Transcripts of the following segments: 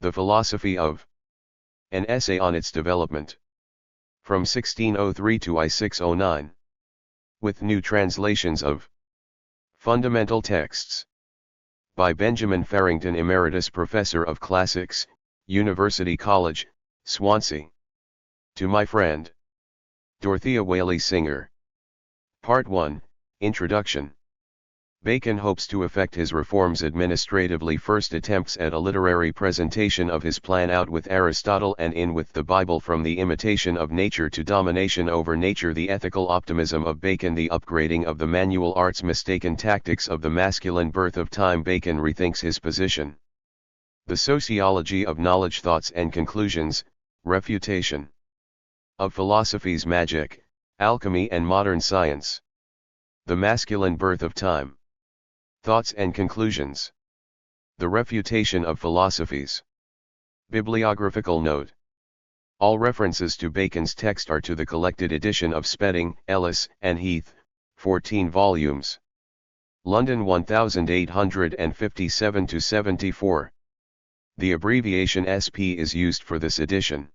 The Philosophy of. An Essay on its Development. From 1603 to I-609. With new translations of Fundamental Texts. By Benjamin Farrington, Emeritus Professor of Classics, University College, Swansea. To my friend Dorothea Whaley Singer. Part 1, Introduction. Bacon hopes to effect his reforms administratively. First attempts at a literary presentation of his plan out with Aristotle and in with the Bible. From the imitation of nature to domination over nature. The ethical optimism of Bacon. The upgrading of the manual arts. Mistaken tactics of the masculine birth of time. Bacon rethinks his position. The sociology of knowledge. Thoughts and conclusions. Refutation of philosophy's magic, alchemy and modern science. The masculine birth of time. Thoughts and conclusions. The refutation of philosophies. Bibliographical note. All references to Bacon's text are to the collected edition of Spedding, Ellis, and Heath, 14 volumes. London 1857-74. The abbreviation SP is used for this edition.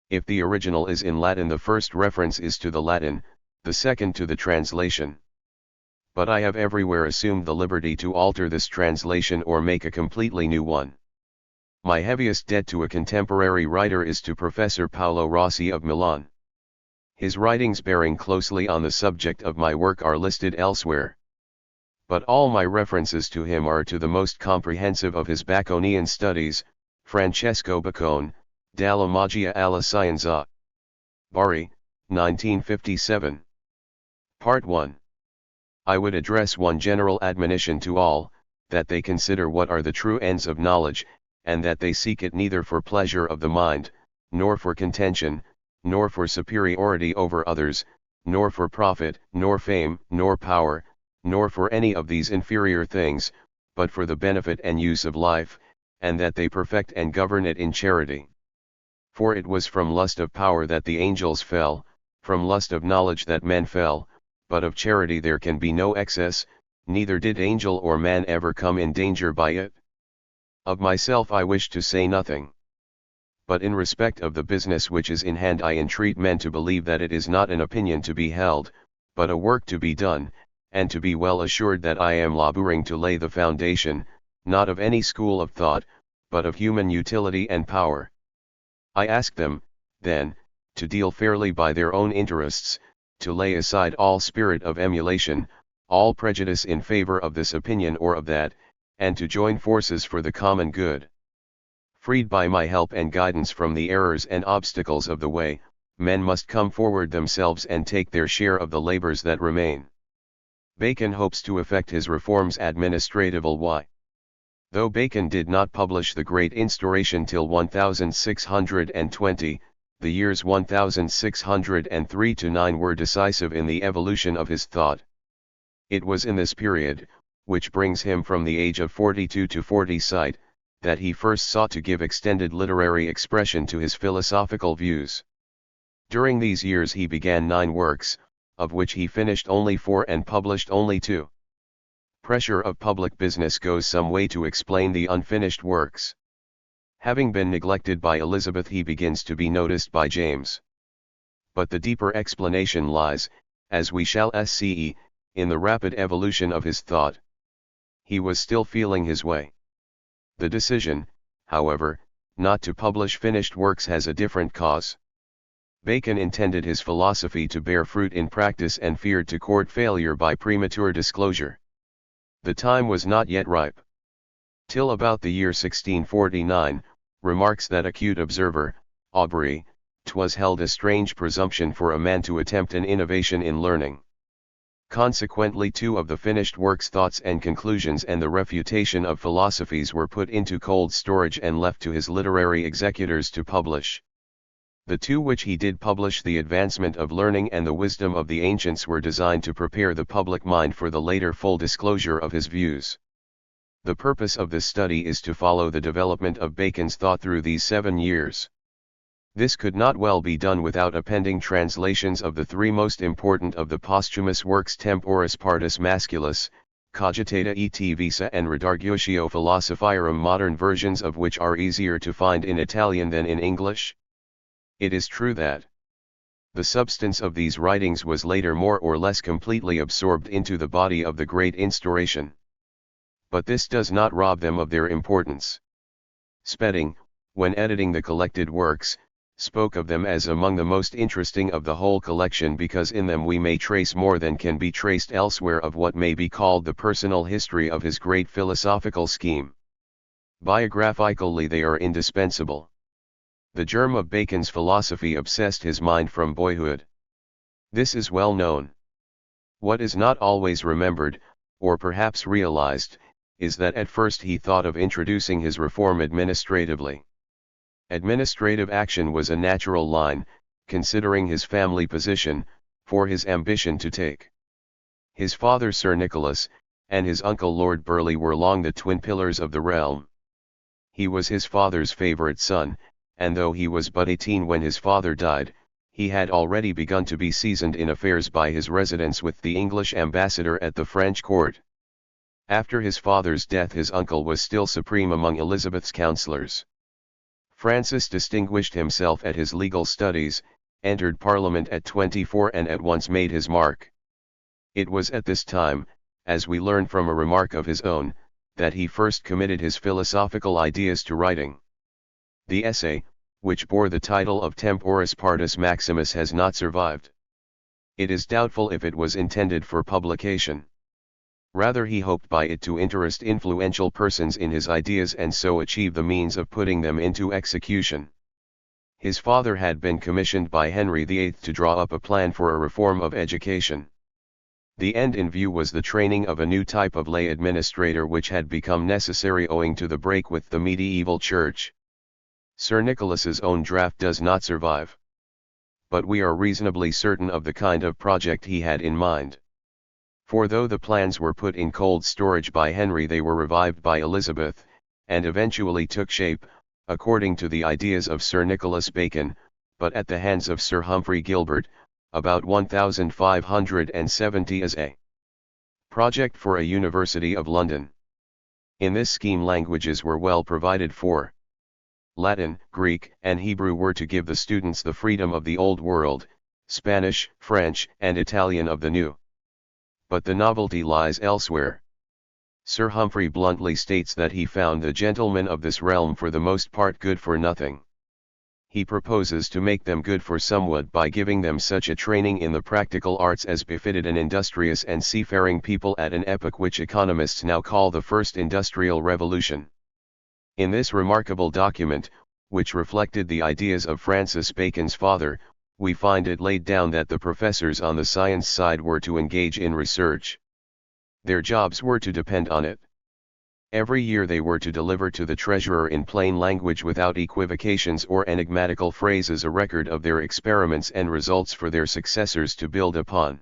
If the original is in Latin, the first reference is to the Latin, the second to the translation. But I have everywhere assumed the liberty to alter this translation or make a completely new one. My heaviest debt to a contemporary writer is to Professor Paolo Rossi of Milan. His writings bearing closely on the subject of my work are listed elsewhere. But all my references to him are to the most comprehensive of his Baconian studies, Francesco Bacone, Dalla Magia alla Scienza. Bari, 1957. Part 1. I would address one general admonition to all, that they consider what are the true ends of knowledge, and that they seek it neither for pleasure of the mind, nor for contention, nor for superiority over others, nor for profit, nor fame, nor power, nor for any of these inferior things, but for the benefit and use of life, and that they perfect and govern it in charity. For it was from lust of power that the angels fell, from lust of knowledge that men fell, but of charity there can be no excess, neither did angel or man ever come in danger by it. Of myself I wish to say nothing. But in respect of the business which is in hand I entreat men to believe that it is not an opinion to be held, but a work to be done, and to be well assured that I am laboring to lay the foundation, not of any school of thought, but of human utility and power. I ask them, then, to deal fairly by their own interests, to lay aside all spirit of emulation, all prejudice in favor of this opinion or of that, and to join forces for the common good. Freed by my help and guidance from the errors and obstacles of the way, men must come forward themselves and take their share of the labors that remain. Bacon hopes to effect his reforms administratively. Though Bacon did not publish the Great Instauration till 1620, the years 1603 to 9 were decisive in the evolution of his thought. It was in this period, which brings him from the age of 42 to 40 sight, that he first sought to give extended literary expression to his philosophical views. During these years he began 9 works, of which he finished only 4 and published only 2. Pressure of public business goes some way to explain the unfinished works. Having been neglected by Elizabeth, he begins to be noticed by James. But the deeper explanation lies, as we shall see, in the rapid evolution of his thought. He was still feeling his way. The decision, however, not to publish finished works has a different cause. Bacon intended his philosophy to bear fruit in practice and feared to court failure by premature disclosure. The time was not yet ripe. Till about the year 1649, remarks that acute observer, Aubrey, 'twas held a strange presumption for a man to attempt an innovation in learning. Consequently 2 of the finished works, Thoughts and Conclusions and the Refutation of Philosophies, were put into cold storage and left to his literary executors to publish. The 2 which he did publish, The Advancement of Learning and The Wisdom of the Ancients, were designed to prepare the public mind for the later full disclosure of his views. The purpose of this study is to follow the development of Bacon's thought through these 7 years. This could not well be done without appending translations of the 3 most important of the posthumous works, Temporis Partus Masculus, Cogitata et Visa and Redargutio Philosophiarum, modern versions of which are easier to find in Italian than in English. It is true that the substance of these writings was later more or less completely absorbed into the body of the Great Instauration. But this does not rob them of their importance. Spedding, when editing the collected works, spoke of them as among the most interesting of the whole collection because in them we may trace more than can be traced elsewhere of what may be called the personal history of his great philosophical scheme. Biographically they are indispensable. The germ of Bacon's philosophy obsessed his mind from boyhood. This is well known. What is not always remembered, or perhaps realized, is that at first he thought of introducing his reform administratively. Administrative action was a natural line, considering his family position, for his ambition to take. His father Sir Nicholas, and his uncle Lord Burleigh were long the twin pillars of the realm. He was his father's favourite son, and though he was but 18 when his father died, he had already begun to be seasoned in affairs by his residence with the English ambassador at the French court. After his father's death his uncle was still supreme among Elizabeth's counsellors. Francis distinguished himself at his legal studies, entered Parliament at 24 and at once made his mark. It was at this time, as we learn from a remark of his own, that he first committed his philosophical ideas to writing. The essay, which bore the title of Temporis Partus Maximus, has not survived. It is doubtful if it was intended for publication. Rather he hoped by it to interest influential persons in his ideas and so achieve the means of putting them into execution. His father had been commissioned by Henry VIII to draw up a plan for a reform of education. The end in view was the training of a new type of lay administrator which had become necessary owing to the break with the medieval church. Sir Nicholas's own draft does not survive. But we are reasonably certain of the kind of project he had in mind. For though the plans were put in cold storage by Henry, they were revived by Elizabeth, and eventually took shape, according to the ideas of Sir Nicholas Bacon, but at the hands of Sir Humphrey Gilbert, about 1570 as a project for a University of London. In this scheme languages were well provided for. Latin, Greek, and Hebrew were to give the students the freedom of the Old World, Spanish, French, and Italian of the New. But the novelty lies elsewhere. Sir Humphrey bluntly states that he found the gentlemen of this realm for the most part good for nothing. He proposes to make them good for somewhat by giving them such a training in the practical arts as befitted an industrious and seafaring people at an epoch which economists now call the First Industrial Revolution. In this remarkable document, which reflected the ideas of Francis Bacon's father, we find it laid down that the professors on the science side were to engage in research. Their jobs were to depend on it. Every year they were to deliver to the treasurer in plain language without equivocations or enigmatical phrases a record of their experiments and results for their successors to build upon.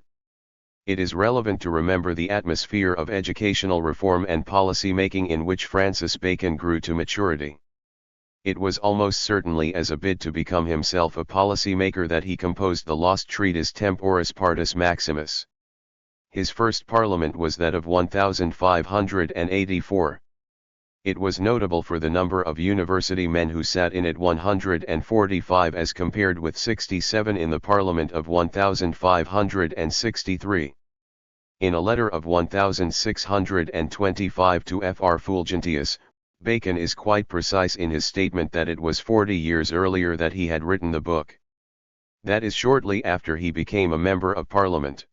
It is relevant to remember the atmosphere of educational reform and policy making in which Francis Bacon grew to maturity. It was almost certainly as a bid to become himself a policy maker that he composed the lost treatise Temporis Partus Maximus. His first parliament was that of 1584. It was notable for the number of university men who sat in it, 145 as compared with 67 in the parliament of 1563. In a letter of 1625 to Fr. Fulgentius, Bacon is quite precise in his statement that it was 40 years earlier that he had written the book. That is shortly after he became a member of Parliament.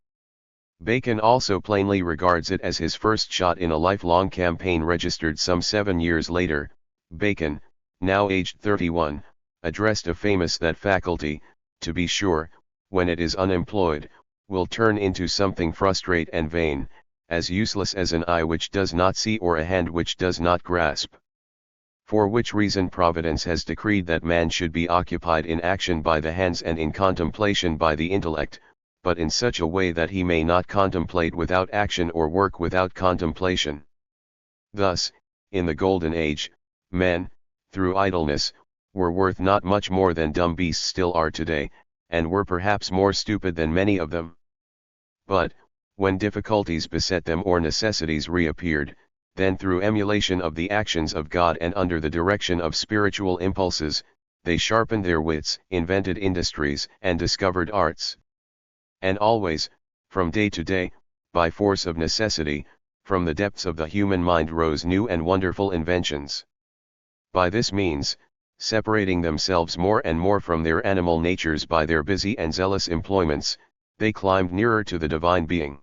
Bacon also plainly regards it as his first shot in a lifelong campaign registered some 7 years later. Bacon, now aged 31, addressed a famous that faculty, to be sure, when it is unemployed, will turn into something frustrate and vain, as useless as an eye which does not see or a hand which does not grasp. For which reason Providence has decreed that man should be occupied in action by the hands and in contemplation by the intellect, but in such a way that he may not contemplate without action or work without contemplation. Thus, in the Golden Age, men, through idleness, were worth not much more than dumb beasts still are today, and were perhaps more stupid than many of them. But, When difficulties beset them or necessities reappeared, then through emulation of the actions of God and under the direction of spiritual impulses, they sharpened their wits, invented industries, and discovered arts. And always, from day to day, by force of necessity, from the depths of the human mind rose new and wonderful inventions. By this means, separating themselves more and more from their animal natures by their busy and zealous employments, they climbed nearer to the divine being.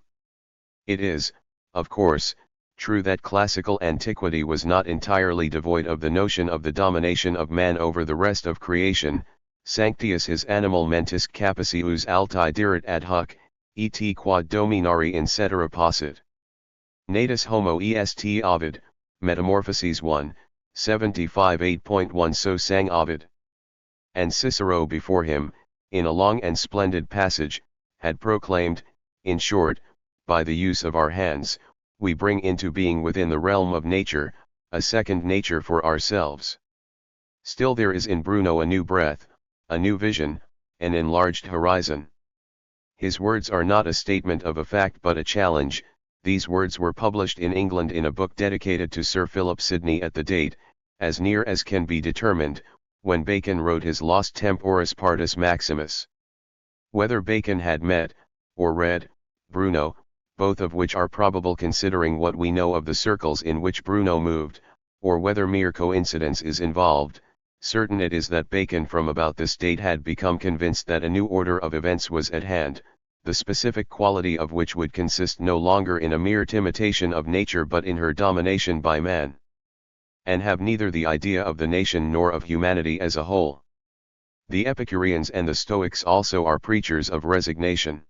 It is, of course, true that classical antiquity was not entirely devoid of the notion of the domination of man over the rest of creation, sanctius his animal mentis capacius altae dirit ad hoc, et quod dominari in cetera possit. Natus homo est Ovid, Metamorphoses 1, 75 8.1 so sang Ovid. And Cicero before him, in a long and splendid passage, had proclaimed, in short, by the use of our hands, we bring into being within the realm of nature, a second nature for ourselves. Still there is in Bruno a new breath, a new vision, an enlarged horizon. His words are not a statement of a fact but a challenge. These words were published in England in a book dedicated to Sir Philip Sidney at the date, as near as can be determined, when Bacon wrote his Lost Temporis Partus Maximus. Whether Bacon had met, or read, Bruno, both of which are probable considering what we know of the circles in which Bruno moved, or whether mere coincidence is involved, certain it is that Bacon from about this date had become convinced that a new order of events was at hand, the specific quality of which would consist no longer in a mere imitation of nature but in her domination by man. And have neither the idea of the nation nor of humanity as a whole. The Epicureans and the Stoics also are preachers of resignation.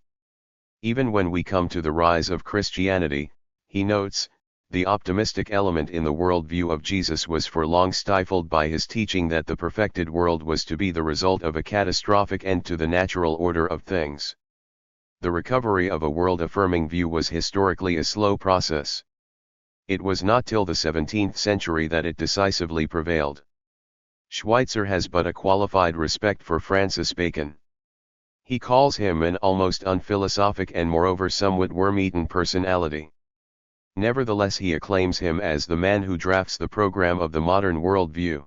Even when we come to the rise of Christianity, he notes, the optimistic element in the worldview of Jesus was for long stifled by his teaching that the perfected world was to be the result of a catastrophic end to the natural order of things. The recovery of a world-affirming view was historically a slow process. It was not till the 17th century that it decisively prevailed. Schweitzer has but a qualified respect for Francis Bacon. He calls him an almost unphilosophic and moreover somewhat worm-eaten personality. Nevertheless he acclaims him as the man who drafts the program of the modern worldview.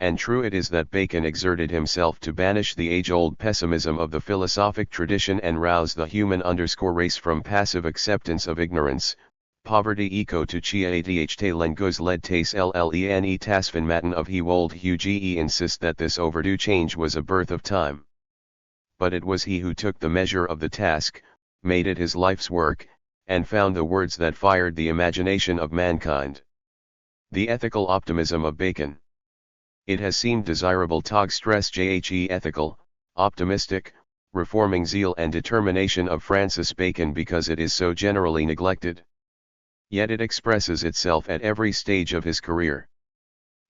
And true it is that Bacon exerted himself to banish the age-old pessimism of the philosophic tradition and rouse the human race from passive acceptance of ignorance, poverty eco to chia adht lengus led tas llene tasfin matin of he wold huge insist that this overdue change was a birth of time. But it was he who took the measure of the task, made it his life's work, and found the words that fired the imagination of mankind. The ethical optimism of Bacon. It has seemed desirable tog stress jhe ethical, optimistic, reforming zeal and determination of Francis Bacon because it is so generally neglected. Yet it expresses itself at every stage of his career.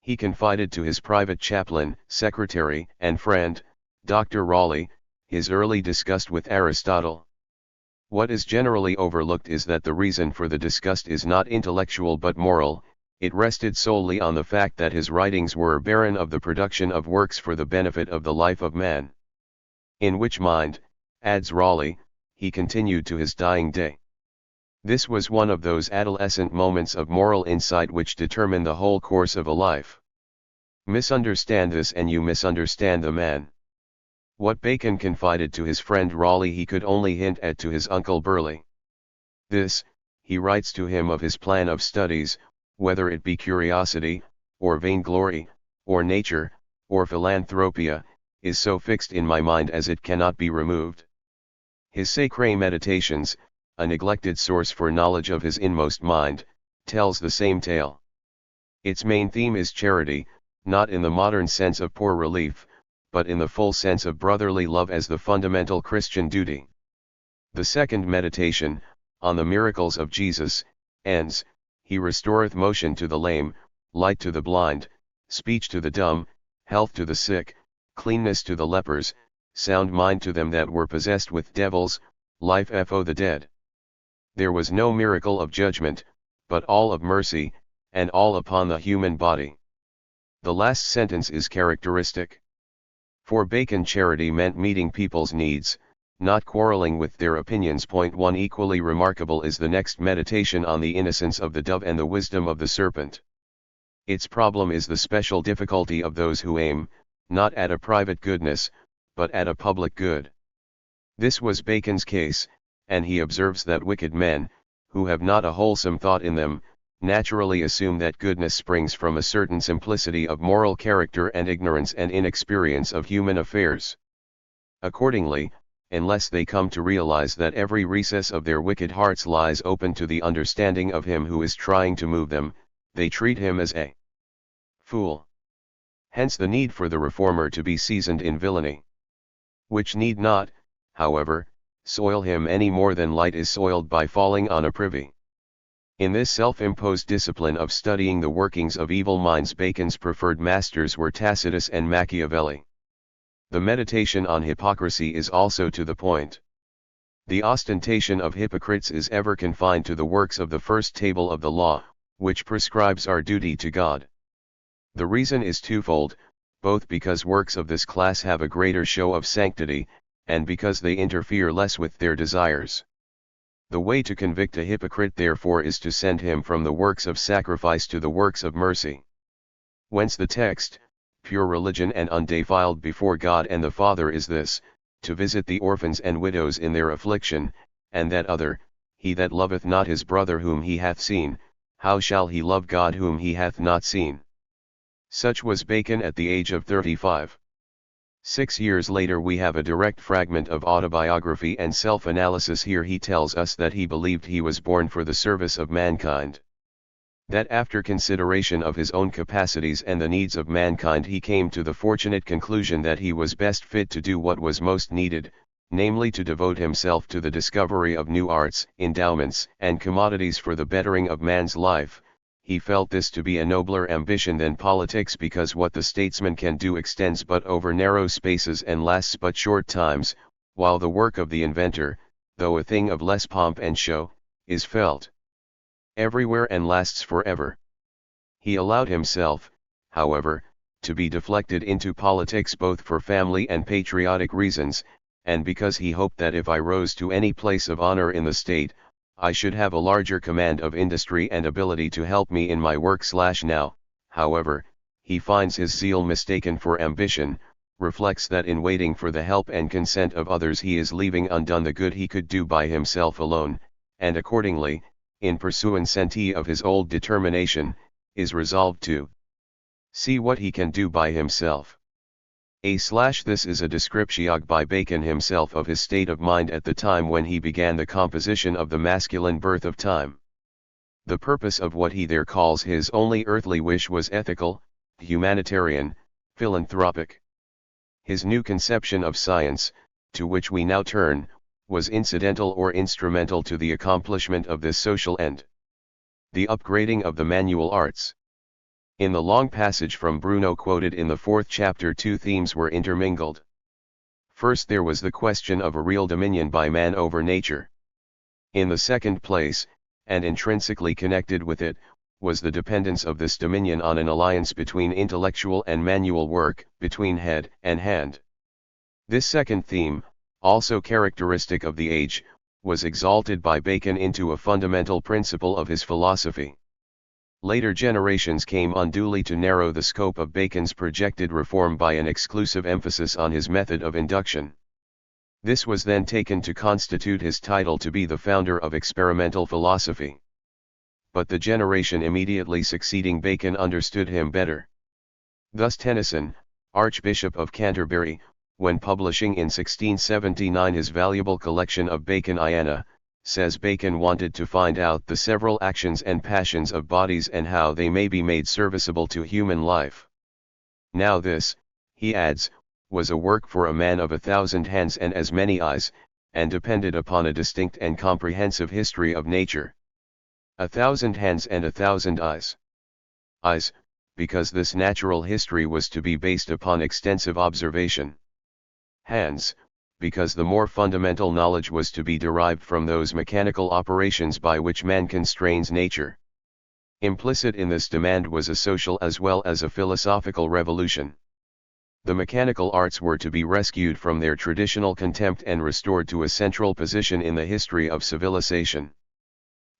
He confided to his private chaplain, secretary, and friend, Dr. Raleigh, his early disgust with Aristotle. What is generally overlooked is that the reason for the disgust is not intellectual but moral. It rested solely on the fact that his writings were barren of the production of works for the benefit of the life of man. In which mind, adds Raleigh, he continued to his dying day. This was one of those adolescent moments of moral insight which determine the whole course of a life. Misunderstand this and you misunderstand the man. What Bacon confided to his friend Raleigh he could only hint at to his uncle Burleigh. This, he writes to him of his plan of studies, whether it be curiosity, or vainglory, or nature, or philanthropia, is so fixed in my mind as it cannot be removed. His Sacrae Meditations, a neglected source for knowledge of his inmost mind, tells the same tale. Its main theme is charity, not in the modern sense of poor relief, but in the full sense of brotherly love as the fundamental Christian duty. The second meditation, on the miracles of Jesus, ends, he restoreth motion to the lame, light to the blind, speech to the dumb, health to the sick, cleanness to the lepers, sound mind to them that were possessed with devils, life for the dead. There was no miracle of judgment, but all of mercy, and all upon the human body. The last sentence is characteristic. For Bacon charity meant meeting people's needs, not quarreling with their opinions. Point 1. Equally remarkable is the next meditation on the innocence of the dove and the wisdom of the serpent. Its problem is the special difficulty of those who aim, not at a private goodness, but at a public good. This was Bacon's case, and he observes that wicked men, who have not a wholesome thought in them, naturally assume that goodness springs from a certain simplicity of moral character and ignorance and inexperience of human affairs. Accordingly, unless they come to realize that every recess of their wicked hearts lies open to the understanding of him who is trying to move them, they treat him as a fool. Hence the need for the reformer to be seasoned in villainy, which need not, however, soil him any more than light is soiled by falling on a privy. In this self-imposed discipline of studying the workings of evil minds, Bacon's preferred masters were Tacitus and Machiavelli. The meditation on hypocrisy is also to the point. The ostentation of hypocrites is ever confined to the works of the first table of the law, which prescribes our duty to God. The reason is twofold, both because works of this class have a greater show of sanctity, and because they interfere less with their desires. The way to convict a hypocrite therefore is to send him from the works of sacrifice to the works of mercy. Whence the text, pure religion and undefiled before God and the Father is this, to visit the orphans and widows in their affliction, and that other, he that loveth not his brother whom he hath seen, how shall he love God whom he hath not seen? Such was Bacon at the age of 35. 6 years later we have a direct fragment of autobiography and self-analysis. Here he tells us that he believed he was born for the service of mankind. That after consideration of his own capacities and the needs of mankind he came to the fortunate conclusion that he was best fit to do what was most needed, namely to devote himself to the discovery of new arts, endowments, and commodities for the bettering of man's life. He felt this to be a nobler ambition than politics, because what the statesman can do extends but over narrow spaces and lasts but short times, while the work of the inventor, though a thing of less pomp and show, is felt everywhere and lasts forever. He allowed himself, however, to be deflected into politics both for family and patriotic reasons, and because he hoped that if I rose to any place of honor in the state, I should have a larger command of industry and ability to help me in my work. Now, however, he finds his zeal mistaken for ambition, reflects that in waiting for the help and consent of others he is leaving undone the good he could do by himself alone, and accordingly, in pursuance of his old determination, is resolved to see what he can do by himself. This is a description by Bacon himself of his state of mind at the time when he began the composition of the masculine birth of time. The purpose of what he there calls his only earthly wish was ethical, humanitarian, philanthropic. His new conception of science, to which we now turn, was incidental or instrumental to the accomplishment of this social end. The upgrading of the manual arts. In the long passage from Bruno quoted in the 4th chapter, two themes were intermingled. First, there was the question of a real dominion by man over nature. In the second place, and intrinsically connected with it, was the dependence of this dominion on an alliance between intellectual and manual work, between head and hand. This second theme, also characteristic of the age, was exalted by Bacon into a fundamental principle of his philosophy. Later generations came unduly to narrow the scope of Bacon's projected reform by an exclusive emphasis on his method of induction. This was then taken to constitute his title to be the founder of experimental philosophy. But the generation immediately succeeding Bacon understood him better. Thus Tennyson, Archbishop of Canterbury, when publishing in 1679 his valuable collection of Baconiana, says Bacon wanted to find out the several actions and passions of bodies and how they may be made serviceable to human life. Now this, he adds, was a work for a man of 1,000 hands and as many eyes, and depended upon a distinct and comprehensive history of nature. 1,000 hands and 1,000 eyes. Eyes, because this natural history was to be based upon extensive observation. Hands, because the more fundamental knowledge was to be derived from those mechanical operations by which man constrains nature. Implicit in this demand was a social as well as a philosophical revolution. The mechanical arts were to be rescued from their traditional contempt and restored to a central position in the history of civilization.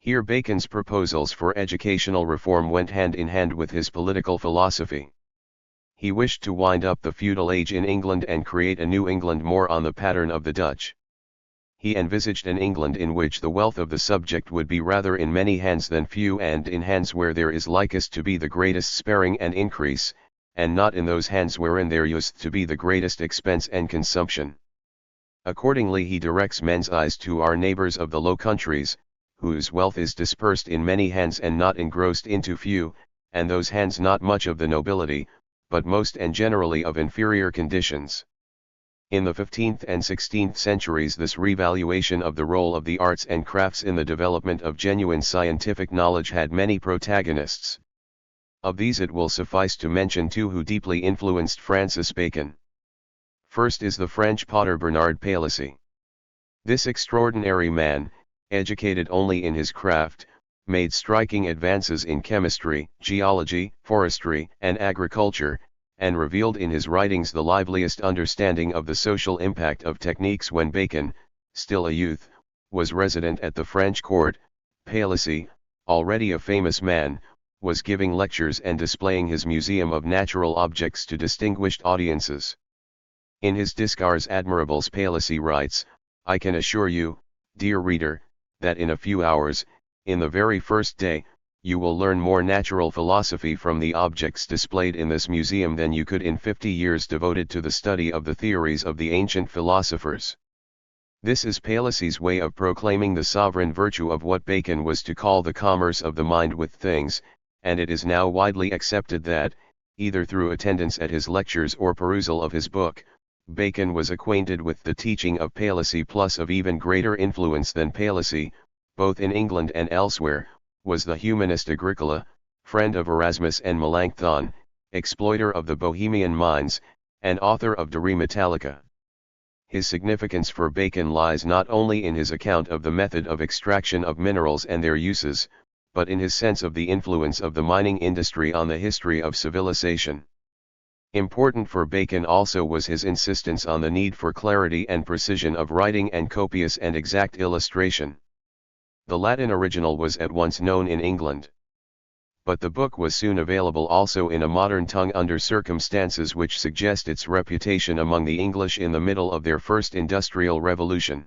Here Bacon's proposals for educational reform went hand in hand with his political philosophy. He wished to wind up the feudal age in England and create a New England more on the pattern of the Dutch. He envisaged an England in which the wealth of the subject would be rather in many hands than few, and in hands where there is likest to be the greatest sparing and increase, and not in those hands wherein there used to be the greatest expense and consumption. Accordingly he directs men's eyes to our neighbors of the Low Countries, whose wealth is dispersed in many hands and not engrossed into few, and those hands not much of the nobility, but most and generally of inferior conditions. In the 15th and 16th centuries this revaluation of the role of the arts and crafts in the development of genuine scientific knowledge had many protagonists. Of these it will suffice to mention two who deeply influenced Francis Bacon. First is the French potter Bernard Palissy. This extraordinary man, educated only in his craft, made striking advances in chemistry, geology, forestry, and agriculture, and revealed in his writings the liveliest understanding of the social impact of techniques. When Bacon, still a youth, was resident at the French court, Palissy, already a famous man, was giving lectures and displaying his museum of natural objects to distinguished audiences. In his Discours Admirables Palissy writes, "I can assure you, dear reader, that in a few hours, in the very first day, you will learn more natural philosophy from the objects displayed in this museum than you could in 50 years devoted to the study of the theories of the ancient philosophers." This is Palissy's way of proclaiming the sovereign virtue of what Bacon was to call the commerce of the mind with things, and it is now widely accepted that, either through attendance at his lectures or perusal of his book, Bacon was acquainted with the teaching of Palissy. Plus of even greater influence than Palissy, both in England and elsewhere, was the humanist Agricola, friend of Erasmus and Melanchthon, exploiter of the Bohemian mines, and author of De Re Metallica. His significance for Bacon lies not only in his account of the method of extraction of minerals and their uses, but in his sense of the influence of the mining industry on the history of civilization. Important for Bacon also was his insistence on the need for clarity and precision of writing and copious and exact illustration. The Latin original was at once known in England. But the book was soon available also in a modern tongue under circumstances which suggest its reputation among the English in the middle of their first industrial revolution.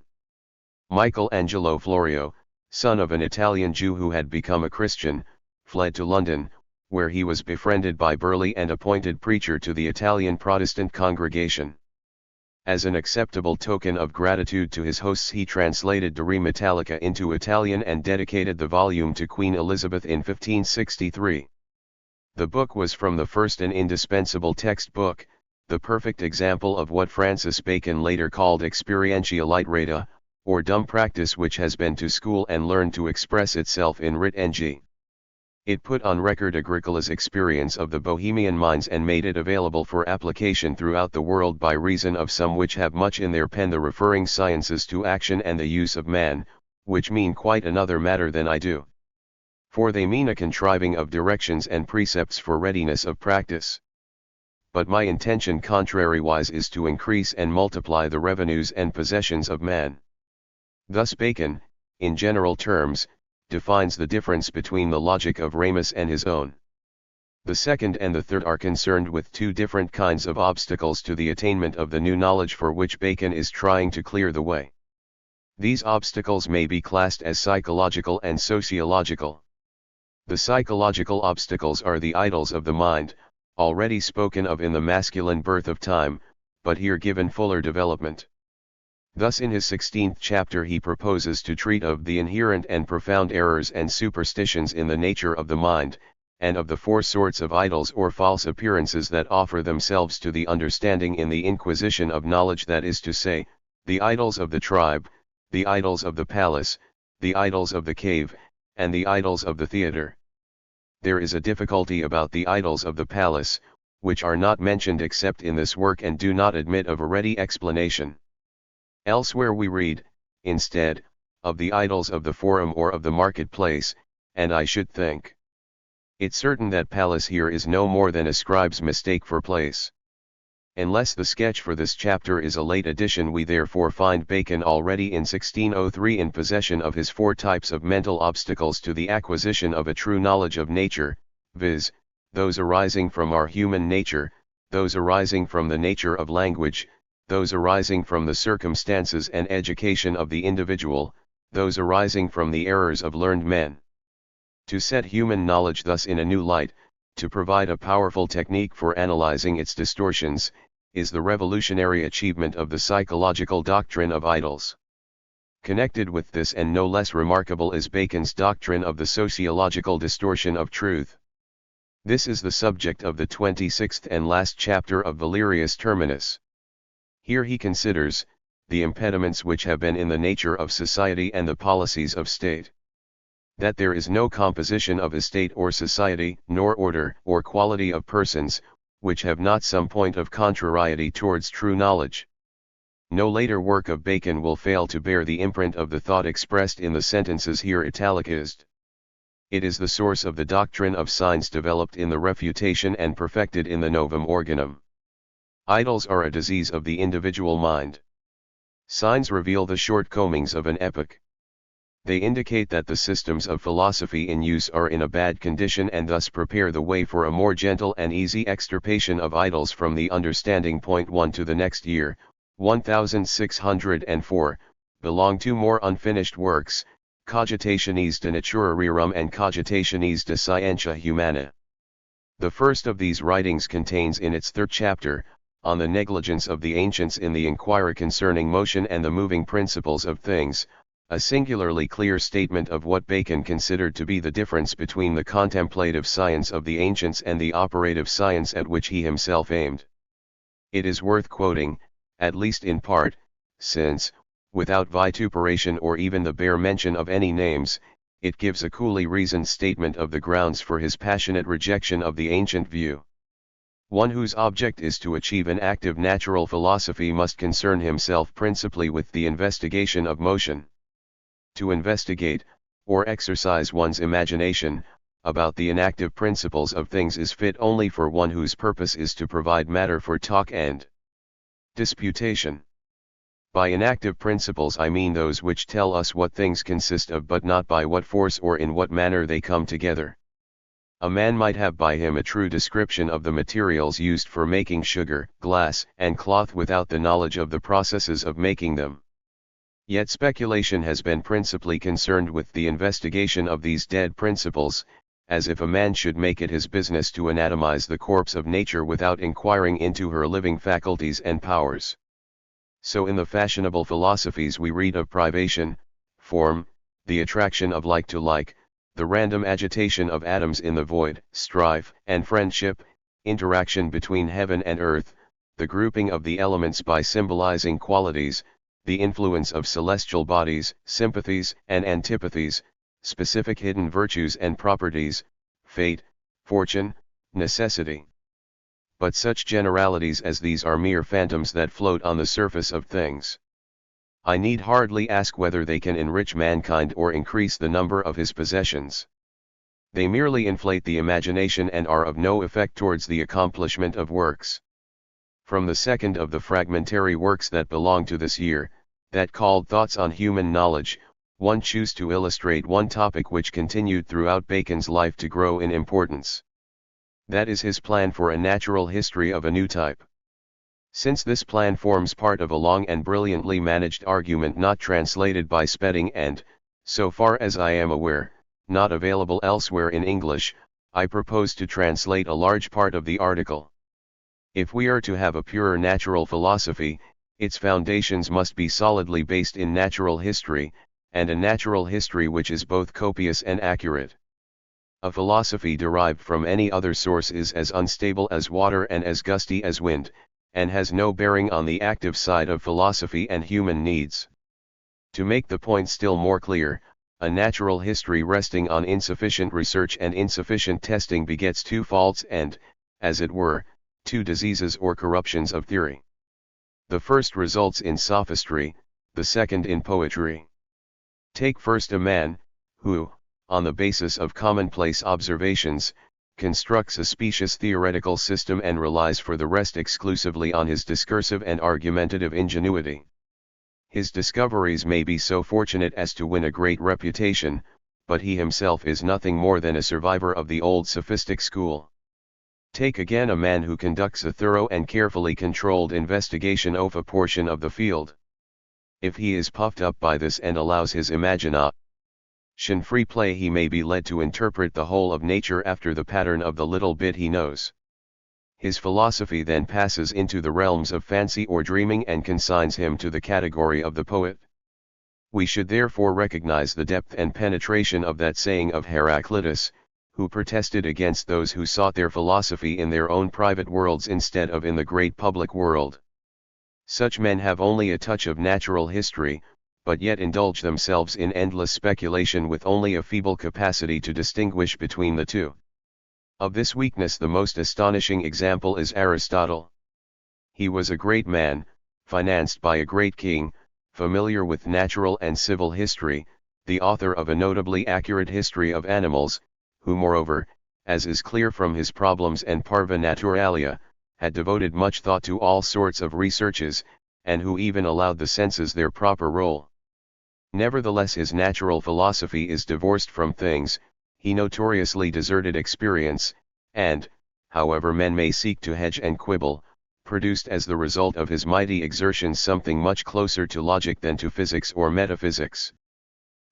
Michelangelo Florio, son of an Italian Jew who had become a Christian, fled to London, where he was befriended by Burleigh and appointed preacher to the Italian Protestant congregation. As an acceptable token of gratitude to his hosts he translated De Re Metallica into Italian and dedicated the volume to Queen Elizabeth in 1563. The book was from the first an indispensable textbook, the perfect example of what Francis Bacon later called experientia literata, or dumb practice which has been to school and learned to express itself in writ ng. It put on record Agricola's experience of the Bohemian mines and made it available for application throughout the world by reason of some which have much in their pen the referring sciences to action and the use of man, which mean quite another matter than I do. For they mean a contriving of directions and precepts for readiness of practice. But my intention contrariwise is to increase and multiply the revenues and possessions of man. Thus Bacon, in general terms, defines the difference between the logic of Ramus and his own. The second and the third are concerned with two different kinds of obstacles to the attainment of the new knowledge for which Bacon is trying to clear the way. These obstacles may be classed as psychological and sociological. The psychological obstacles are the idols of the mind, already spoken of in the masculine birth of time, but here given fuller development. Thus in his 16th chapter he proposes to treat of the inherent and profound errors and superstitions in the nature of the mind, and of the four sorts of idols or false appearances that offer themselves to the understanding in the inquisition of knowledge, that is to say, the idols of the tribe, the idols of the palace, the idols of the cave, and the idols of the theatre. There is a difficulty about the idols of the palace, which are not mentioned except in this work and do not admit of a ready explanation. Elsewhere we read, instead, of the idols of the forum or of the marketplace, and I should think it certain that palace here is no more than a scribe's mistake for place. Unless the sketch for this chapter is a late addition, we therefore find Bacon already in 1603 in possession of his 4 types of mental obstacles to the acquisition of a true knowledge of nature, viz., those arising from our human nature, those arising from the nature of language, those arising from the circumstances and education of the individual, those arising from the errors of learned men. To set human knowledge thus in a new light, to provide a powerful technique for analyzing its distortions, is the revolutionary achievement of the psychological doctrine of idols. Connected with this and no less remarkable is Bacon's doctrine of the sociological distortion of truth. This is the subject of the 26th and last chapter of Valerius Terminus. Here he considers the impediments which have been in the nature of society and the policies of state. That there is no composition of a state or society, nor order or quality of persons, which have not some point of contrariety towards true knowledge. No later work of Bacon will fail to bear the imprint of the thought expressed in the sentences here italicized. It is the source of the doctrine of signs developed in the Refutation and perfected in the Novum Organum. Idols are a disease of the individual mind. Signs reveal the shortcomings of an epoch. They indicate that the systems of philosophy in use are in a bad condition and thus prepare the way for a more gentle and easy extirpation of idols from the understanding. 1 to the next year, 1604, belong 2 more unfinished works, Cogitationes de Natura Rerum and Cogitationes de Scientia Humana. The first of these writings contains in its 3rd chapter, on the negligence of the ancients in the inquiry concerning motion and the moving principles of things, a singularly clear statement of what Bacon considered to be the difference between the contemplative science of the ancients and the operative science at which he himself aimed. It is worth quoting, at least in part, since, without vituperation or even the bare mention of any names, it gives a coolly reasoned statement of the grounds for his passionate rejection of the ancient view. One whose object is to achieve an active natural philosophy must concern himself principally with the investigation of motion. To investigate, or exercise one's imagination, about the inactive principles of things is fit only for one whose purpose is to provide matter for talk and disputation. By inactive principles I mean those which tell us what things consist of but not by what force or in what manner they come together. A man might have by him a true description of the materials used for making sugar, glass, and cloth without the knowledge of the processes of making them. Yet speculation has been principally concerned with the investigation of these dead principles, as if a man should make it his business to anatomize the corpse of nature without inquiring into her living faculties and powers. So in the fashionable philosophies we read of privation, form, the attraction of like to like, the random agitation of atoms in the void, strife and friendship, interaction between heaven and earth, the grouping of the elements by symbolizing qualities, the influence of celestial bodies, sympathies and antipathies, specific hidden virtues and properties, fate, fortune, necessity. But such generalities as these are mere phantoms that float on the surface of things. I need hardly ask whether they can enrich mankind or increase the number of his possessions. They merely inflate the imagination and are of no effect towards the accomplishment of works. From the second of the fragmentary works that belong to this year, that called Thoughts on Human Knowledge, one choose to illustrate one topic which continued throughout Bacon's life to grow in importance. That is his plan for a natural history of a new type. Since this plan forms part of a long and brilliantly managed argument not translated by Spedding and, so far as I am aware, not available elsewhere in English, I propose to translate a large part of the article. If we are to have a purer natural philosophy, its foundations must be solidly based in natural history, and a natural history which is both copious and accurate. A philosophy derived from any other source is as unstable as water and as gusty as wind, and has no bearing on the active side of philosophy and human needs. To make the point still more clear, a natural history resting on insufficient research and insufficient testing begets 2 faults and, as it were, 2 diseases or corruptions of theory. The first results in sophistry, the second in poetry. Take first a man, who, on the basis of commonplace observations, constructs a specious theoretical system and relies for the rest exclusively on his discursive and argumentative ingenuity. His discoveries may be so fortunate as to win a great reputation, but he himself is nothing more than a survivor of the old sophistic school. Take again a man who conducts a thorough and carefully controlled investigation of a portion of the field. If he is puffed up by this and allows his imagination free play, he may be led to interpret the whole of nature after the pattern of the little bit he knows. His philosophy then passes into the realms of fancy or dreaming and consigns him to the category of the poet. We should therefore recognize the depth and penetration of that saying of Heraclitus, who protested against those who sought their philosophy in their own private worlds instead of in the great public world. Such men have only a touch of natural history, but yet indulge themselves in endless speculation with only a feeble capacity to distinguish between the two. Of this weakness the most astonishing example is Aristotle. He was a great man, financed by a great king, familiar with natural and civil history, the author of a notably accurate history of animals, who moreover, as is clear from his Problems and Parva Naturalia, had devoted much thought to all sorts of researches, and who even allowed the senses their proper role. Nevertheless his natural philosophy is divorced from things, he notoriously deserted experience, and, however men may seek to hedge and quibble, produced as the result of his mighty exertions something much closer to logic than to physics or metaphysics.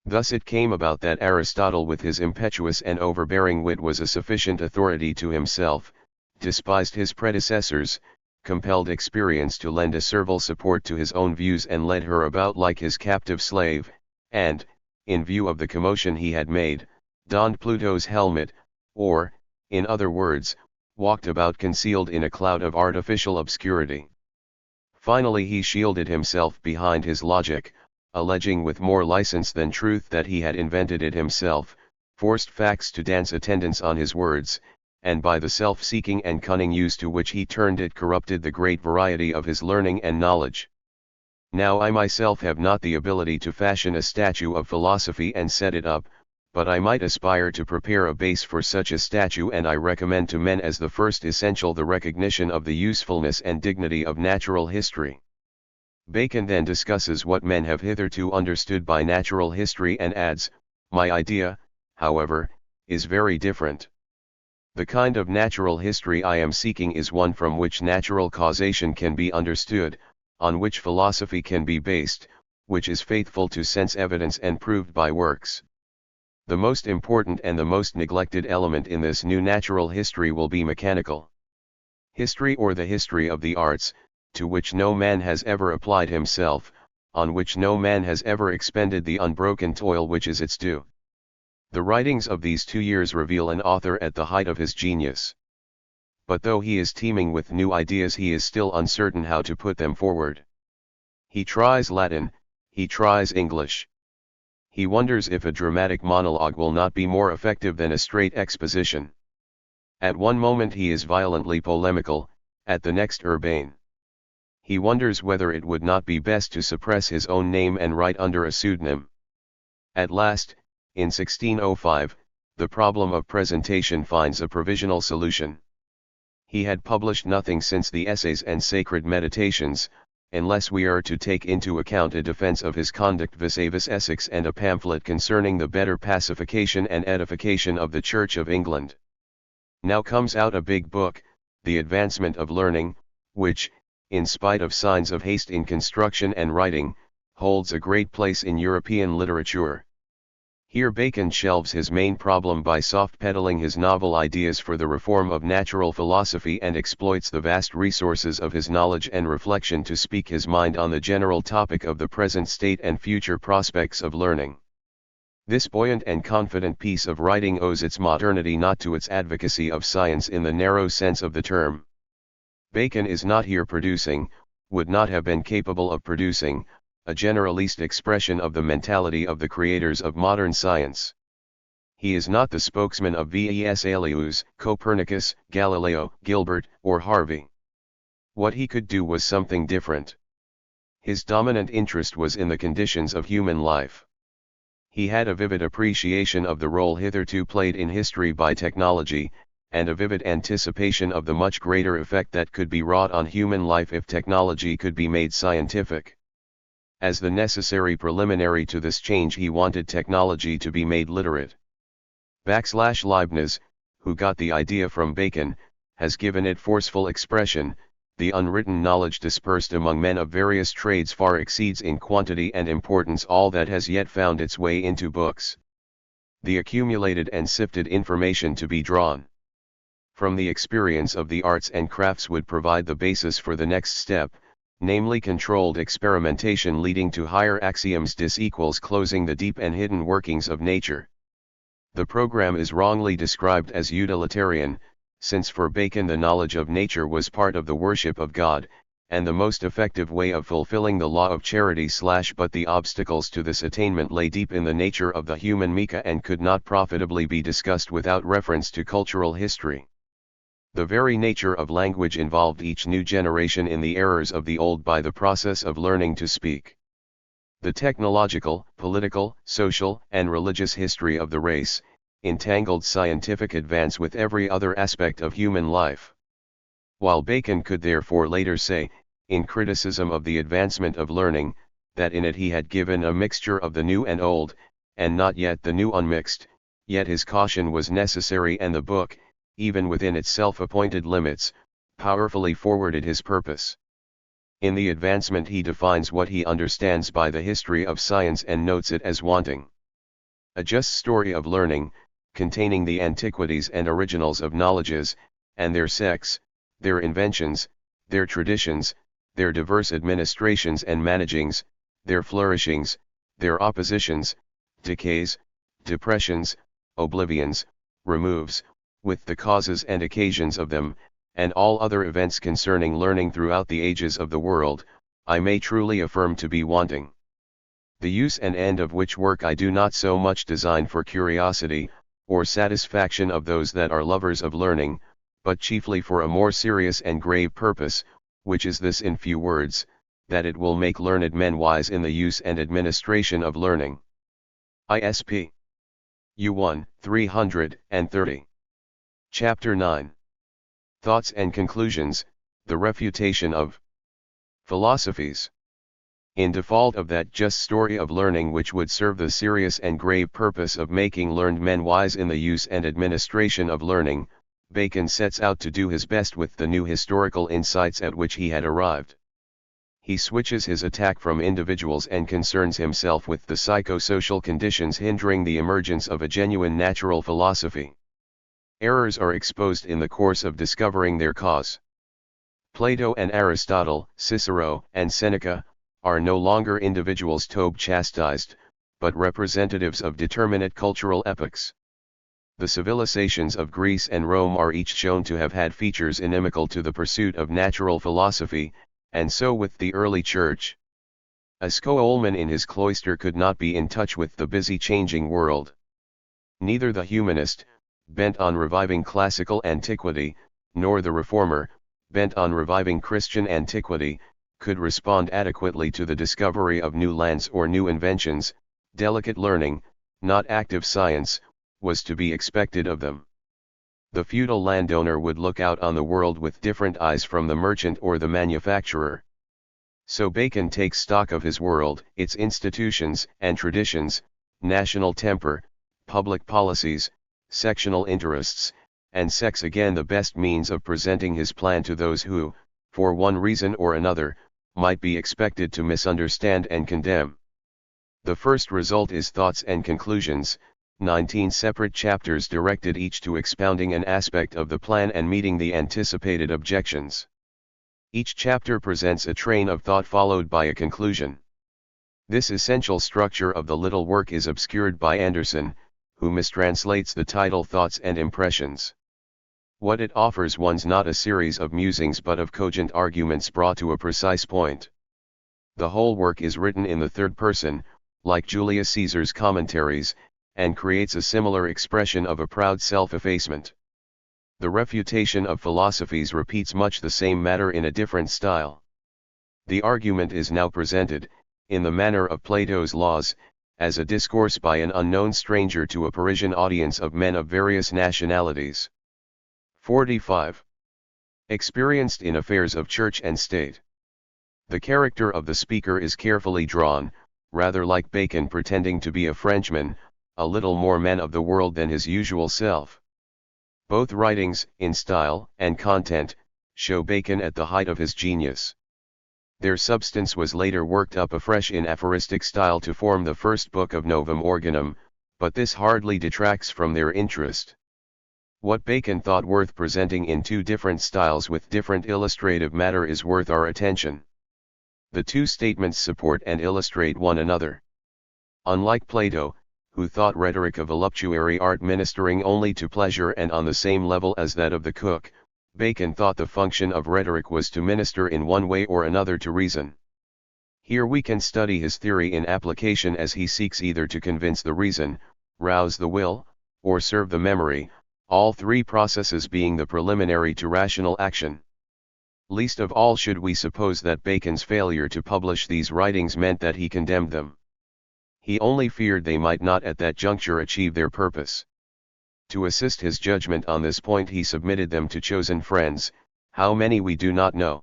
Thus it came about that Aristotle with his impetuous and overbearing wit was a sufficient authority to himself, despised his predecessors, compelled experience to lend a servile support to his own views and led her about like his captive slave, and, in view of the commotion he had made, donned Pluto's helmet, or, in other words, walked about concealed in a cloud of artificial obscurity. Finally he shielded himself behind his logic, alleging with more license than truth that he had invented it himself, forced facts to dance attendance on his words, and by the self-seeking and cunning use to which he turned it corrupted the great variety of his learning and knowledge. Now I myself have not the ability to fashion a statue of philosophy and set it up, but I might aspire to prepare a base for such a statue, and I recommend to men as the first essential the recognition of the usefulness and dignity of natural history. Bacon then discusses what men have hitherto understood by natural history and adds, "My idea, however, is very different. The kind of natural history I am seeking is one from which natural causation can be understood, on which philosophy can be based, which is faithful to sense evidence and proved by works. The most important and the most neglected element in this new natural history will be mechanical history, or the history of the arts, to which no man has ever applied himself, on which no man has ever expended the unbroken toil which is its due. The writings of these 2 years reveal an author at the height of his genius. But though he is teeming with new ideas, he is still uncertain how to put them forward. He tries Latin, he tries English. He wonders if a dramatic monologue will not be more effective than a straight exposition. At one moment he is violently polemical, at the next urbane. He wonders whether it would not be best to suppress his own name and write under a pseudonym. At last, in 1605, the problem of presentation finds a provisional solution. He had published nothing since the Essays and Sacred Meditations, unless we are to take into account a defense of his conduct vis-a-vis Essex and a pamphlet concerning the better pacification and edification of the Church of England. Now comes out a big book, The Advancement of Learning, which, in spite of signs of haste in construction and writing, holds a great place in European literature. Here Bacon shelves his main problem by soft-pedaling his novel ideas for the reform of natural philosophy and exploits the vast resources of his knowledge and reflection to speak his mind on the general topic of the present state and future prospects of learning. This buoyant and confident piece of writing owes its modernity not to its advocacy of science in the narrow sense of the term. Bacon is not here producing, would not have been capable of producing, a generalist expression of the mentality of the creators of modern science. He is not the spokesman of Vesalius, Copernicus, Galileo, Gilbert, or Harvey. What he could do was something different. His dominant interest was in the conditions of human life. He had a vivid appreciation of the role hitherto played in history by technology, and a vivid anticipation of the much greater effect that could be wrought on human life if technology could be made scientific. As the necessary preliminary to this change, he wanted technology to be made literate. Leibniz, who got the idea from Bacon, has given it forceful expression. The unwritten knowledge dispersed among men of various trades far exceeds in quantity and importance all that has yet found its way into books. The accumulated and sifted information to be drawn from the experience of the arts and crafts would provide the basis for the next step, namely controlled experimentation leading to higher axioms. Dis equals closing the deep and hidden workings of nature. The program is wrongly described as utilitarian, since for Bacon the knowledge of nature was part of the worship of God, and the most effective way of fulfilling the law of charity. But the obstacles to this attainment lay deep in the nature of the human mica and could not profitably be discussed without reference to cultural history. The very nature of language involved each new generation in the errors of the old by the process of learning to speak. The technological, political, social, and religious history of the race entangled scientific advance with every other aspect of human life. While Bacon could therefore later say, in criticism of the advancement of learning, that in it he had given a mixture of the new and old, and not yet the new unmixed, yet his caution was necessary, and the book, even within its self-appointed limits, powerfully forwarded his purpose. In the advancement he defines what he understands by the history of science and notes it as wanting a just story of learning, containing the antiquities and originals of knowledges, and their sects, their inventions, their traditions, their diverse administrations and managings, their flourishings, their oppositions, decays, depressions, oblivions, removes, with the causes and occasions of them, and all other events concerning learning throughout the ages of the world, I may truly affirm to be wanting. The use and end of which work I do not so much design for curiosity, or satisfaction of those that are lovers of learning, but chiefly for a more serious and grave purpose, which is this in few words, that it will make learned men wise in the use and administration of learning. ISP. U1, 330. Chapter 9. Thoughts and Conclusions, the Refutation of Philosophies. In default of that just story of learning which would serve the serious and grave purpose of making learned men wise in the use and administration of learning, Bacon sets out to do his best with the new historical insights at which he had arrived. He switches his attack from individuals and concerns himself with the psychosocial conditions hindering the emergence of a genuine natural philosophy. Errors are exposed in the course of discovering their cause. Plato and Aristotle, Cicero and Seneca, are no longer individuals to be chastised, but representatives of determinate cultural epochs. The civilizations of Greece and Rome are each shown to have had features inimical to the pursuit of natural philosophy, and so with the early church. A Scoolman in his cloister could not be in touch with the busy changing world. Neither the humanist, bent on reviving classical antiquity, nor the reformer, bent on reviving Christian antiquity, could respond adequately to the discovery of new lands or new inventions. Delicate learning, not active science, was to be expected of them. The feudal landowner would look out on the world with different eyes from the merchant or the manufacturer. So Bacon takes stock of his world, its institutions and traditions, national temper, public policies, sectional interests, and seeks again the best means of presenting his plan to those who, for one reason or another, might be expected to misunderstand and condemn. The first result is Thoughts and Conclusions, 19 separate chapters directed each to expounding an aspect of the plan and meeting the anticipated objections. Each chapter presents a train of thought followed by a conclusion. This essential structure of the little work is obscured by Anderson, who mistranslates the title Thoughts and Impressions. What it offers one's not a series of musings but of cogent arguments brought to a precise point. The whole work is written in the third person, like Julius Caesar's commentaries, and creates a similar expression of a proud self-effacement. The Refutation of Philosophies repeats much the same matter in a different style. The argument is now presented, in the manner of Plato's Laws, as a discourse by an unknown stranger to a Parisian audience of men of various nationalities. 45. Experienced in affairs of church and state. The character of the speaker is carefully drawn, rather like Bacon pretending to be a Frenchman, a little more man of the world than his usual self. Both writings, in style and content, show Bacon at the height of his genius. Their substance was later worked up afresh in aphoristic style to form the first book of Novum Organum, but this hardly detracts from their interest. What Bacon thought worth presenting in two different styles with different illustrative matter is worth our attention. The two statements support and illustrate one another. Unlike Plato, who thought rhetoric a voluptuary art ministering only to pleasure and on the same level as that of the cook, Bacon thought the function of rhetoric was to minister in one way or another to reason. Here we can study his theory in application as he seeks either to convince the reason, rouse the will, or serve the memory, all three processes being the preliminary to rational action. Least of all should we suppose that Bacon's failure to publish these writings meant that he condemned them. He only feared they might not at that juncture achieve their purpose. To assist his judgment on this point he submitted them to chosen friends, how many we do not know.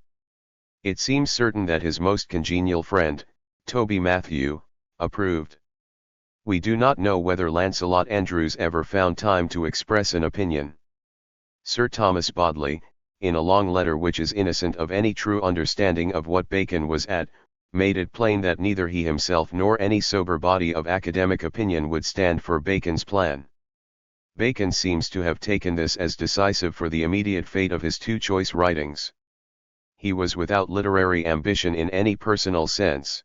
It seems certain that his most congenial friend, Toby Matthew, approved. We do not know whether Lancelot Andrewes ever found time to express an opinion. Sir Thomas Bodley, in a long letter which is innocent of any true understanding of what Bacon was at, made it plain that neither he himself nor any sober body of academic opinion would stand for Bacon's plan. Bacon seems to have taken this as decisive for the immediate fate of his two choice writings. He was without literary ambition in any personal sense.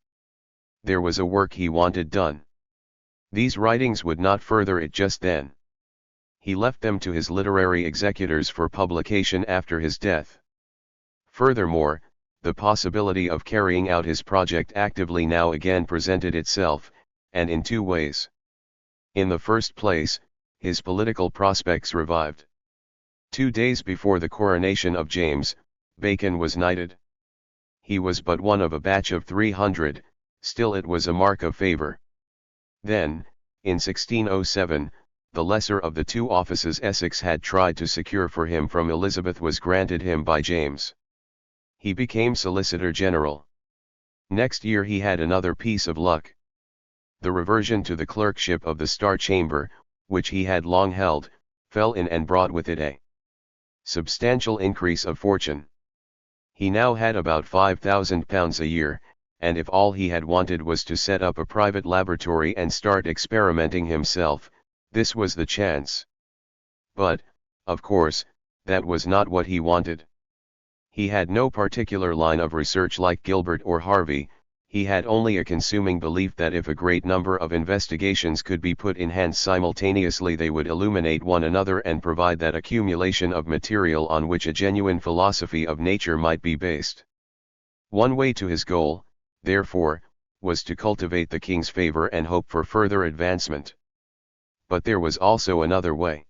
There was a work he wanted done. These writings would not further it just then. He left them to his literary executors for publication after his death. Furthermore, the possibility of carrying out his project actively now again presented itself, and in two ways. In the first place, his political prospects revived. 2 days before the coronation of James, Bacon was knighted. He was but one of a batch of 300, still it was a mark of favor. Then, in 1607, the lesser of the two offices Essex had tried to secure for him from Elizabeth was granted him by James. He became Solicitor General. Next year he had another piece of luck. The reversion to the clerkship of the Star Chamber, which he had long held, fell in and brought with it a substantial increase of fortune. He now had about £5,000 a year, and if all he had wanted was to set up a private laboratory and start experimenting himself, this was the chance. But, of course, that was not what he wanted. He had no particular line of research like Gilbert or Harvey, he had only a consuming belief that if a great number of investigations could be put in hand simultaneously they would illuminate one another and provide that accumulation of material on which a genuine philosophy of nature might be based. One way to his goal, therefore, was to cultivate the king's favor and hope for further advancement. But there was also another way.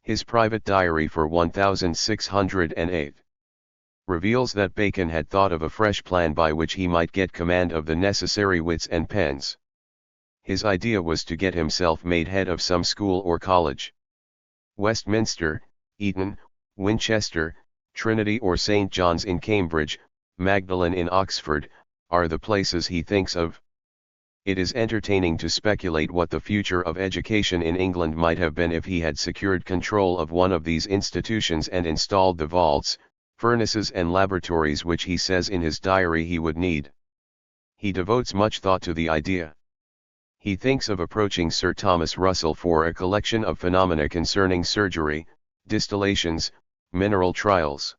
His private diary for 1608 reveals that Bacon had thought of a fresh plan by which he might get command of the necessary wits and pens. His idea was to get himself made head of some school or college. Westminster, Eton, Winchester, Trinity or St. John's in Cambridge, Magdalen in Oxford, are the places he thinks of. It is entertaining to speculate what the future of education in England might have been if he had secured control of one of these institutions and installed the vaults, furnaces and laboratories which he says in his diary he would need. He devotes much thought to the idea. He thinks of approaching Sir Thomas Russell for a collection of phenomena concerning surgery, distillations, mineral trials.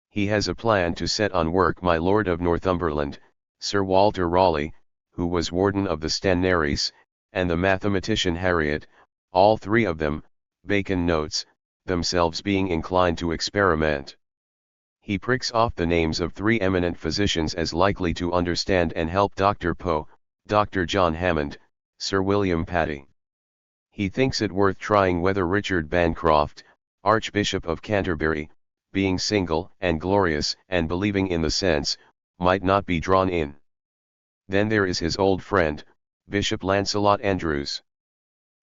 He has a plan to set on work my Lord of Northumberland, Sir Walter Raleigh, who was warden of the Stannaries, and the mathematician Harriot, all three of them, Bacon notes, themselves being inclined to experiment. He pricks off the names of 3 eminent physicians as likely to understand and help Dr. Poe, Dr. John Hammond, Sir William Patty. He thinks it worth trying whether Richard Bancroft, Archbishop of Canterbury, being single and glorious and believing in the sense, might not be drawn in. Then there is his old friend, Bishop Lancelot Andrewes.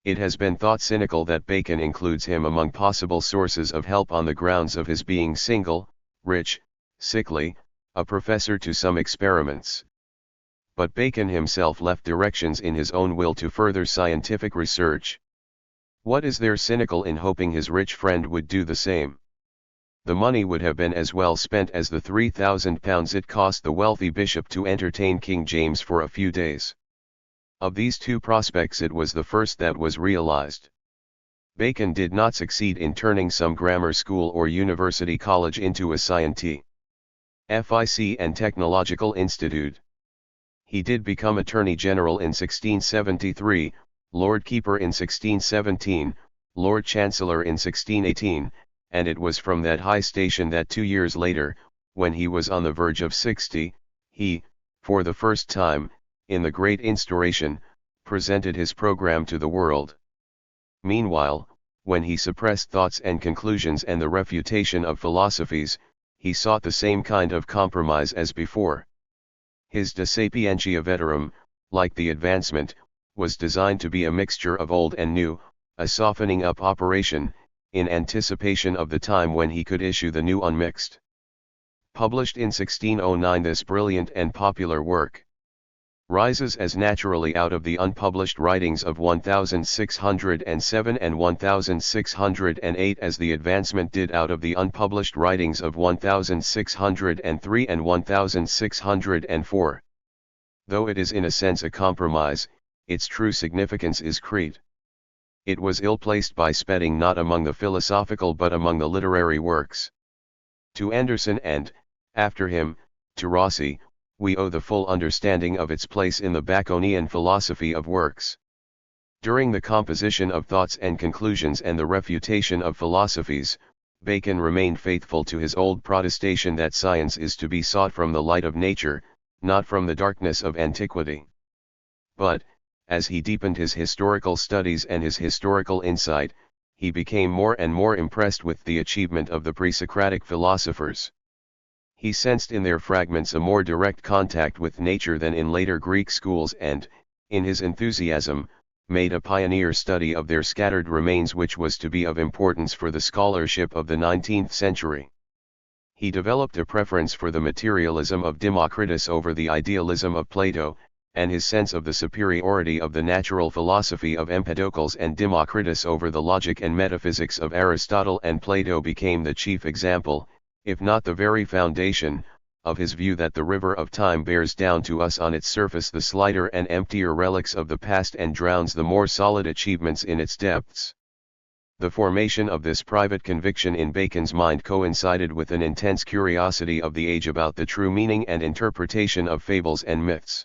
It has been thought cynical that Bacon includes him among possible sources of help on the grounds of his being single, rich, sickly, a professor to some experiments. But Bacon himself left directions in his own will to further scientific research. What is there cynical in hoping his rich friend would do the same? The money would have been as well spent as the £3,000 it cost the wealthy bishop to entertain King James for a few days. Of these two prospects it was the first that was realized. Bacon did not succeed in turning some grammar school or university college into a scientific and technological institute. He did become Attorney General in 1673, Lord Keeper in 1617, Lord Chancellor in 1618, and it was from that high station that 2 years later, when he was on the verge of 60, he, for the first time, in the Great Instauration, presented his program to the world. Meanwhile, when he suppressed thoughts and conclusions and the refutation of philosophies, he sought the same kind of compromise as before. His De Sapientia Veterum, like the Advancement, was designed to be a mixture of old and new, a softening up operation, in anticipation of the time when he could issue the new unmixed. Published in 1609, this brilliant and popular work rises as naturally out of the unpublished writings of 1607 and 1608 as the Advancement did out of the unpublished writings of 1603 and 1604. Though it is in a sense a compromise, its true significance is creed. It was ill-placed by Spedding not among the philosophical but among the literary works. To Anderson and, after him, to Rossi, we owe the full understanding of its place in the Baconian philosophy of works. During the composition of thoughts and conclusions and the refutation of philosophies, Bacon remained faithful to his old protestation that science is to be sought from the light of nature, not from the darkness of antiquity. But, as he deepened his historical studies and his historical insight, he became more and more impressed with the achievement of the pre-Socratic philosophers. He sensed in their fragments a more direct contact with nature than in later Greek schools and, in his enthusiasm, made a pioneer study of their scattered remains which was to be of importance for the scholarship of the 19th century. He developed a preference for the materialism of Democritus over the idealism of Plato, and his sense of the superiority of the natural philosophy of Empedocles and Democritus over the logic and metaphysics of Aristotle and Plato became the chief example, if not the very foundation, of his view that the river of time bears down to us on its surface the slighter and emptier relics of the past and drowns the more solid achievements in its depths. The formation of this private conviction in Bacon's mind coincided with an intense curiosity of the age about the true meaning and interpretation of fables and myths.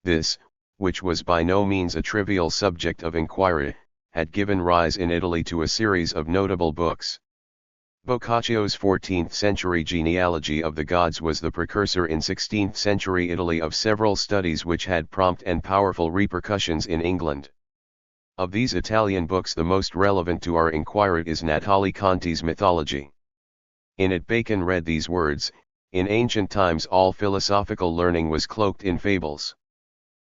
This, which was by no means a trivial subject of inquiry, had given rise in Italy to a series of notable books. Boccaccio's 14th-century genealogy of the gods was the precursor in 16th-century Italy of several studies which had prompt and powerful repercussions in England. Of these Italian books the most relevant to our inquiry is Natali Conti's Mythology. In it Bacon read these words, "In ancient times all philosophical learning was cloaked in fables."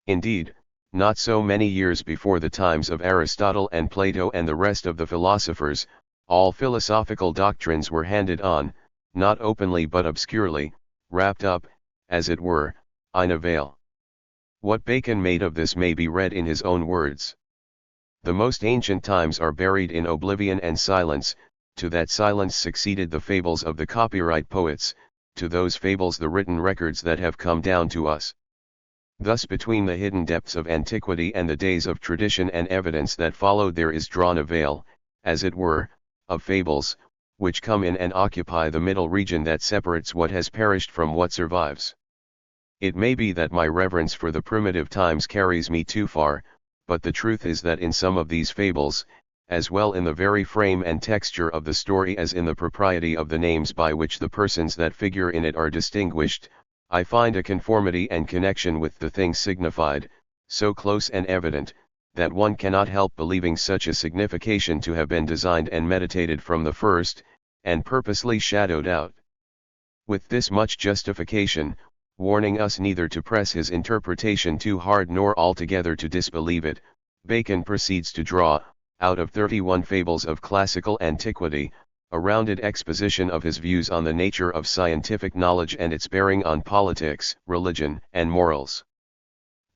Indeed, not so many years before the times of Aristotle and Plato and the rest of the philosophers, all philosophical doctrines were handed on, not openly but obscurely, wrapped up, as it were, in a veil. What Bacon made of this may be read in his own words. The most ancient times are buried in oblivion and silence, to that silence succeeded the fables of the copyright poets, to those fables the written records that have come down to us. Thus between the hidden depths of antiquity and the days of tradition and evidence that followed there is drawn a veil, as it were, of fables, which come in and occupy the middle region that separates what has perished from what survives. It may be that my reverence for the primitive times carries me too far, but the truth is that in some of these fables, as well in the very frame and texture of the story as in the propriety of the names by which the persons that figure in it are distinguished, I find a conformity and connection with the thing signified, so close and evident, that one cannot help believing such a signification to have been designed and meditated from the first, and purposely shadowed out. With this much justification, warning us neither to press his interpretation too hard nor altogether to disbelieve it, Bacon proceeds to draw, out of 31 fables of classical antiquity, a rounded exposition of his views on the nature of scientific knowledge and its bearing on politics, religion, and morals.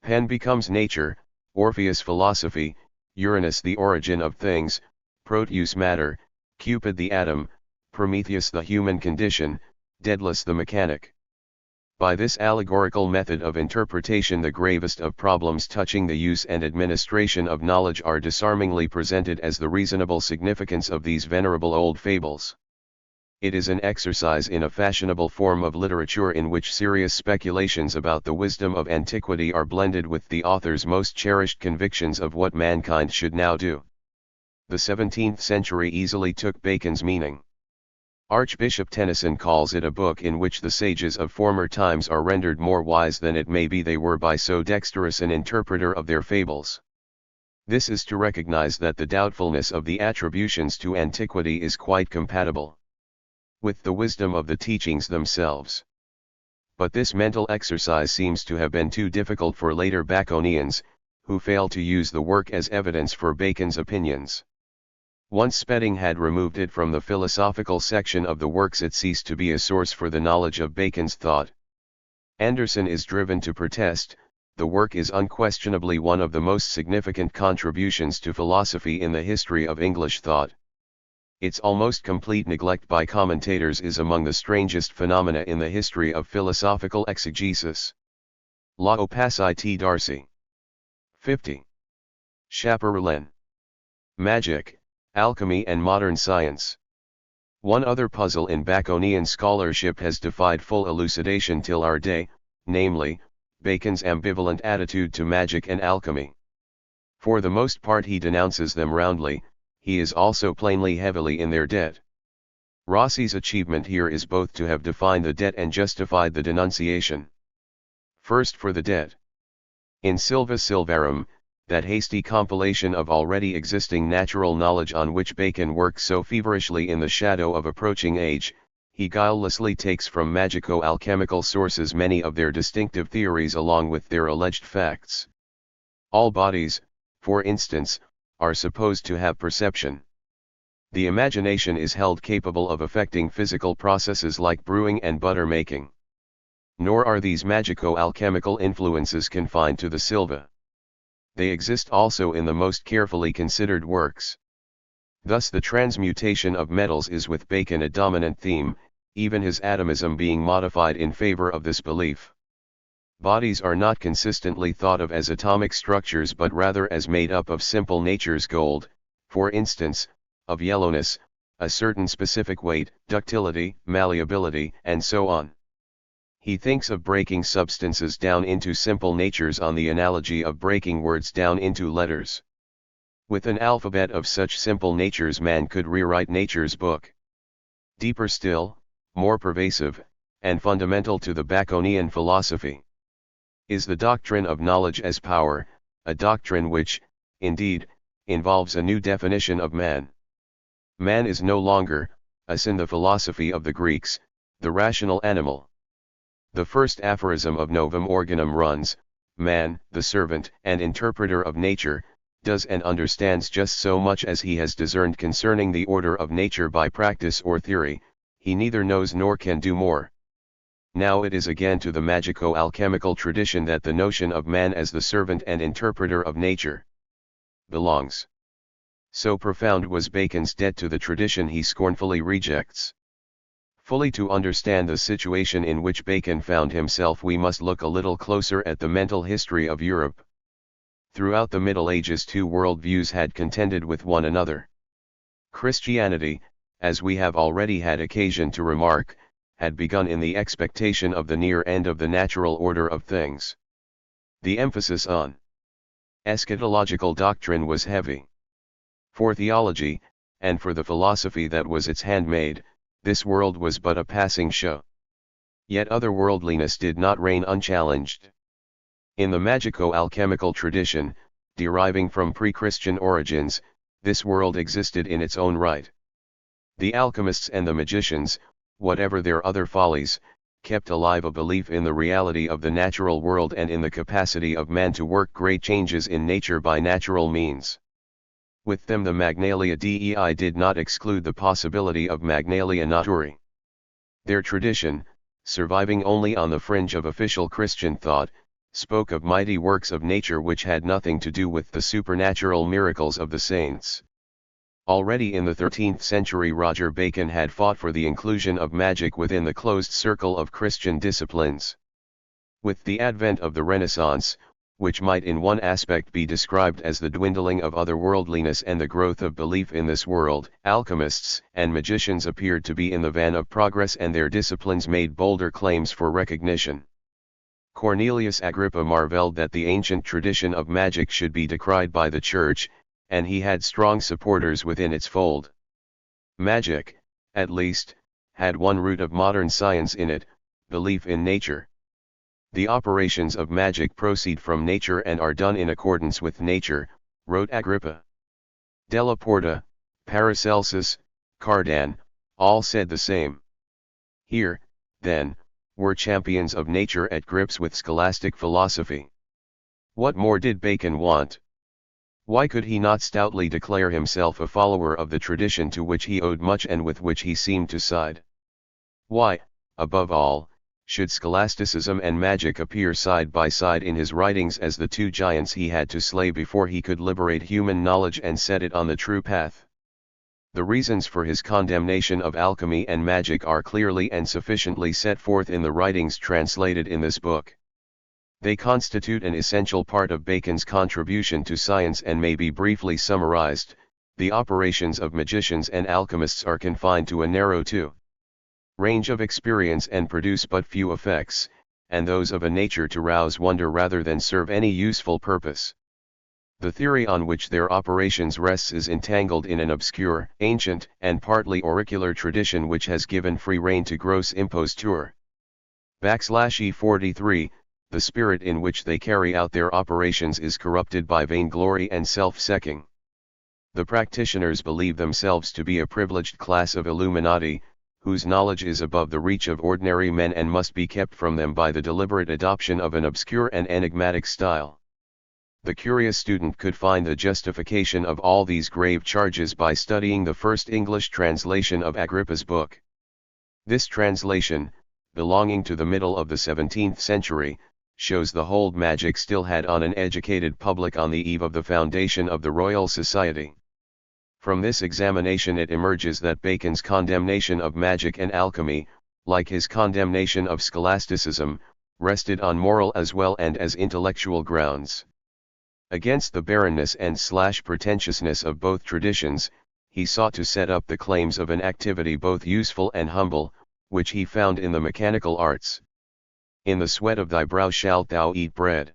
Pan becomes nature, Orpheus philosophy, Uranus the origin of things, Proteus matter, Cupid the atom, Prometheus the human condition, Daedalus the mechanic. By this allegorical method of interpretation, the gravest of problems touching the use and administration of knowledge are disarmingly presented as the reasonable significance of these venerable old fables. It is an exercise in a fashionable form of literature in which serious speculations about the wisdom of antiquity are blended with the author's most cherished convictions of what mankind should now do. The 17th century easily took Bacon's meaning. Archbishop Tennyson calls it a book in which the sages of former times are rendered more wise than it may be they were by so dexterous an interpreter of their fables. This is to recognize that the doubtfulness of the attributions to antiquity is quite compatible with the wisdom of the teachings themselves. But this mental exercise seems to have been too difficult for later Baconians, who failed to use the work as evidence for Bacon's opinions. Once Spedding had removed it from the philosophical section of the works, it ceased to be a source for the knowledge of Bacon's thought. Anderson is driven to protest, the work is unquestionably one of the most significant contributions to philosophy in the history of English thought. Its almost complete neglect by commentators is among the strangest phenomena in the history of philosophical exegesis. La Opacité Darcy. 50. Chaperoulin. Magic, Alchemy and Modern Science. One other puzzle in Baconian scholarship has defied full elucidation till our day, namely, Bacon's ambivalent attitude to magic and alchemy. For the most part he denounces them roundly, he is also plainly heavily in their debt. Rossi's achievement here is both to have defined the debt and justified the denunciation. First for the debt. In Silva Silvarum, that hasty compilation of already existing natural knowledge on which Bacon works so feverishly in the shadow of approaching age, he guilelessly takes from magico-alchemical sources many of their distinctive theories along with their alleged facts. All bodies, for instance, are supposed to have perception. The imagination is held capable of affecting physical processes like brewing and butter making. Nor are these magico-alchemical influences confined to the Silva. They exist also in the most carefully considered works. Thus the transmutation of metals is with Bacon a dominant theme, even his atomism being modified in favor of this belief. Bodies are not consistently thought of as atomic structures but rather as made up of simple natures, gold, for instance, of yellowness, a certain specific weight, ductility, malleability, and so on. He thinks of breaking substances down into simple natures on the analogy of breaking words down into letters. With an alphabet of such simple natures man could rewrite nature's book. Deeper still, more pervasive, and fundamental to the Baconian philosophy, is the doctrine of knowledge as power, a doctrine which, indeed, involves a new definition of man. Man is no longer, as in the philosophy of the Greeks, the rational animal. The first aphorism of Novum Organum runs, man, the servant and interpreter of nature, does and understands just so much as he has discerned concerning the order of nature by practice or theory, he neither knows nor can do more. Now it is again to the magico-alchemical tradition that the notion of man as the servant and interpreter of nature belongs. So profound was Bacon's debt to the tradition he scornfully rejects. Fully to understand the situation in which Bacon found himself we must look a little closer at the mental history of Europe. Throughout the Middle Ages two worldviews had contended with one another. Christianity, as we have already had occasion to remark, had begun in the expectation of the near end of the natural order of things. The emphasis on eschatological doctrine was heavy. For theology, and for the philosophy that was its handmaid, this world was but a passing show. Yet otherworldliness did not reign unchallenged. In the magico-alchemical tradition, deriving from pre-Christian origins, this world existed in its own right. The alchemists and the magicians, whatever their other follies, kept alive a belief in the reality of the natural world and in the capacity of man to work great changes in nature by natural means. With them the Magnalia Dei did not exclude the possibility of Magnalia Naturae. Their tradition, surviving only on the fringe of official Christian thought, spoke of mighty works of nature which had nothing to do with the supernatural miracles of the saints. Already in the 13th century Roger Bacon had fought for the inclusion of magic within the closed circle of Christian disciplines. With the advent of the Renaissance, which might in one aspect be described as the dwindling of otherworldliness and the growth of belief in this world, alchemists and magicians appeared to be in the van of progress and their disciplines made bolder claims for recognition. Cornelius Agrippa marveled that the ancient tradition of magic should be decried by the Church, and he had strong supporters within its fold. Magic, at least, had one root of modern science in it, belief in nature. The operations of magic proceed from nature and are done in accordance with nature, wrote Agrippa. Della Porta, Paracelsus, Cardan, all said the same. Here, then, were champions of nature at grips with scholastic philosophy. What more did Bacon want? Why could he not stoutly declare himself a follower of the tradition to which he owed much and with which he seemed to side? Why, above all, should scholasticism and magic appear side by side in his writings as the two giants he had to slay before he could liberate human knowledge and set it on the true path? The reasons for his condemnation of alchemy and magic are clearly and sufficiently set forth in the writings translated in this book. They constitute an essential part of Bacon's contribution to science and may be briefly summarized. The operations of magicians and alchemists are confined to a narrow range of experience and produce but few effects, and those of a nature to rouse wonder rather than serve any useful purpose. The theory on which their operations rests is entangled in an obscure, ancient, and partly auricular tradition which has given free rein to gross imposture. E43, the spirit in which they carry out their operations is corrupted by vainglory and self-seeking. The practitioners believe themselves to be a privileged class of Illuminati, whose knowledge is above the reach of ordinary men and must be kept from them by the deliberate adoption of an obscure and enigmatic style. The curious student could find the justification of all these grave charges by studying the first English translation of Agrippa's book. This translation, belonging to the middle of the 17th century, shows the hold magic still had on an educated public on the eve of the foundation of the Royal Society. From this examination it emerges that Bacon's condemnation of magic and alchemy, like his condemnation of scholasticism, rested on moral as well and as intellectual grounds. Against the barrenness and pretentiousness of both traditions, he sought to set up the claims of an activity both useful and humble, which he found in the mechanical arts. In the sweat of thy brow shalt thou eat bread.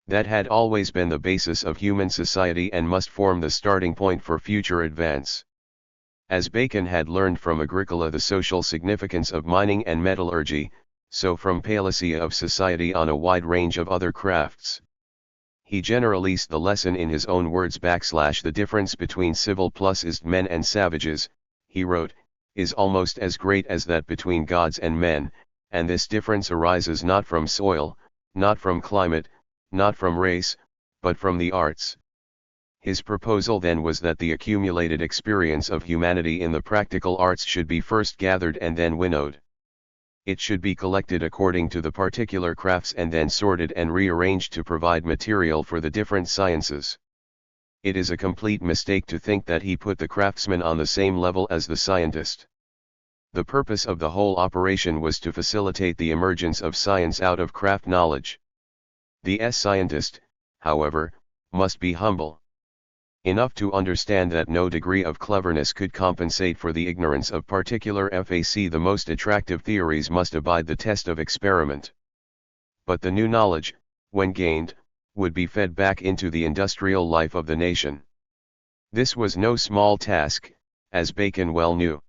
That had always been the basis of human society and must form the starting point for future advance. As Bacon had learned from Agricola the social significance of mining and metallurgy, so from Palissy of society on a wide range of other crafts. He generalized the lesson in his own words. The difference between civil+ist men and savages, he wrote, is almost as great as that between gods and men, and this difference arises not from soil, not from climate, not from race, but from the arts. His proposal then was that the accumulated experience of humanity in the practical arts should be first gathered and then winnowed. It should be collected according to the particular crafts and then sorted and rearranged to provide material for the different sciences. It is a complete mistake to think that he put the craftsman on the same level as the scientist. The purpose of the whole operation was to facilitate the emergence of science out of craft knowledge. The scientist, however, must be humble enough to understand that no degree of cleverness could compensate for the ignorance of particular facts. The most attractive theories must abide the test of experiment. But the new knowledge, when gained, would be fed back into the industrial life of the nation. This was no small task, as Bacon well knew.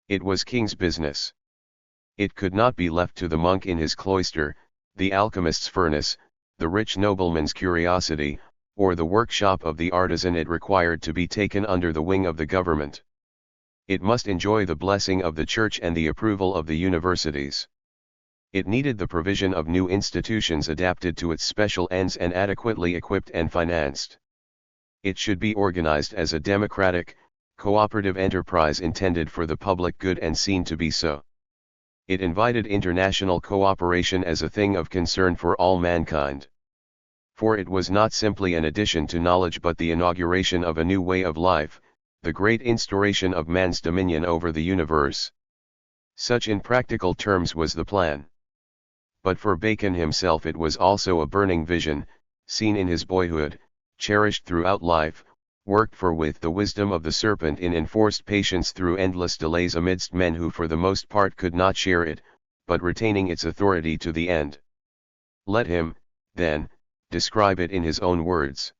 It was king's business. It could not be left to the monk in his cloister, the alchemist's furnace, the rich nobleman's curiosity, or the workshop of the artisan. It required to be taken under the wing of the government. It must enjoy the blessing of the church and the approval of the universities. It needed the provision of new institutions adapted to its special ends and adequately equipped and financed. It should be organized as a democratic, cooperative enterprise intended for the public good and seen to be so. It invited international cooperation as a thing of concern for all mankind. For it was not simply an addition to knowledge but the inauguration of a new way of life, the great instauration of man's dominion over the universe. Such in practical terms was the plan. But for Bacon himself it was also a burning vision, seen in his boyhood, cherished throughout life, worked for with the wisdom of the serpent in enforced patience through endless delays amidst men who for the most part could not share it, but retaining its authority to the end. Let him, then, describe it in his own words.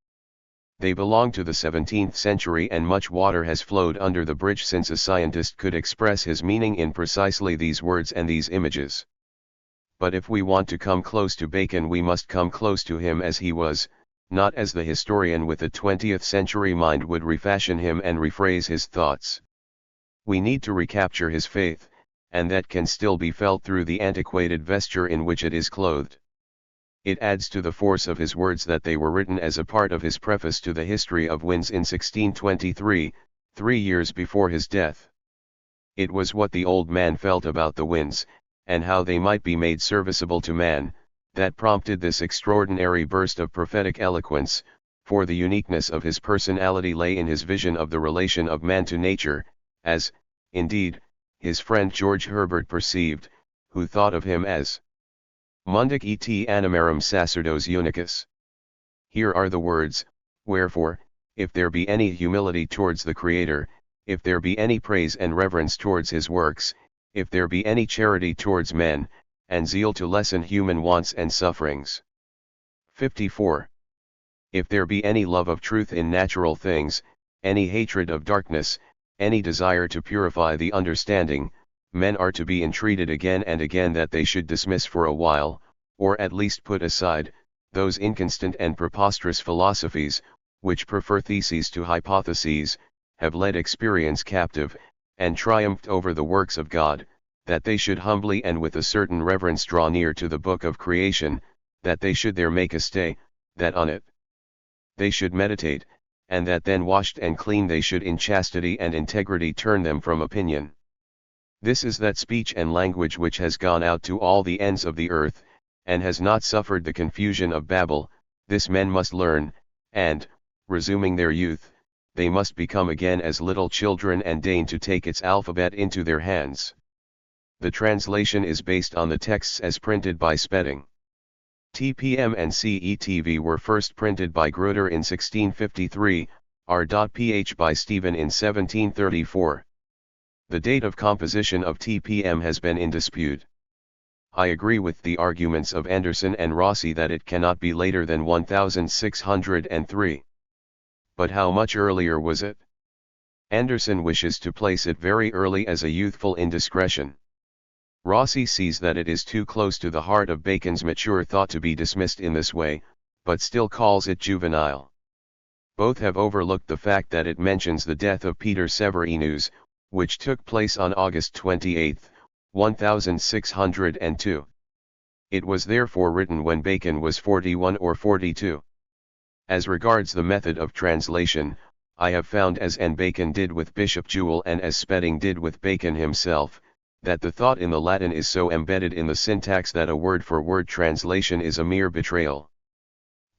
They belong to the 17th century and much water has flowed under the bridge since a scientist could express his meaning in precisely these words and these images. But if we want to come close to Bacon we must come close to him as he was, not as the historian with a 20th century mind would refashion him and rephrase his thoughts. We need to recapture his faith, and that can still be felt through the antiquated vesture in which it is clothed. It adds to the force of his words that they were written as a part of his preface to the History of Winds in 1623, 3 years before his death. It was what the old man felt about the winds, and how they might be made serviceable to man, that prompted this extraordinary burst of prophetic eloquence, for the uniqueness of his personality lay in his vision of the relation of man to nature, as, indeed, his friend George Herbert perceived, who thought of him as mundic et animarum sacerdos unicus. Here are the words, wherefore, if there be any humility towards the Creator, if there be any praise and reverence towards his works, if there be any charity towards men, and zeal to lessen human wants and sufferings. 54. If there be any love of truth in natural things, any hatred of darkness, any desire to purify the understanding, men are to be entreated again and again that they should dismiss for a while, or at least put aside, those inconstant and preposterous philosophies, which prefer theses to hypotheses, have led experience captive, and triumphed over the works of God, that they should humbly and with a certain reverence draw near to the book of creation, that they should there make a stay, that on it they should meditate, and that then washed and clean they should in chastity and integrity turn them from opinion. This is that speech and language which has gone out to all the ends of the earth, and has not suffered the confusion of Babel. This men must learn, and, resuming their youth, they must become again as little children and deign to take its alphabet into their hands. The translation is based on the texts as printed by Spedding. TPM and CETV were first printed by Grutter in 1653, R.Ph. by Stephen in 1734. The date of composition of TPM has been in dispute. I agree with the arguments of Anderson and Rossi that it cannot be later than 1603. But how much earlier was it? Anderson wishes to place it very early as a youthful indiscretion. Rossi sees that it is too close to the heart of Bacon's mature thought to be dismissed in this way, but still calls it juvenile. Both have overlooked the fact that it mentions the death of Peter Severinus, which took place on August 28, 1602. It was therefore written when Bacon was 41 or 42. As regards the method of translation, I have found as N. Bacon did with Bishop Jewell and as Spedding did with Bacon himself, that the thought in the Latin is so embedded in the syntax that a word-for-word translation is a mere betrayal.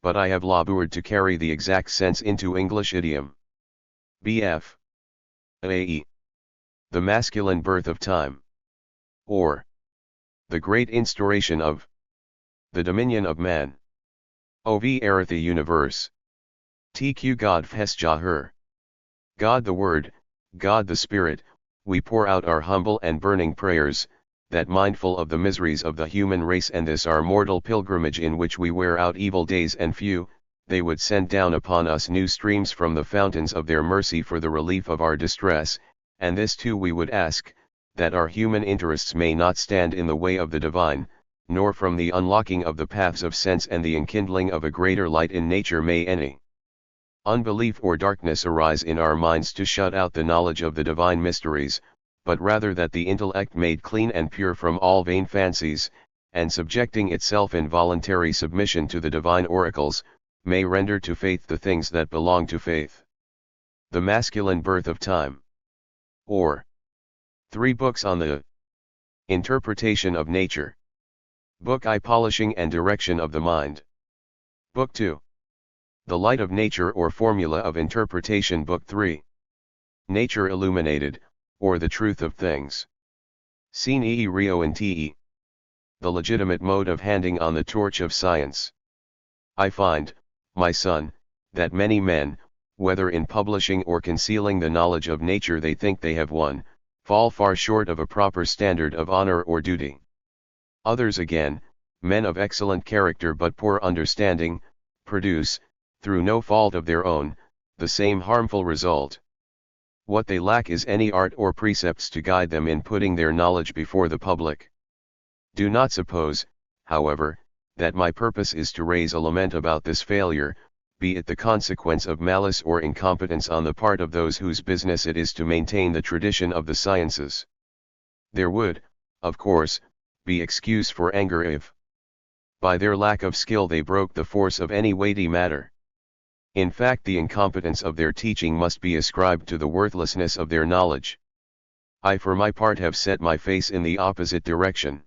But I have labored to carry the exact sense into English idiom. Bf. A.E. The masculine birth of time. Or the great instauration of the dominion of man. Ov erith the universe. Tq God fhesja her. God the Word, God the Spirit, we pour out our humble and burning prayers, that mindful of the miseries of the human race and this our mortal pilgrimage in which we wear out evil days and few, they would send down upon us new streams from the fountains of their mercy for the relief of our distress, and this too we would ask, that our human interests may not stand in the way of the divine, nor from the unlocking of the paths of sense and the enkindling of a greater light in nature may any unbelief or darkness arise in our minds to shut out the knowledge of the divine mysteries, but rather that the intellect made clean and pure from all vain fancies, and subjecting itself in voluntary submission to the divine oracles, may render to faith the things that belong to faith. The masculine birth of time. Or 3 books on the interpretation of nature. Book I, polishing and direction of the mind. Book 2. The light of nature or formula of interpretation. Book 3. Nature illuminated, or the truth of things. Sine e Rio and te. The legitimate mode of handing on the torch of science. I find, my son, that many men, whether in publishing or concealing the knowledge of nature they think they have won, fall far short of a proper standard of honor or duty. Others again, men of excellent character but poor understanding, produce, through no fault of their own, the same harmful result. What they lack is any art or precepts to guide them in putting their knowledge before the public. Do not suppose, however, that my purpose is to raise a lament about this failure, be it the consequence of malice or incompetence on the part of those whose business it is to maintain the tradition of the sciences. There would, of course, be excuse for anger if, by their lack of skill, they broke the force of any weighty matter. In fact, the incompetence of their teaching must be ascribed to the worthlessness of their knowledge. I for my part have set my face in the opposite direction.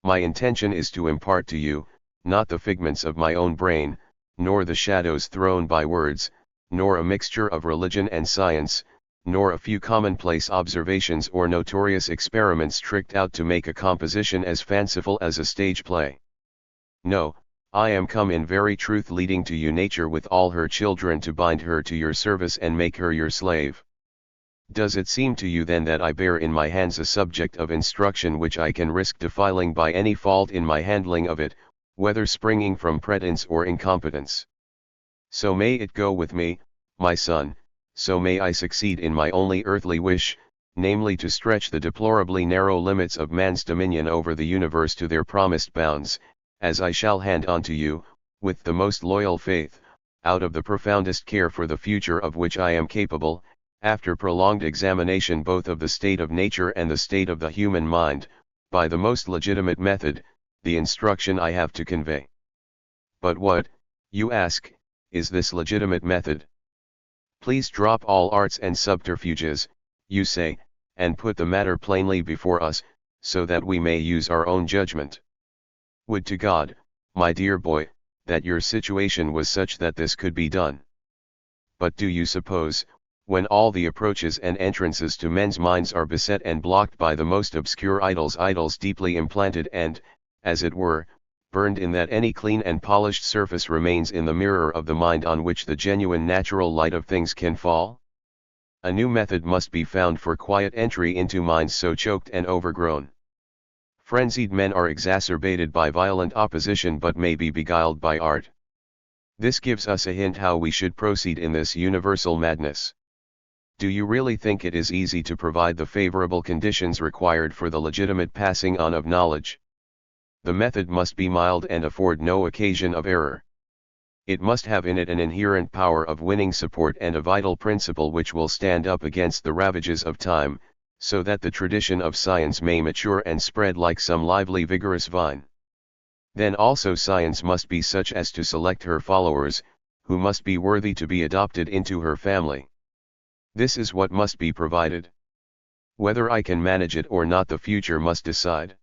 My intention is to impart to you, not the figments of my own brain, nor the shadows thrown by words, nor a mixture of religion and science, nor a few commonplace observations or notorious experiments tricked out to make a composition as fanciful as a stage play. No, I am come in very truth leading to you nature with all her children, to bind her to your service and make her your slave. Does it seem to you then that I bear in my hands a subject of instruction which I can risk defiling by any fault in my handling of it, whether springing from pretense or incompetence? So may it go with me, my son, so may I succeed in my only earthly wish, namely to stretch the deplorably narrow limits of man's dominion over the universe to their promised bounds, as I shall hand on to you, with the most loyal faith, out of the profoundest care for the future of which I am capable, after prolonged examination both of the state of nature and the state of the human mind, by the most legitimate method, the instruction I have to convey. But what, you ask, is this legitimate method? Please drop all arts and subterfuges, you say, and put the matter plainly before us, so that we may use our own judgment. Would to God, my dear boy, that your situation was such that this could be done. But do you suppose, when all the approaches and entrances to men's minds are beset and blocked by the most obscure idols deeply implanted and, as it were, burned in, that any clean and polished surface remains in the mirror of the mind on which the genuine natural light of things can fall? A new method must be found for quiet entry into minds so choked and overgrown. Frenzied men are exacerbated by violent opposition but may be beguiled by art. This gives us a hint how we should proceed in this universal madness. Do you really think it is easy to provide the favorable conditions required for the legitimate passing on of knowledge? The method must be mild and afford no occasion of error. It must have in it an inherent power of winning support and a vital principle which will stand up against the ravages of time, so that the tradition of science may mature and spread like some lively vigorous vine. Then also science must be such as to select her followers, who must be worthy to be adopted into her family. This is what must be provided. Whether I can manage it or not the future must decide.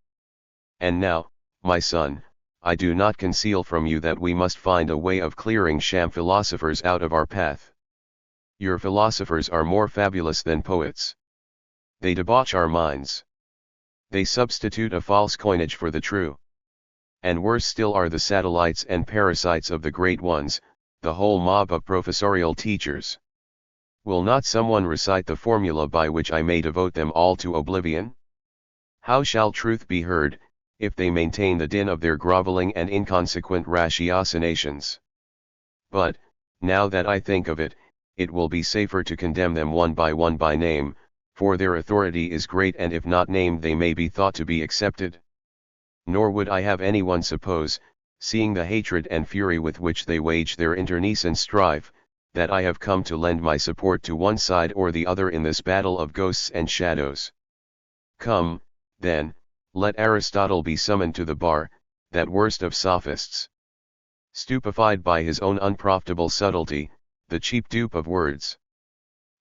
And now, my son, I do not conceal from you that we must find a way of clearing sham philosophers out of our path. Your philosophers are more fabulous than poets. They debauch our minds. They substitute a false coinage for the true. And worse still are the satellites and parasites of the great ones, the whole mob of professorial teachers. Will not someone recite the formula by which I may devote them all to oblivion? How shall truth be heard, if they maintain the din of their groveling and inconsequent ratiocinations? But, now that I think of it, it will be safer to condemn them one by name, for their authority is great, and if not named they may be thought to be accepted. Nor would I have anyone suppose, seeing the hatred and fury with which they wage their internecine strife, that I have come to lend my support to one side or the other in this battle of ghosts and shadows. Come, then, Let Aristotle be summoned to the bar, that worst of sophists. Stupefied by his own unprofitable subtlety, the cheap dupe of words.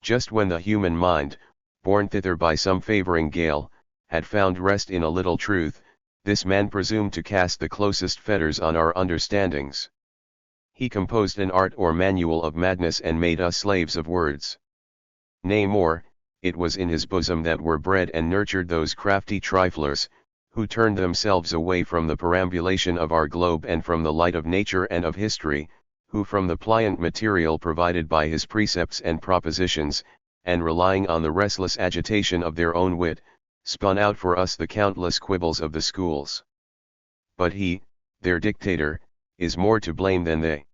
Just when the human mind, borne thither by some favoring gale, had found rest in a little truth, this man presumed to cast the closest fetters on our understandings. He composed an art or manual of madness and made us slaves of words. Nay more, it was in his bosom that were bred and nurtured those crafty triflers, who turned themselves away from the perambulation of our globe and from the light of nature and of history, who from the pliant material provided by his precepts and propositions, and relying on the restless agitation of their own wit, spun out for us the countless quibbles of the schools. But he, their dictator, is more to blame than they.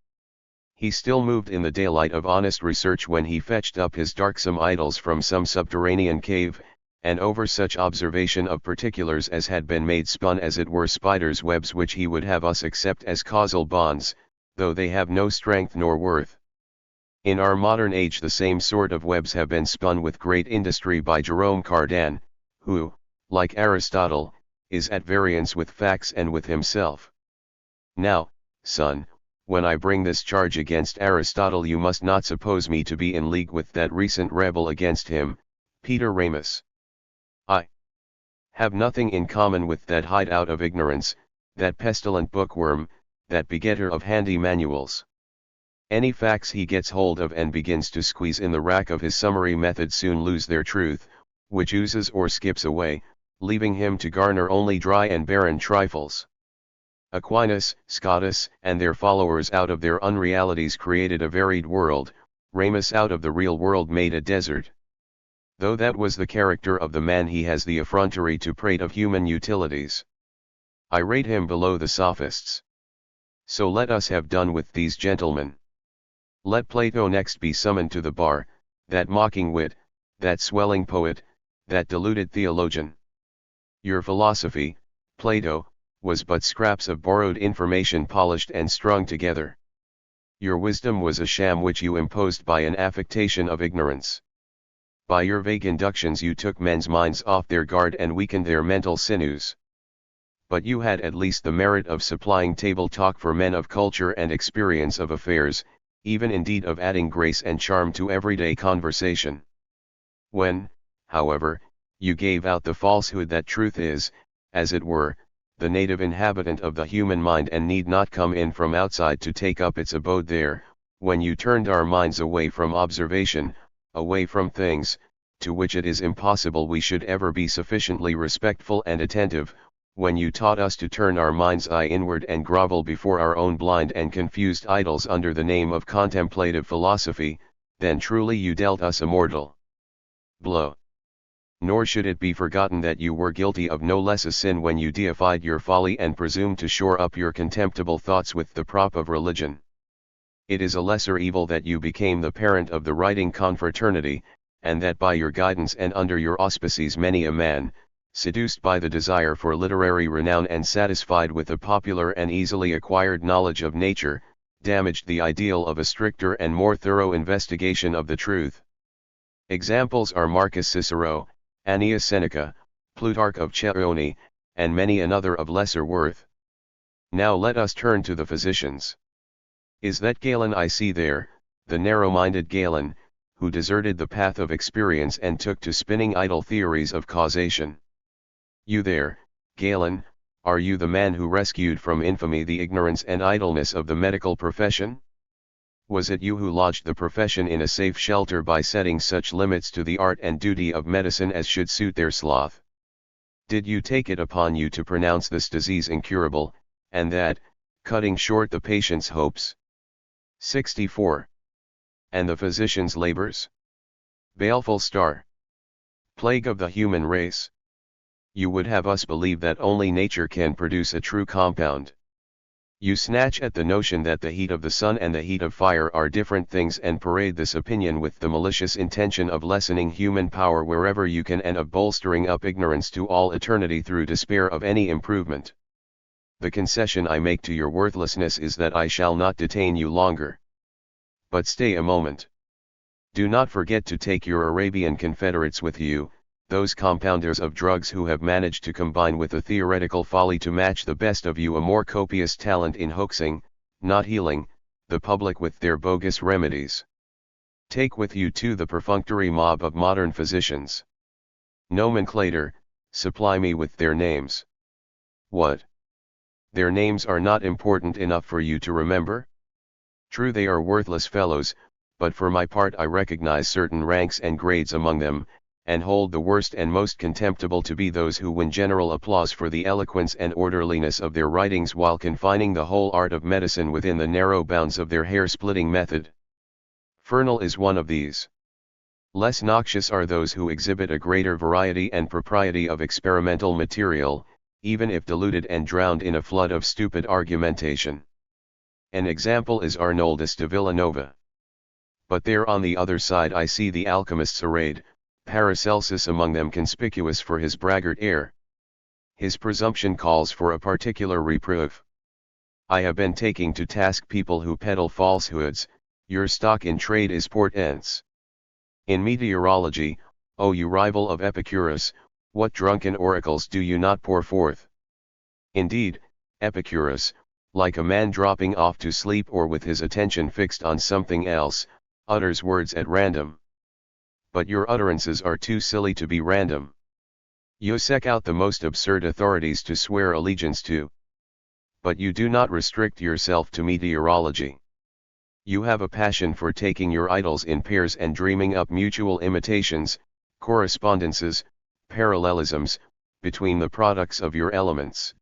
He still moved in the daylight of honest research when he fetched up his darksome idols from some subterranean cave, and over such observation of particulars as had been made spun as it were spiders' webs which he would have us accept as causal bonds, though they have no strength nor worth. In our modern age the same sort of webs have been spun with great industry by Jerome Cardan, who, like Aristotle, is at variance with facts and with himself. Now, son, when I bring this charge against Aristotle you must not suppose me to be in league with that recent rebel against him, Peter Ramus. I have nothing in common with that hideout of ignorance, that pestilent bookworm, that begetter of handy manuals. Any facts he gets hold of and begins to squeeze in the rack of his summary method soon lose their truth, which oozes or skips away, leaving him to garner only dry and barren trifles. Aquinas, Scotus, and their followers out of their unrealities created a varied world, Ramus out of the real world made a desert. Though that was the character of the man, he has the effrontery to prate of human utilities. I rate him below the sophists. So let us have done with these gentlemen. Let Plato next be summoned to the bar, that mocking wit, that swelling poet, that deluded theologian. Your philosophy, Plato, was but scraps of borrowed information polished and strung together. Your wisdom was a sham which you imposed by an affectation of ignorance. By your vague inductions you took men's minds off their guard and weakened their mental sinews. But you had at least the merit of supplying table talk for men of culture and experience of affairs, even indeed of adding grace and charm to everyday conversation. When, however, you gave out the falsehood that truth is, as it were, the native inhabitant of the human mind and need not come in from outside to take up its abode there, when you turned our minds away from observation, away from things, to which it is impossible we should ever be sufficiently respectful and attentive, when you taught us to turn our mind's eye inward and grovel before our own blind and confused idols under the name of contemplative philosophy, then truly you dealt us a mortal blow. Nor should it be forgotten that you were guilty of no less a sin when you deified your folly and presumed to shore up your contemptible thoughts with the prop of religion. It is a lesser evil that you became the parent of the writing confraternity, and that by your guidance and under your auspices many a man, seduced by the desire for literary renown and satisfied with a popular and easily acquired knowledge of nature, damaged the ideal of a stricter and more thorough investigation of the truth. Examples are Marcus Cicero, Annius Seneca, Plutarch of Chaeronea, and many another of lesser worth. Now let us turn to the physicians. Is that Galen I see there, the narrow-minded Galen, who deserted the path of experience and took to spinning idle theories of causation? You there, Galen, are you the man who rescued from infamy the ignorance and idleness of the medical profession? Was it you who lodged the profession in a safe shelter by setting such limits to the art and duty of medicine as should suit their sloth? Did you take it upon you to pronounce this disease incurable, and that, cutting short the patient's hopes? 64. And the physician's labors? Baleful star! Plague of the human race! You would have us believe that only nature can produce a true compound. You snatch at the notion that the heat of the sun and the heat of fire are different things and parade this opinion with the malicious intention of lessening human power wherever you can and of bolstering up ignorance to all eternity through despair of any improvement. The concession I make to your worthlessness is that I shall not detain you longer. But stay a moment. Do not forget to take your Arabian confederates with you, those compounders of drugs who have managed to combine with a theoretical folly to match the best of you a more copious talent in hoaxing, not healing, the public with their bogus remedies. Take with you too the perfunctory mob of modern physicians. Nomenclator, supply me with their names. What? Their names are not important enough for you to remember? True, they are worthless fellows, but for my part I recognize certain ranks and grades among them, and hold the worst and most contemptible to be those who win general applause for the eloquence and orderliness of their writings while confining the whole art of medicine within the narrow bounds of their hair-splitting method. Fernal is one of these. Less noxious are those who exhibit a greater variety and propriety of experimental material, even if diluted and drowned in a flood of stupid argumentation. An example is Arnoldus de Villanova. But there on the other side I see the alchemists arrayed, Paracelsus among them conspicuous for his braggart air. His presumption calls for a particular reproof. I have been taking to task people who peddle falsehoods. Your stock in trade is portents. In meteorology, O you rival of Epicurus, what drunken oracles do you not pour forth? Indeed, Epicurus, like a man dropping off to sleep or with his attention fixed on something else, utters words at random. But your utterances are too silly to be random. You seek out the most absurd authorities to swear allegiance to. But you do not restrict yourself to meteorology. You have a passion for taking your idols in pairs and dreaming up mutual imitations, correspondences, parallelisms, between the products of your elements.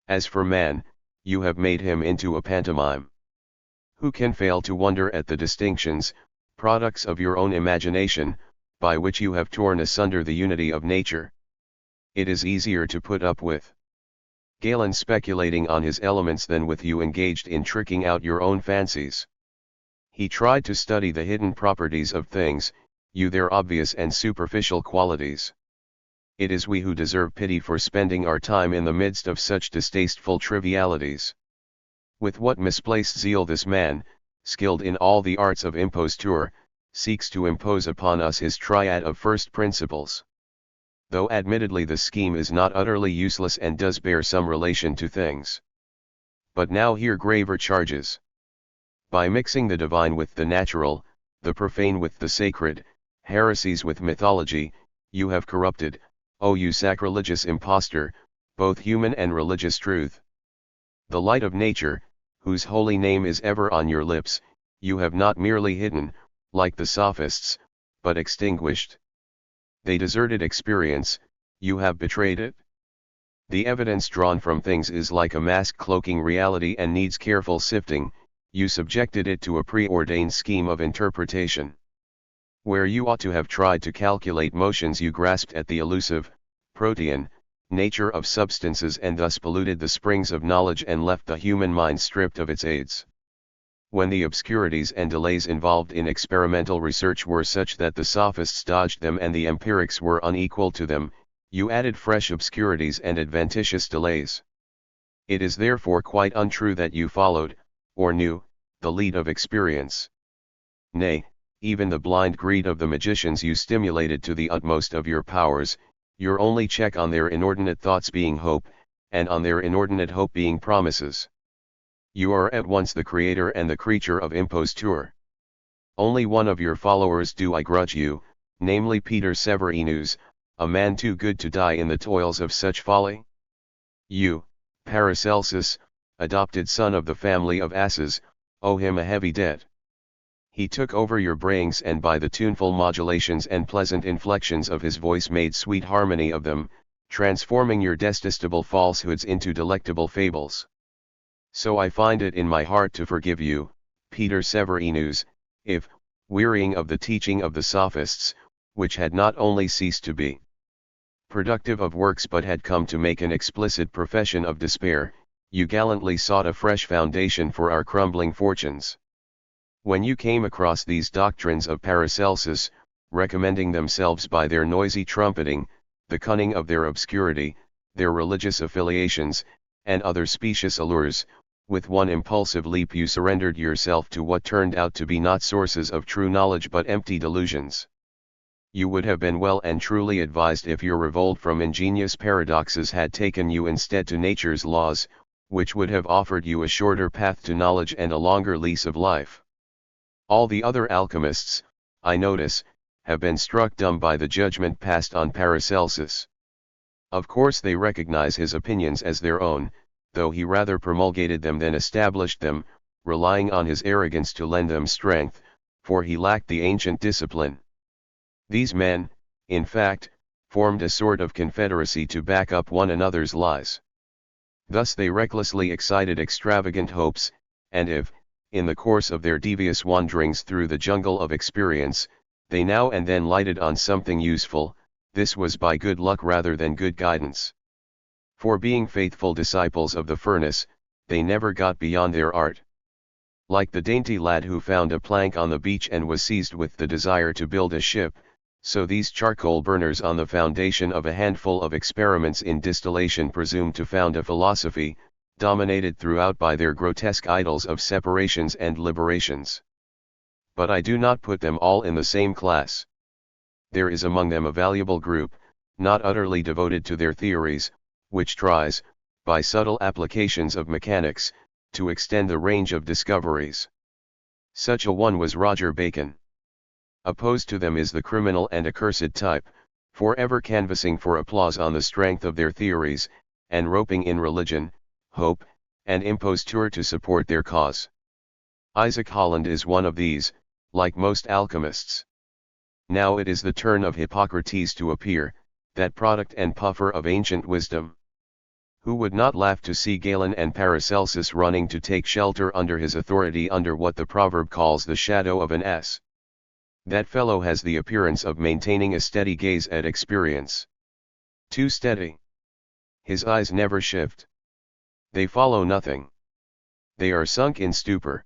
As for man, you have made him into a pantomime. Who can fail to wonder at the distinctions, products of your own imagination, by which you have torn asunder the unity of nature? It is easier to put up with Galen speculating on his elements than with you engaged in tricking out your own fancies. He tried to study the hidden properties of things, you their obvious and superficial qualities. It is we who deserve pity for spending our time in the midst of such distasteful trivialities. With what misplaced zeal this man, skilled in all the arts of imposture, seeks to impose upon us his triad of first principles. Though admittedly the scheme is not utterly useless and does bear some relation to things. But now hear graver charges. By mixing the divine with the natural, the profane with the sacred, heresies with mythology, you have corrupted, O you sacrilegious impostor, both human and religious truth. The light of nature, whose holy name is ever on your lips, you have not merely hidden, like the sophists, but extinguished. They deserted experience, you have betrayed it. The evidence drawn from things is like a mask cloaking reality and needs careful sifting. You subjected it to a preordained scheme of interpretation. Where you ought to have tried to calculate motions, you grasped at the elusive, protean, nature of substances and thus polluted the springs of knowledge and left the human mind stripped of its aids. When the obscurities and delays involved in experimental research were such that the sophists dodged them and the empirics were unequal to them, you added fresh obscurities and adventitious delays. It is therefore quite untrue that you followed, or knew, the lead of experience. Nay, even the blind greed of the magicians you stimulated to the utmost of your powers, your only check on their inordinate thoughts being hope, and on their inordinate hope being promises. You are at once the creator and the creature of imposture. Only one of your followers do I grudge you, namely Peter Severinus, a man too good to die in the toils of such folly. You, Paracelsus, adopted son of the family of asses, owe him a heavy debt. He took over your brayings and by the tuneful modulations and pleasant inflections of his voice made sweet harmony of them, transforming your detestable falsehoods into delectable fables. So I find it in my heart to forgive you, Peter Severinus, if, wearying of the teaching of the sophists, which had not only ceased to be productive of works but had come to make an explicit profession of despair, you gallantly sought a fresh foundation for our crumbling fortunes. When you came across these doctrines of Paracelsus, recommending themselves by their noisy trumpeting, the cunning of their obscurity, their religious affiliations, and other specious allures, with one impulsive leap you surrendered yourself to what turned out to be not sources of true knowledge but empty delusions. You would have been well and truly advised if your revolt from ingenious paradoxes had taken you instead to nature's laws, which would have offered you a shorter path to knowledge and a longer lease of life. All the other alchemists, I notice, have been struck dumb by the judgment passed on Paracelsus. Of course they recognize his opinions as their own, though he rather promulgated them than established them, relying on his arrogance to lend them strength, for he lacked the ancient discipline. These men, in fact, formed a sort of confederacy to back up one another's lies. Thus they recklessly excited extravagant hopes, and if, in the course of their devious wanderings through the jungle of experience, they now and then lighted on something useful, this was by good luck rather than good guidance. For being faithful disciples of the furnace, they never got beyond their art. Like the dainty lad who found a plank on the beach and was seized with the desire to build a ship, so these charcoal burners on the foundation of a handful of experiments in distillation presume to found a philosophy, dominated throughout by their grotesque idols of separations and liberations. But I do not put them all in the same class. There is among them a valuable group, not utterly devoted to their theories, which tries, by subtle applications of mechanics, to extend the range of discoveries. Such a one was Roger Bacon. Opposed to them is the criminal and accursed type, forever canvassing for applause on the strength of their theories, and roping in religion, hope, and imposture to support their cause. Isaac Holland is one of these, like most alchemists. Now it is the turn of Hippocrates to appear, that product and puffer of ancient wisdom. Who would not laugh to see Galen and Paracelsus running to take shelter under his authority under what the proverb calls the shadow of an S? That fellow has the appearance of maintaining a steady gaze at experience. Too steady. His eyes never shift. They follow nothing. They are sunk in stupor.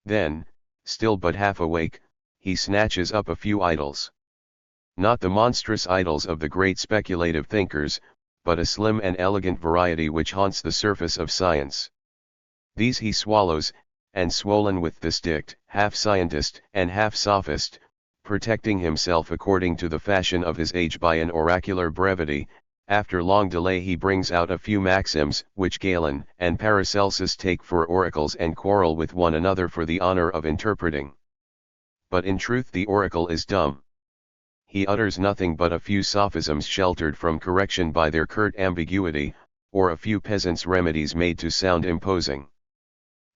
Then, still but half awake, he snatches up a few idols. Not the monstrous idols of the great speculative thinkers, but a slim and elegant variety which haunts the surface of science. These he swallows, and swollen with the stick, half scientist and half sophist, protecting himself according to the fashion of his age by an oracular brevity, after long delay he brings out a few maxims which Galen and Paracelsus take for oracles and quarrel with one another for the honor of interpreting. But in truth the oracle is dumb. He utters nothing but a few sophisms sheltered from correction by their curt ambiguity, or a few peasants' remedies made to sound imposing.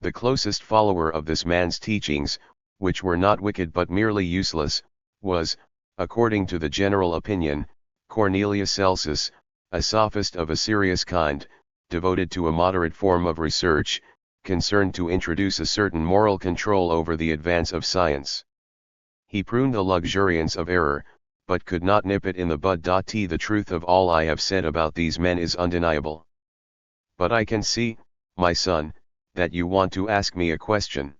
The closest follower of this man's teachings, which were not wicked but merely useless, was, according to the general opinion, Cornelius Celsus, a sophist of a serious kind, devoted to a moderate form of research, concerned to introduce a certain moral control over the advance of science. He pruned the luxuriance of error, but could not nip it in the bud. The truth of all I have said about these men is undeniable. But I can see, my son, that you want to ask me a question.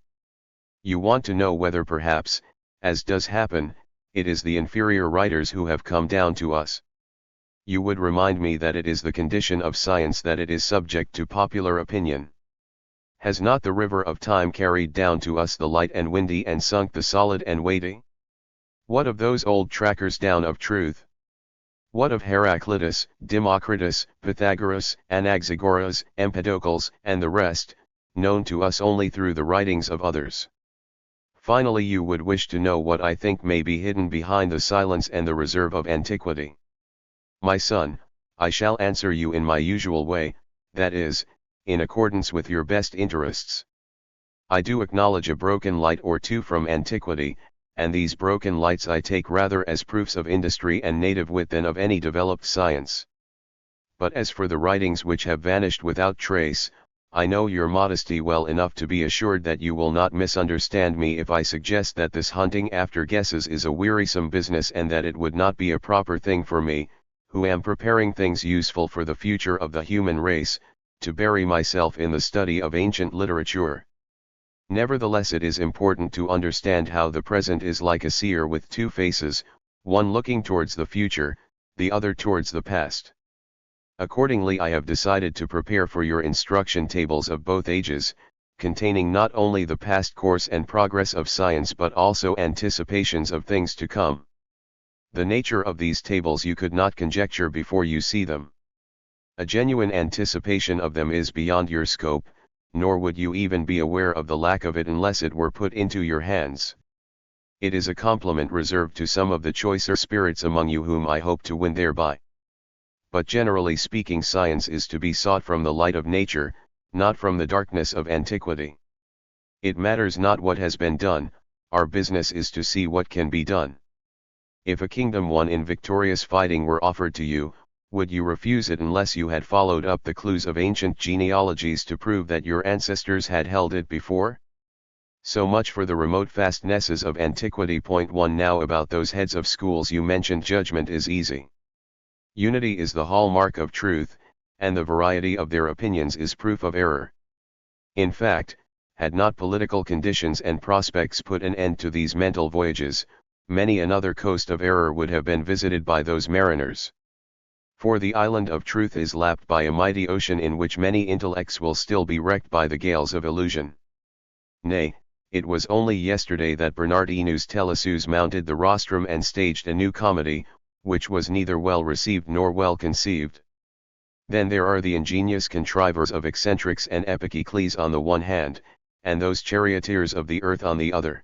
You want to know whether perhaps, as does happen, it is the inferior writers who have come down to us. You would remind me that it is the condition of science that it is subject to popular opinion. Has not the river of time carried down to us the light and windy and sunk the solid and weighty? What of those old trackers down of truth? What of Heraclitus, Democritus, Pythagoras, Anaxagoras, Empedocles, and the rest, known to us only through the writings of others? Finally, you would wish to know what I think may be hidden behind the silence and the reserve of antiquity. My son, I shall answer you in my usual way, that is, in accordance with your best interests. I do acknowledge a broken light or two from antiquity, and these broken lights I take rather as proofs of industry and native wit than of any developed science. But as for the writings which have vanished without trace, I know your modesty well enough to be assured that you will not misunderstand me if I suggest that this hunting after guesses is a wearisome business and that it would not be a proper thing for me, who am preparing things useful for the future of the human race, to bury myself in the study of ancient literature. Nevertheless, it is important to understand how the present is like a seer with two faces, one looking towards the future, the other towards the past. Accordingly, I have decided to prepare for your instruction tables of both ages, containing not only the past course and progress of science but also anticipations of things to come. The nature of these tables you could not conjecture before you see them. A genuine anticipation of them is beyond your scope, nor would you even be aware of the lack of it unless it were put into your hands. It is a compliment reserved to some of the choicer spirits among you whom I hope to win thereby. But generally speaking, science is to be sought from the light of nature, not from the darkness of antiquity. It matters not what has been done, our business is to see what can be done. If a kingdom won in victorious fighting were offered to you, would you refuse it unless you had followed up the clues of ancient genealogies to prove that your ancestors had held it before? So much for the remote fastnesses of antiquity. Point 1. Now about those heads of schools you mentioned, judgment is easy. Unity is the hallmark of truth, and the variety of their opinions is proof of error. In fact, had not political conditions and prospects put an end to these mental voyages, many another coast of error would have been visited by those mariners. For the island of truth is lapped by a mighty ocean in which many intellects will still be wrecked by the gales of illusion. Nay, it was only yesterday that Bernardinus Telesuz mounted the rostrum and staged a new comedy, which was neither well received nor well conceived. Then there are the ingenious contrivers of eccentrics and epiclecles on the one hand, and those charioteers of the earth on the other.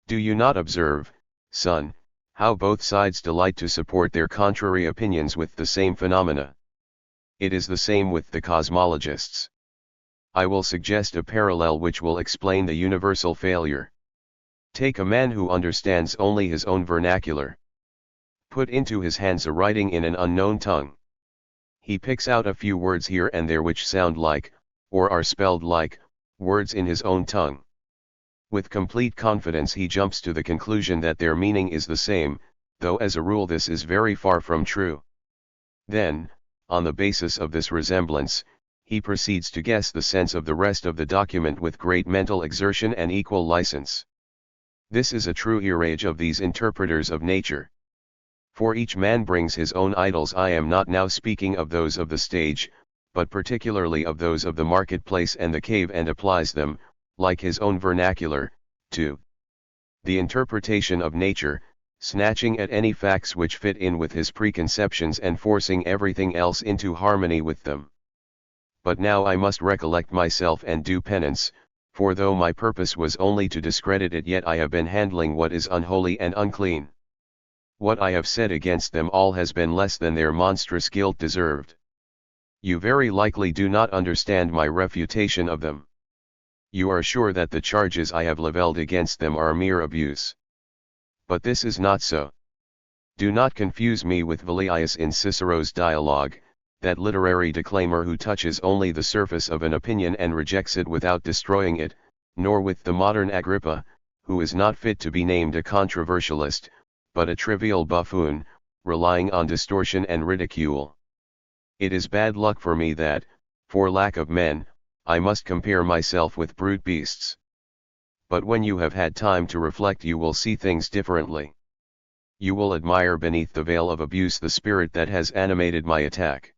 Do you not observe, son, how both sides delight to support their contrary opinions with the same phenomena? It is the same with the cosmologists. I will suggest a parallel which will explain the universal failure. Take a man who understands only his own vernacular. Put into his hands a writing in an unknown tongue. He picks out a few words here and there which sound like, or are spelled like, words in his own tongue. With complete confidence he jumps to the conclusion that their meaning is the same, though as a rule this is very far from true. Then, on the basis of this resemblance, he proceeds to guess the sense of the rest of the document with great mental exertion and equal license. This is a true errage of these interpreters of nature. For each man brings his own idols. I am not now speaking of those of the stage, but particularly of those of the marketplace and the cave, and applies them, like his own vernacular, to the interpretation of nature, snatching at any facts which fit in with his preconceptions and forcing everything else into harmony with them. But now I must recollect myself and do penance, for though my purpose was only to discredit it, yet I have been handling what is unholy and unclean. What I have said against them all has been less than their monstrous guilt deserved. You very likely do not understand my refutation of them. You are sure that the charges I have levelled against them are mere abuse. But this is not so. Do not confuse me with Velleius in Cicero's dialogue, that literary declaimer who touches only the surface of an opinion and rejects it without destroying it, nor with the modern Agrippa, who is not fit to be named a controversialist, but a trivial buffoon, relying on distortion and ridicule. It is bad luck for me that, for lack of men, I must compare myself with brute beasts. But when you have had time to reflect you will see things differently. You will admire beneath the veil of abuse the spirit that has animated my attack.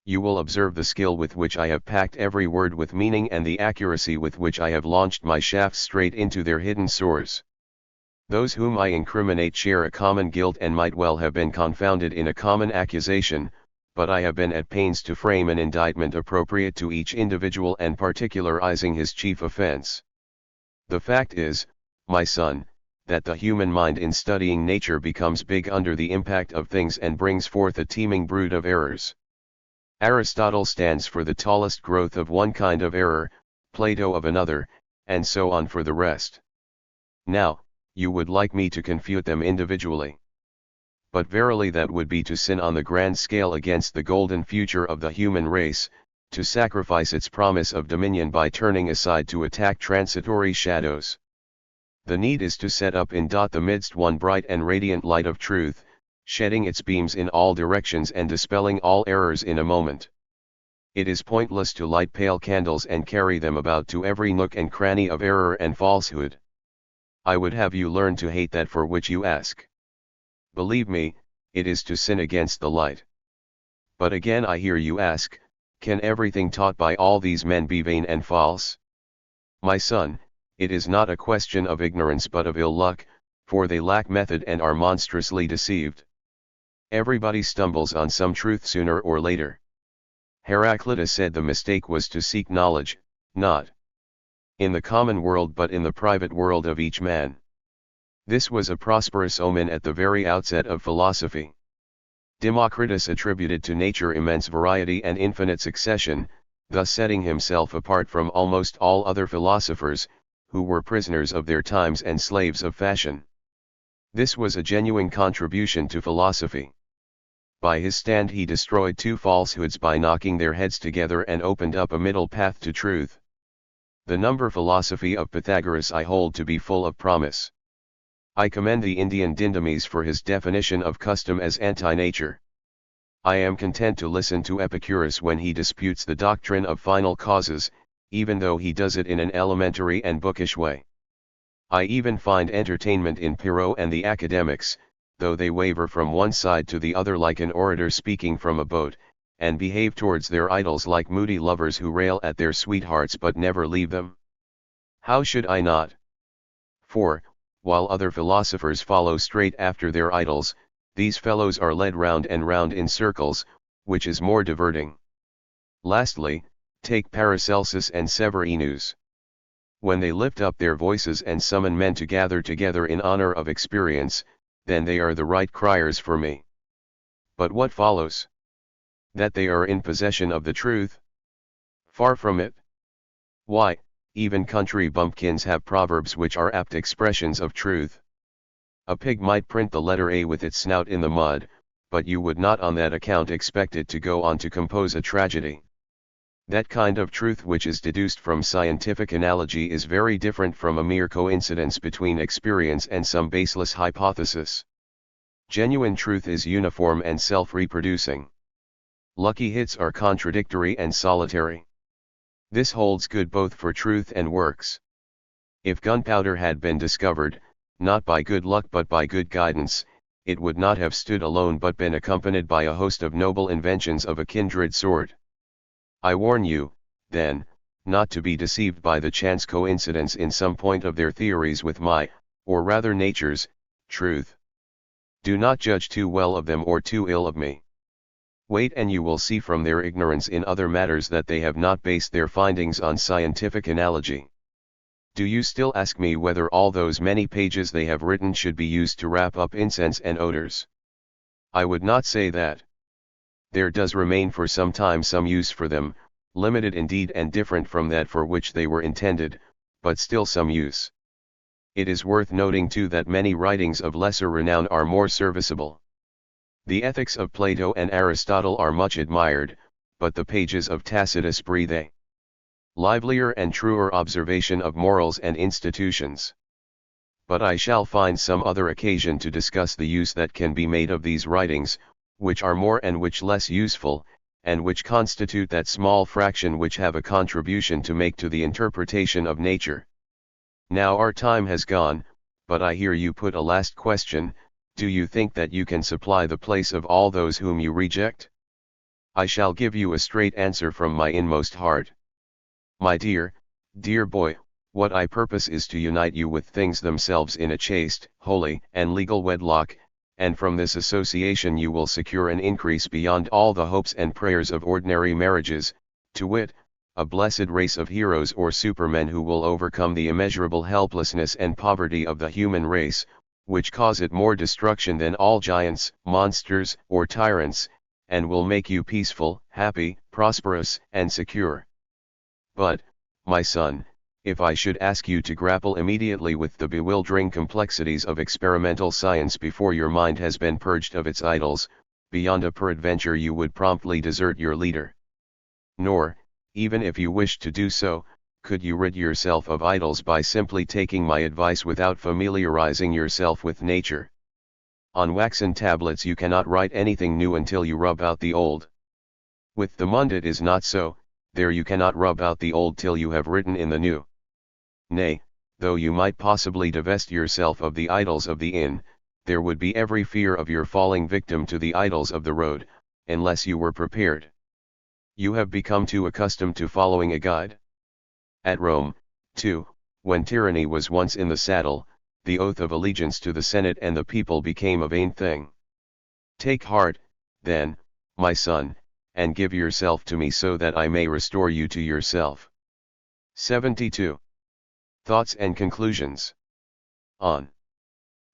You will observe the skill with which I have packed every word with meaning and the accuracy with which I have launched my shafts straight into their hidden sores. Those whom I incriminate share a common guilt and might well have been confounded in a common accusation, but I have been at pains to frame an indictment appropriate to each individual and particularizing his chief offense. The fact is, my son, that the human mind in studying nature becomes big under the impact of things and brings forth a teeming brood of errors. Aristotle stands for the tallest growth of one kind of error, Plato of another, and so on for the rest. Now, you would like me to confute them individually. But verily that would be to sin on the grand scale against the golden future of the human race, to sacrifice its promise of dominion by turning aside to attack transitory shadows. The need is to set up in the midst one bright and radiant light of truth, shedding its beams in all directions and dispelling all errors in a moment. It is pointless to light pale candles and carry them about to every nook and cranny of error and falsehood. I would have you learn to hate that for which you ask. Believe me, it is to sin against the light. But again I hear you ask, can everything taught by all these men be vain and false? My son, it is not a question of ignorance but of ill luck, for they lack method and are monstrously deceived. Everybody stumbles on some truth sooner or later. Heraclitus said the mistake was to seek knowledge, not in the common world but in the private world of each man. This was a prosperous omen at the very outset of philosophy. Democritus attributed to nature immense variety and infinite succession, thus setting himself apart from almost all other philosophers, who were prisoners of their times and slaves of fashion. This was a genuine contribution to philosophy. By his stand he destroyed two falsehoods by knocking their heads together and opened up a middle path to truth. The number philosophy of Pythagoras I hold to be full of promise. I commend the Indian Dindamis for his definition of custom as anti-nature. I am content to listen to Epicurus when he disputes the doctrine of final causes, even though he does it in an elementary and bookish way. I even find entertainment in Pyrrho and the academics, though they waver from one side to the other like an orator speaking from a boat, and behave towards their idols like moody lovers who rail at their sweethearts but never leave them. How should I not? For, while other philosophers follow straight after their idols, these fellows are led round and round in circles, which is more diverting. Lastly, take Paracelsus and Severinus. When they lift up their voices and summon men to gather together in honor of experience, then they are the right criers for me. But what follows? That they are in possession of the truth? Far from it. Why, even country bumpkins have proverbs which are apt expressions of truth. A pig might print the letter A with its snout in the mud, but you would not on that account expect it to go on to compose a tragedy. That kind of truth which is deduced from scientific analogy is very different from a mere coincidence between experience and some baseless hypothesis. Genuine truth is uniform and self-reproducing. Lucky hits are contradictory and solitary. This holds good both for truth and works. If gunpowder had been discovered, not by good luck but by good guidance, it would not have stood alone but been accompanied by a host of noble inventions of a kindred sort. I warn you, then, not to be deceived by the chance coincidence in some point of their theories with my, or rather nature's, truth. Do not judge too well of them or too ill of me. Wait and you will see from their ignorance in other matters that they have not based their findings on scientific analogy. Do you still ask me whether all those many pages they have written should be used to wrap up incense and odors? I would not say that. There does remain for some time some use for them, limited indeed and different from that for which they were intended, but still some use. It is worth noting too that many writings of lesser renown are more serviceable. The ethics of Plato and Aristotle are much admired, but the pages of Tacitus breathe a livelier and truer observation of morals and institutions. But I shall find some other occasion to discuss the use that can be made of these writings, which are more and which less useful, and which constitute that small fraction which have a contribution to make to the interpretation of nature. Now our time has gone, but I hear you put a last question. Do you think that you can supply the place of all those whom you reject? I shall give you a straight answer from my inmost heart. My dear, dear boy, what I purpose is to unite you with things themselves in a chaste, holy, and legal wedlock, and from this association you will secure an increase beyond all the hopes and prayers of ordinary marriages, to wit, a blessed race of heroes or supermen who will overcome the immeasurable helplessness and poverty of the human race, which cause it more destruction than all giants, monsters, or tyrants, and will make you peaceful, happy, prosperous, and secure. But, my son, if I should ask you to grapple immediately with the bewildering complexities of experimental science before your mind has been purged of its idols, beyond a peradventure you would promptly desert your leader. Nor, even if you wished to do so, could you rid yourself of idols by simply taking my advice without familiarizing yourself with nature. On waxen tablets you cannot write anything new until you rub out the old. With the Mund it is not so, there you cannot rub out the old till you have written in the new. Nay, though you might possibly divest yourself of the idols of the inn, there would be every fear of your falling victim to the idols of the road, unless you were prepared. You have become too accustomed to following a guide. At Rome, too, when tyranny was once in the saddle, the oath of allegiance to the Senate and the people became a vain thing. Take heart, then, my son, and give yourself to me so that I may restore you to yourself. 72. Thoughts and conclusions. On.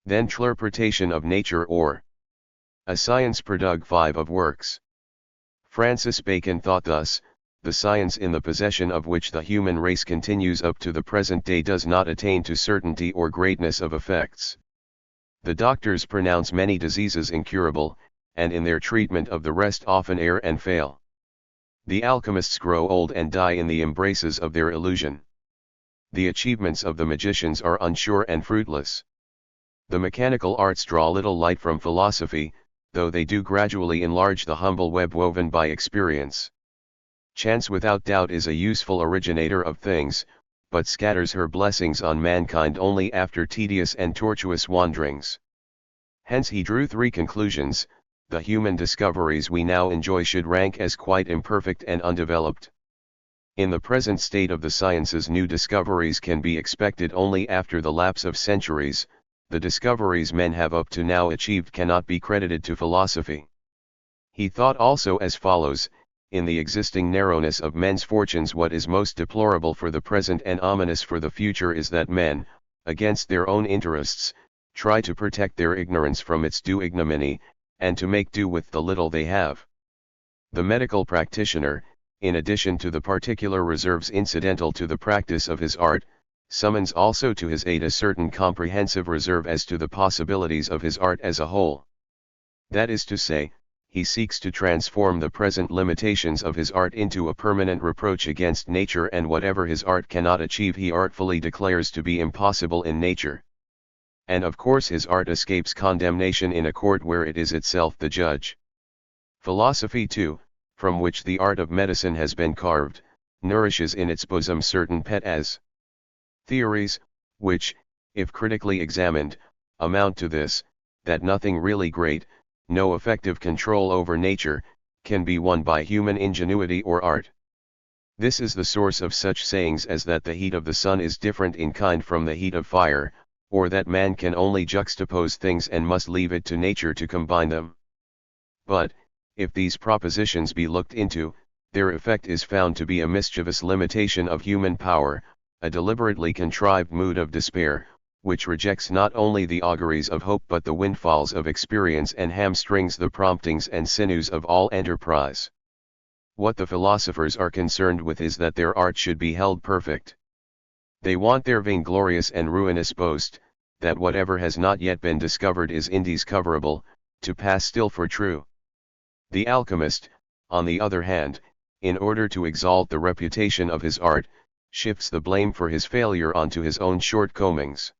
Then Interpretation of nature, or a science product 5 of works. Francis Bacon thought thus: the science in the possession of which the human race continues up to the present day does not attain to certainty or greatness of effects. The doctors pronounce many diseases incurable, and in their treatment of the rest often err and fail. The alchemists grow old and die in the embraces of their illusion. The achievements of the magicians are unsure and fruitless. The mechanical arts draw little light from philosophy, though they do gradually enlarge the humble web woven by experience. Chance without doubt is a useful originator of things, but scatters her blessings on mankind only after tedious and tortuous wanderings. Hence he drew 3 conclusions: the human discoveries we now enjoy should rank as quite imperfect and undeveloped. In the present state of the sciences, new discoveries can be expected only after the lapse of centuries. The discoveries men have up to now achieved cannot be credited to philosophy. He thought also as follows: in the existing narrowness of men's fortunes, what is most deplorable for the present and ominous for the future is that men, against their own interests, try to protect their ignorance from its due ignominy, and to make do with the little they have. The medical practitioner, in addition to the particular reserves incidental to the practice of his art, summons also to his aid a certain comprehensive reserve as to the possibilities of his art as a whole. That is to say, he seeks to transform the present limitations of his art into a permanent reproach against nature, and whatever his art cannot achieve he artfully declares to be impossible in nature. And of course his art escapes condemnation in a court where it is itself the judge. Philosophy too, from which the art of medicine has been carved, nourishes in its bosom certain pet as theories, which, if critically examined, amount to this: that nothing really great, no effective control over nature, can be won by human ingenuity or art. This is the source of such sayings as that the heat of the sun is different in kind from the heat of fire, or that man can only juxtapose things and must leave it to nature to combine them. But, if these propositions be looked into, their effect is found to be a mischievous limitation of human power, a deliberately contrived mood of despair, which rejects not only the auguries of hope but the windfalls of experience, and hamstrings the promptings and sinews of all enterprise. What the philosophers are concerned with is that their art should be held perfect. They want their vainglorious and ruinous boast, that whatever has not yet been discovered is indiscoverable, to pass still for true. The alchemist, on the other hand, in order to exalt the reputation of his art, shifts the blame for his failure onto his own shortcomings.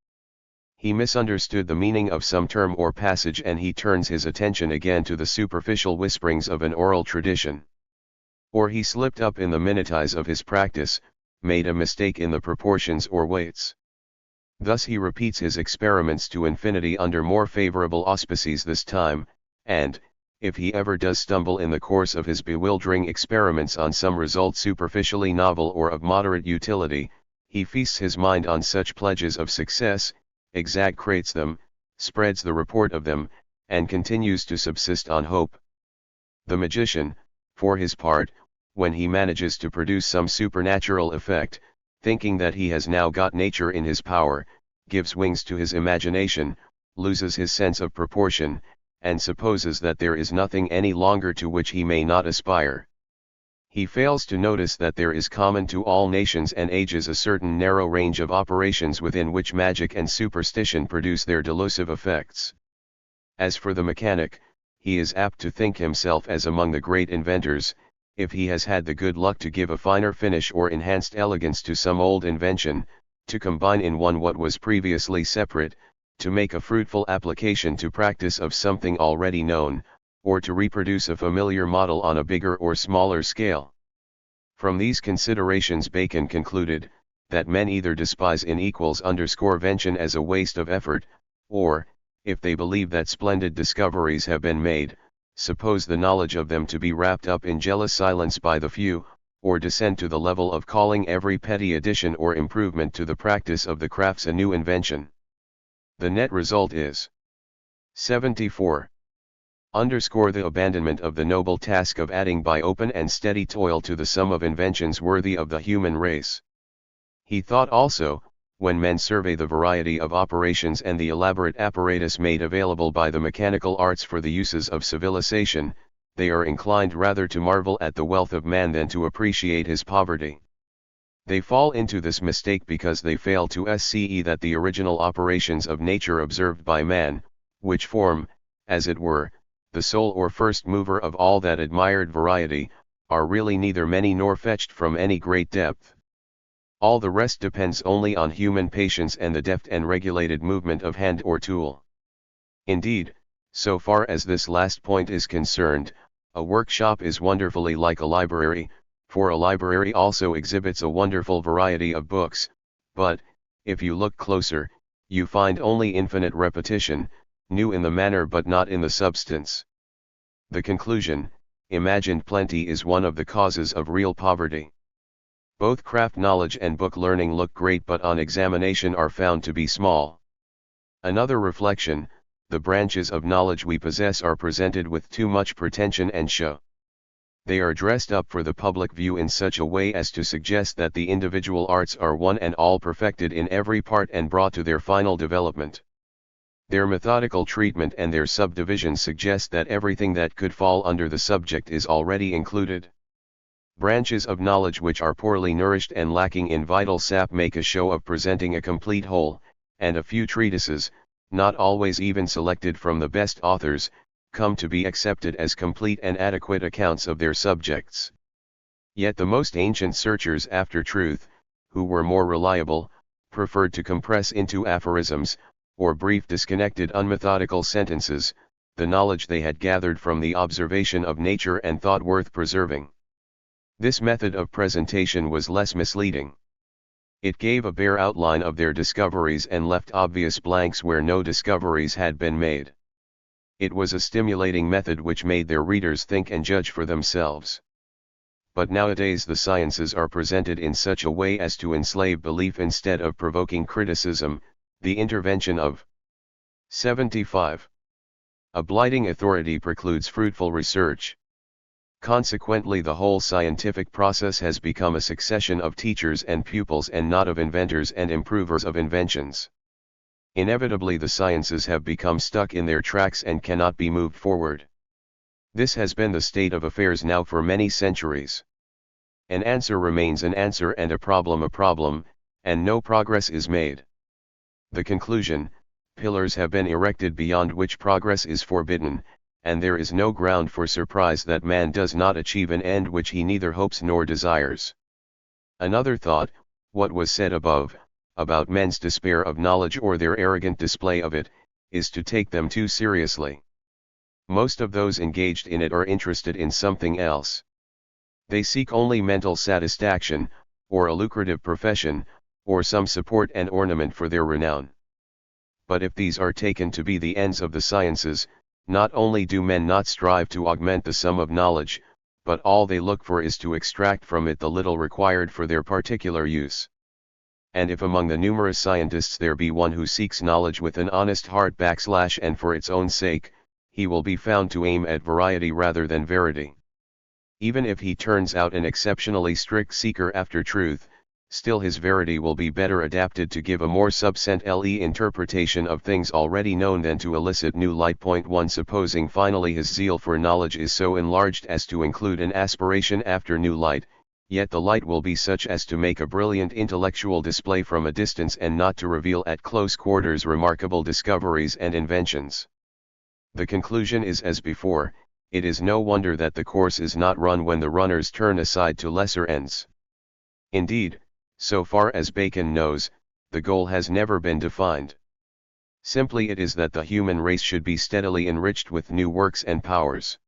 He misunderstood the meaning of some term or passage, and he turns his attention again to the superficial whisperings of an oral tradition. Or he slipped up in the minutiae of his practice, made a mistake in the proportions or weights. Thus he repeats his experiments to infinity under more favorable auspices this time, and, if he ever does stumble in the course of his bewildering experiments on some result superficially novel or of moderate utility, he feasts his mind on such pledges of success, exaggerates them, spreads the report of them, and continues to subsist on hope. The magician, for his part, when he manages to produce some supernatural effect, thinking that he has now got nature in his power, gives wings to his imagination, loses his sense of proportion, and supposes that there is nothing any longer to which he may not aspire. He fails to notice that there is common to all nations and ages a certain narrow range of operations within which magic and superstition produce their delusive effects. As for the mechanic, he is apt to think himself as among the great inventors, if he has had the good luck to give a finer finish or enhanced elegance to some old invention, to combine in one what was previously separate, to make a fruitful application to practice of something already known, or to reproduce a familiar model on a bigger or smaller scale. From these considerations Bacon concluded, that men either despise invention as a waste of effort, or, if they believe that splendid discoveries have been made, suppose the knowledge of them to be wrapped up in jealous silence by the few, or descend to the level of calling every petty addition or improvement to the practice of the crafts a new invention. The net result is 74. Underscore the abandonment of the noble task of adding by open and steady toil to the sum of inventions worthy of the human race. He thought also, when men survey the variety of operations and the elaborate apparatus made available by the mechanical arts for the uses of civilization, they are inclined rather to marvel at the wealth of man than to appreciate his poverty. They fall into this mistake because they fail to see that the original operations of nature observed by man, which form, as it were, the soul or first mover of all that admired variety, are really neither many nor fetched from any great depth. All the rest depends only on human patience and the deft and regulated movement of hand or tool. Indeed, so far as this last point is concerned, a workshop is wonderfully like a library, for a library also exhibits a wonderful variety of books, but, if you look closer, you find only infinite repetition, new in the manner but not in the substance. The conclusion, imagined plenty is one of the causes of real poverty. Both craft knowledge and book learning look great but on examination are found to be small. Another reflection, the branches of knowledge we possess are presented with too much pretension and show. They are dressed up for the public view in such a way as to suggest that the individual arts are one and all perfected in every part and brought to their final development. Their methodical treatment and their subdivisions suggest that everything that could fall under the subject is already included. Branches of knowledge which are poorly nourished and lacking in vital sap make a show of presenting a complete whole, and a few treatises, not always even selected from the best authors, come to be accepted as complete and adequate accounts of their subjects. Yet the most ancient searchers after truth, who were more reliable, preferred to compress into aphorisms, or brief disconnected unmethodical sentences, the knowledge they had gathered from the observation of nature and thought worth preserving. This method of presentation was less misleading. It gave a bare outline of their discoveries and left obvious blanks where no discoveries had been made. It was a stimulating method which made their readers think and judge for themselves. But nowadays the sciences are presented in such a way as to enslave belief instead of provoking criticism, the intervention of 75. A blighting authority precludes fruitful research. Consequently, the whole scientific process has become a succession of teachers and pupils and not of inventors and improvers of inventions. Inevitably the sciences have become stuck in their tracks and cannot be moved forward. This has been the state of affairs now for many centuries. An answer remains an answer and a problem, and no progress is made. The conclusion, pillars have been erected beyond which progress is forbidden, and there is no ground for surprise that man does not achieve an end which he neither hopes nor desires. Another thought, what was said above, about men's despair of knowledge or their arrogant display of it, is to take them too seriously. Most of those engaged in it are interested in something else. They seek only mental satisfaction, or a lucrative profession, or some support and ornament for their renown. But if these are taken to be the ends of the sciences, not only do men not strive to augment the sum of knowledge, but all they look for is to extract from it the little required for their particular use. And if among the numerous scientists there be one who seeks knowledge with an honest heart and for its own sake, he will be found to aim at variety rather than verity. Even if he turns out an exceptionally strict seeker after truth, still his verity will be better adapted to give a more substantial interpretation of things already known than to elicit new light. 1 Supposing finally his zeal for knowledge is so enlarged as to include an aspiration after new light, yet the light will be such as to make a brilliant intellectual display from a distance and not to reveal at close quarters remarkable discoveries and inventions. The conclusion is as before, it is no wonder that the course is not run when the runners turn aside to lesser ends. Indeed, so far as Bacon knows, the goal has never been defined. Simply it is that the human race should be steadily enriched with new works and powers.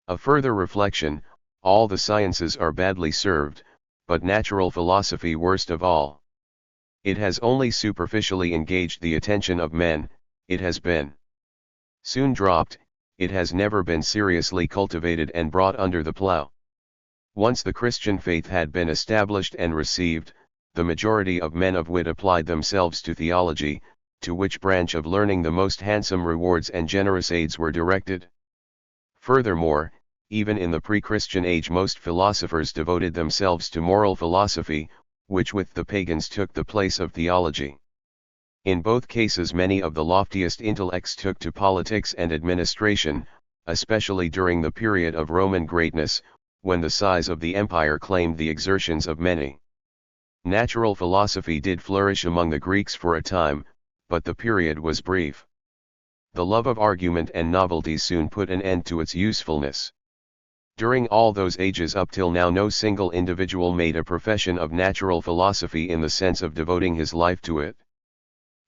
A further reflection, all the sciences are badly served, but natural philosophy worst of all. It has only superficially engaged the attention of men, it has been soon dropped, it has never been seriously cultivated and brought under the plough. Once the Christian faith had been established and received, the majority of men of wit applied themselves to theology, to which branch of learning the most handsome rewards and generous aids were directed? Furthermore, even in the pre-Christian age most philosophers devoted themselves to moral philosophy, which with the pagans took the place of theology. In both cases many of the loftiest intellects took to politics and administration, especially during the period of Roman greatness, when the size of the empire claimed the exertions of many. Natural philosophy did flourish among the Greeks for a time, but the period was brief. The love of argument and novelty soon put an end to its usefulness. During all those ages up till now no single individual made a profession of natural philosophy in the sense of devoting his life to it.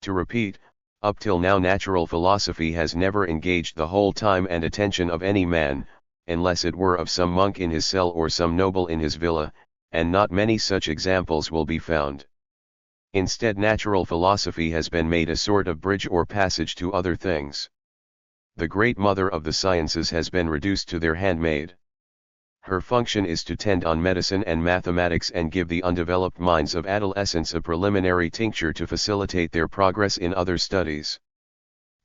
To repeat, up till now natural philosophy has never engaged the whole time and attention of any man, unless it were of some monk in his cell or some noble in his villa, and not many such examples will be found. Instead, natural philosophy has been made a sort of bridge or passage to other things. The great mother of the sciences has been reduced to their handmaid. Her function is to tend on medicine and mathematics and give the undeveloped minds of adolescents a preliminary tincture to facilitate their progress in other studies.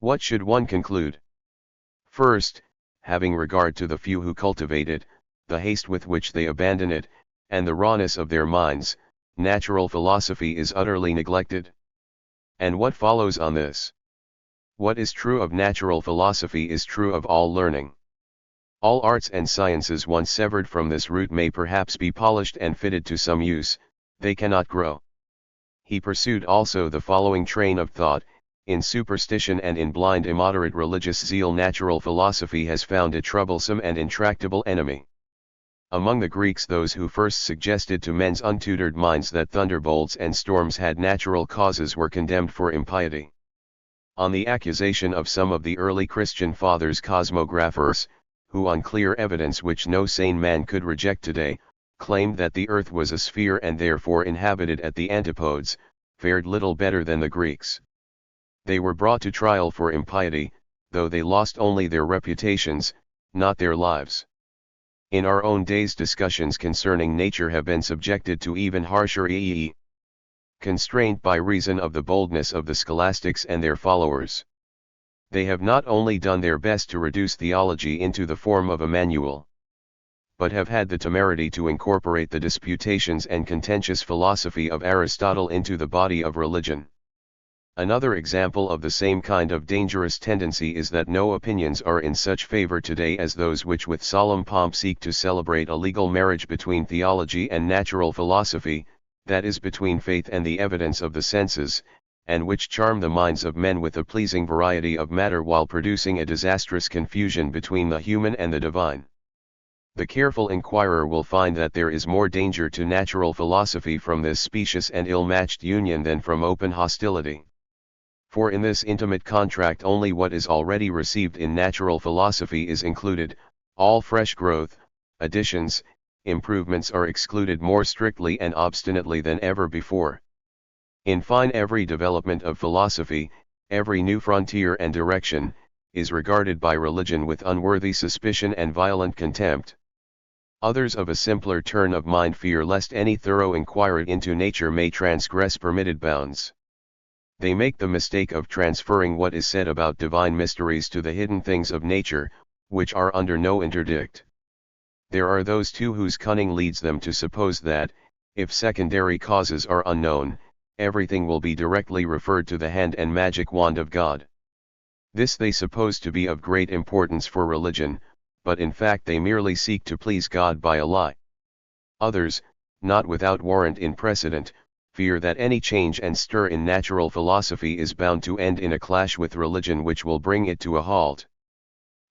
What should one conclude? First, having regard to the few who cultivate it, the haste with which they abandon it, and the rawness of their minds, natural philosophy is utterly neglected. And what follows on this? What is true of natural philosophy is true of all learning. All arts and sciences once severed from this root may perhaps be polished and fitted to some use, they cannot grow. He pursued also the following train of thought: in superstition and in blind immoderate religious zeal natural philosophy has found a troublesome and intractable enemy. Among the Greeks those who first suggested to men's untutored minds that thunderbolts and storms had natural causes were condemned for impiety. On the accusation of some of the early Christian fathers cosmographers, who on clear evidence which no sane man could reject today, claimed that the earth was a sphere and therefore inhabited at the antipodes, fared little better than the Greeks. They were brought to trial for impiety, though they lost only their reputations, not their lives. In our own days discussions concerning nature have been subjected to even harsher constraint by reason of the boldness of the scholastics and their followers. They have not only done their best to reduce theology into the form of a manual, but have had the temerity to incorporate the disputations and contentious philosophy of Aristotle into the body of religion. Another example of the same kind of dangerous tendency is that no opinions are in such favor today as those which with solemn pomp seek to celebrate a legal marriage between theology and natural philosophy, that is between faith and the evidence of the senses, and which charm the minds of men with a pleasing variety of matter while producing a disastrous confusion between the human and the divine. The careful inquirer will find that there is more danger to natural philosophy from this specious and ill-matched union than from open hostility. For in this intimate contract only what is already received in natural philosophy is included, all fresh growth, additions, improvements are excluded more strictly and obstinately than ever before. In fine, every development of philosophy, every new frontier and direction, is regarded by religion with unworthy suspicion and violent contempt. Others of a simpler turn of mind fear lest any thorough inquiry into nature may transgress permitted bounds. They make the mistake of transferring what is said about divine mysteries to the hidden things of nature, which are under no interdict. There are those too whose cunning leads them to suppose that, if secondary causes are unknown, everything will be directly referred to the hand and magic wand of God. This they suppose to be of great importance for religion, but in fact they merely seek to please God by a lie. Others, not without warrant in precedent, fear that any change and stir in natural philosophy is bound to end in a clash with religion which will bring it to a halt.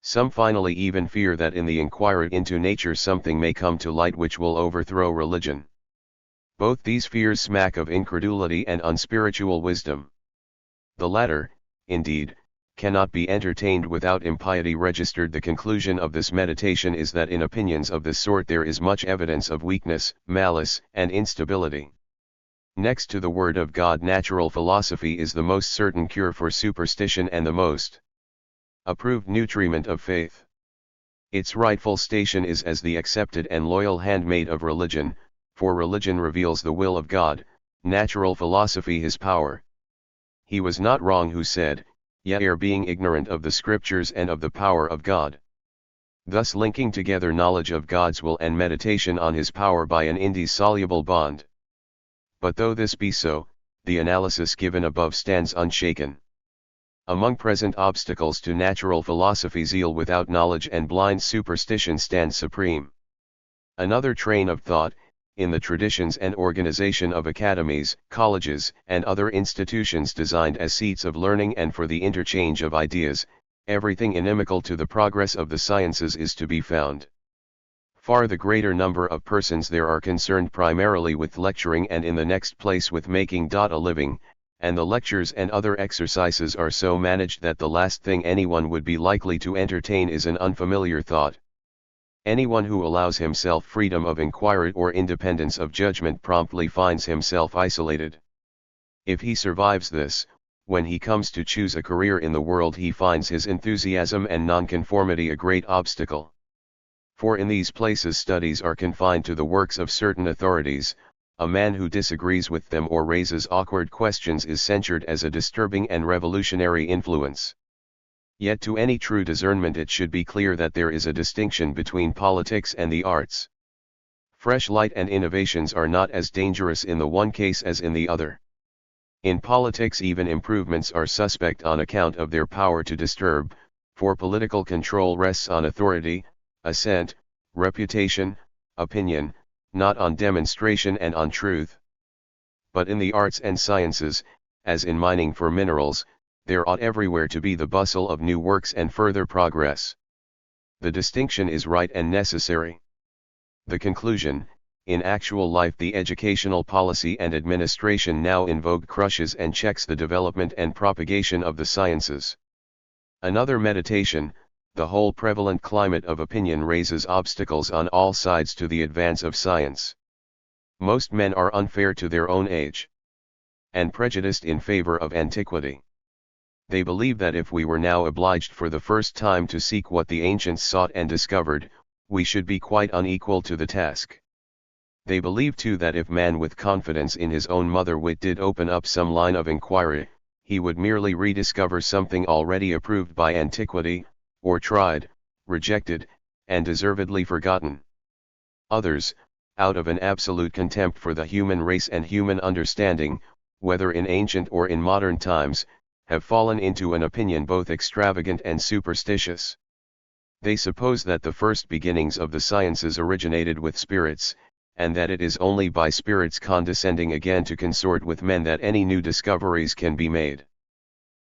Some finally even fear that in the inquiry into nature something may come to light which will overthrow religion. Both these fears smack of incredulity and unspiritual wisdom. The latter, indeed, cannot be entertained without impiety registered. The conclusion of this meditation is that in opinions of this sort there is much evidence of weakness, malice, and instability. Next to the Word of God, natural philosophy is the most certain cure for superstition and the most approved nutriment of faith. Its rightful station is as the accepted and loyal handmaid of religion, for religion reveals the will of God, natural philosophy His power. He was not wrong who said, "Ye are being ignorant of the Scriptures and of the power of God." Thus linking together knowledge of God's will and meditation on His power by an indissoluble bond. But though this be so, the analysis given above stands unshaken. Among present obstacles to natural philosophy, zeal without knowledge and blind superstition stand supreme. Another train of thought, in the traditions and organization of academies, colleges, and other institutions designed as seats of learning and for the interchange of ideas, everything inimical to the progress of the sciences is to be found. Far the greater number of persons there are concerned primarily with lecturing and in the next place with making a living, and the lectures and other exercises are so managed that the last thing anyone would be likely to entertain is an unfamiliar thought. Anyone who allows himself freedom of inquiry or independence of judgment promptly finds himself isolated. If he survives this, when he comes to choose a career in the world he finds his enthusiasm and nonconformity a great obstacle. For in these places studies are confined to the works of certain authorities. A man who disagrees with them or raises awkward questions is censured as a disturbing and revolutionary influence. Yet to any true discernment it should be clear that there is a distinction between politics and the arts. Fresh light and innovations are not as dangerous in the one case as in the other. In politics even improvements are suspect on account of their power to disturb, for political control rests on authority, assent, reputation, opinion, not on demonstration and on truth. But in the arts and sciences, as in mining for minerals, there ought everywhere to be the bustle of new works and further progress. The distinction is right and necessary. The conclusion: in actual life the educational policy and administration now in vogue crushes and checks the development and propagation of the sciences. Another meditation: the whole prevalent climate of opinion raises obstacles on all sides to the advance of science. Most men are unfair to their own age, and prejudiced in favor of antiquity. They believe that if we were now obliged for the first time to seek what the ancients sought and discovered, we should be quite unequal to the task. They believe too that if man with confidence in his own mother wit did open up some line of inquiry, he would merely rediscover something already approved by antiquity, or tried, rejected, and deservedly forgotten. Others, out of an absolute contempt for the human race and human understanding, whether in ancient or in modern times, have fallen into an opinion both extravagant and superstitious. They suppose that the first beginnings of the sciences originated with spirits, and that it is only by spirits condescending again to consort with men that any new discoveries can be made.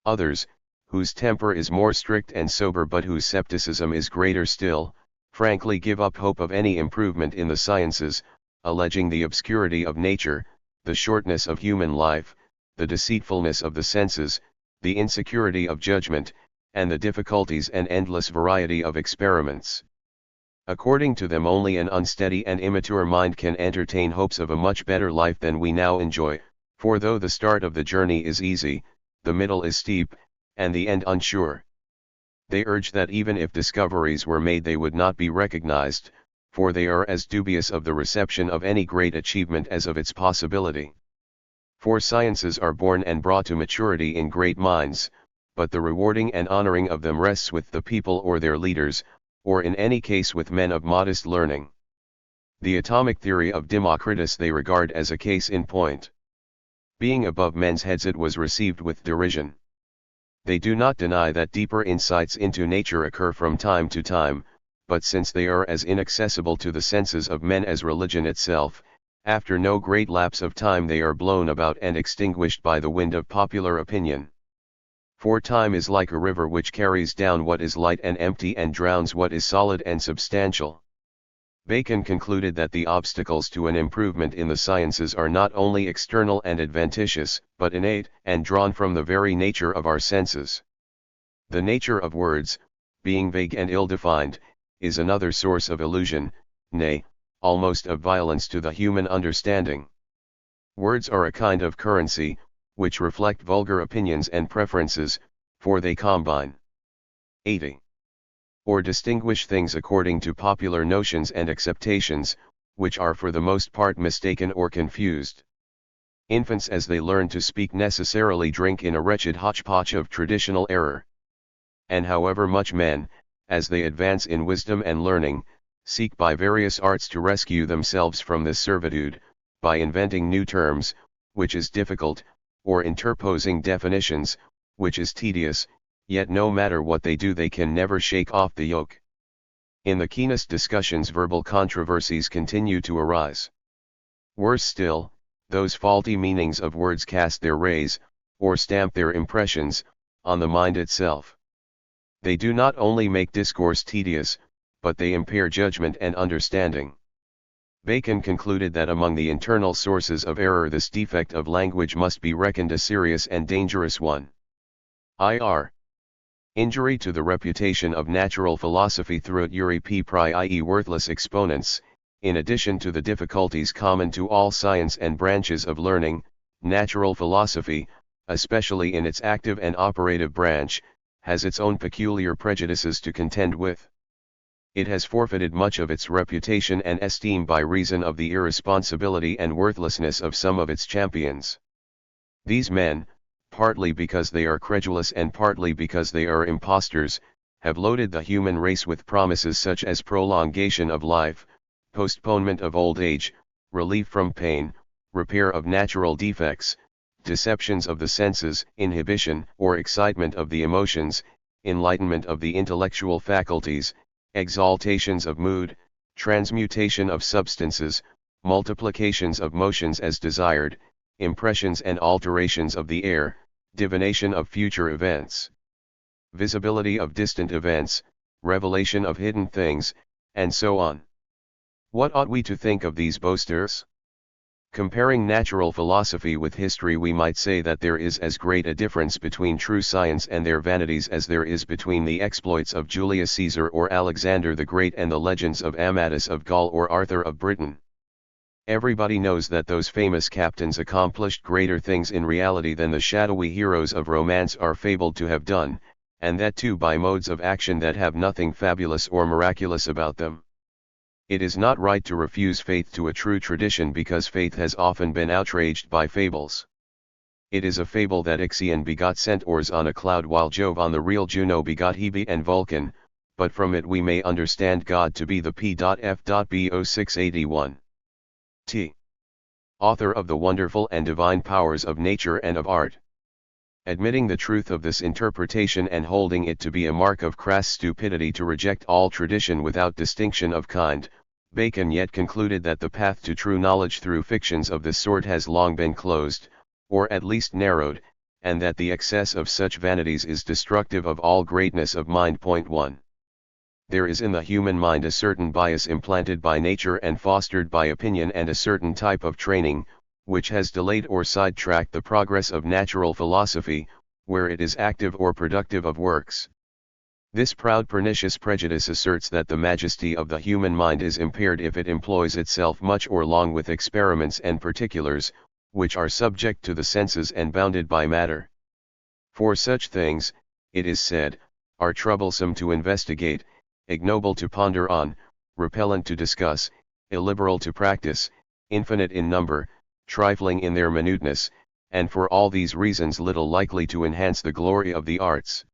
Others, whose temper is more strict and sober but whose scepticism is greater still, frankly give up hope of any improvement in the sciences, alleging the obscurity of nature, the shortness of human life, the deceitfulness of the senses, the insecurity of judgment, and the difficulties and endless variety of experiments. According to them only an unsteady and immature mind can entertain hopes of a much better life than we now enjoy, for though the start of the journey is easy, the middle is steep, and the end unsure. They urge that even if discoveries were made they would not be recognized, for they are as dubious of the reception of any great achievement as of its possibility. For sciences are born and brought to maturity in great minds, but the rewarding and honoring of them rests with the people or their leaders, or in any case with men of modest learning. The atomic theory of Democritus they regard as a case in point. Being above men's heads it was received with derision. They do not deny that deeper insights into nature occur from time to time, but since they are as inaccessible to the senses of men as religion itself, after no great lapse of time they are blown about and extinguished by the wind of popular opinion. For time is like a river which carries down what is light and empty and drowns what is solid and substantial. Bacon concluded that the obstacles to an improvement in the sciences are not only external and adventitious, but innate, and drawn from the very nature of our senses. The nature of words, being vague and ill-defined, is another source of illusion, nay, almost of violence to the human understanding. Words are a kind of currency, which reflect vulgar opinions and preferences, for they combine 80. Or distinguish things according to popular notions and acceptations, which are for the most part mistaken or confused. Infants as they learn to speak necessarily drink in a wretched hodgepodge of traditional error. And however much men, as they advance in wisdom and learning, seek by various arts to rescue themselves from this servitude, by inventing new terms, which is difficult, or interposing definitions, which is tedious, yet no matter what they do they can never shake off the yoke. In the keenest discussions verbal controversies continue to arise. Worse still, those faulty meanings of words cast their rays, or stamp their impressions, on the mind itself. They do not only make discourse tedious, but they impair judgment and understanding. Bacon concluded that among the internal sources of error this defect of language must be reckoned a serious and dangerous one. Ir. Injury to the reputation of natural philosophy through it uri p pri i.e. worthless exponents, in addition to the difficulties common to all science and branches of learning, natural philosophy, especially in its active and operative branch, has its own peculiar prejudices to contend with. It has forfeited much of its reputation and esteem by reason of the irresponsibility and worthlessness of some of its champions. These men, partly because they are credulous and partly because they are impostors, have loaded the human race with promises such as prolongation of life, postponement of old age, relief from pain, repair of natural defects, deceptions of the senses, inhibition or excitement of the emotions, enlightenment of the intellectual faculties, exaltations of mood, transmutation of substances, multiplications of motions as desired, impressions and alterations of the air, divination of future events, visibility of distant events, revelation of hidden things, and so on. What ought we to think of these boasters? Comparing natural philosophy with history, we might say that there is as great a difference between true science and their vanities as there is between the exploits of Julius Caesar or Alexander the Great and the legends of Amadis of Gaul or Arthur of Britain. Everybody knows that those famous captains accomplished greater things in reality than the shadowy heroes of romance are fabled to have done, and that too by modes of action that have nothing fabulous or miraculous about them. It is not right to refuse faith to a true tradition because faith has often been outraged by fables. It is a fable that Ixion begot centaurs on a cloud while Jove on the real Juno begot Hebe and Vulcan, but from it we may understand God to be the P.F.B. 0681. T. Author of the wonderful and divine powers of nature and of art. Admitting the truth of this interpretation and holding it to be a mark of crass stupidity to reject all tradition without distinction of kind, Bacon yet concluded that the path to true knowledge through fictions of this sort has long been closed, or at least narrowed, and that the excess of such vanities is destructive of all greatness of mind. 1. There is in the human mind a certain bias implanted by nature and fostered by opinion and a certain type of training, which has delayed or sidetracked the progress of natural philosophy, where it is active or productive of works. This proud pernicious prejudice asserts that the majesty of the human mind is impaired if it employs itself much or long with experiments and particulars, which are subject to the senses and bounded by matter. For such things, it is said, are troublesome to investigate, ignoble to ponder on, repellent to discuss, illiberal to practice, infinite in number, trifling in their minuteness, and for all these reasons little likely to enhance the glory of the arts.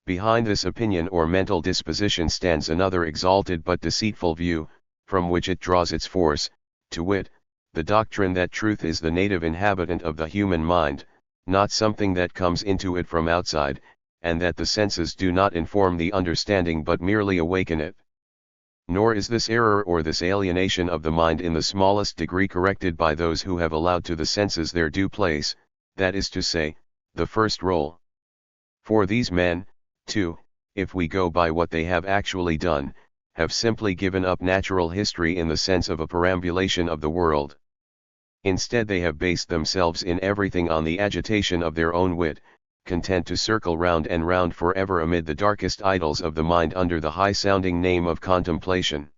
Behind this opinion or mental disposition stands another exalted but deceitful view, from which it draws its force, to wit, the doctrine that truth is the native inhabitant of the human mind, not something that comes into it from outside, and that the senses do not inform the understanding but merely awaken it. Nor is this error or this alienation of the mind in the smallest degree corrected by those who have allowed to the senses their due place, that is to say, the first role. For these men, too, if we go by what they have actually done, have simply given up natural history in the sense of a perambulation of the world. Instead they have based themselves in everything on the agitation of their own wit, content to circle round and round forever amid the darkest idols of the mind under the high-sounding name of contemplation.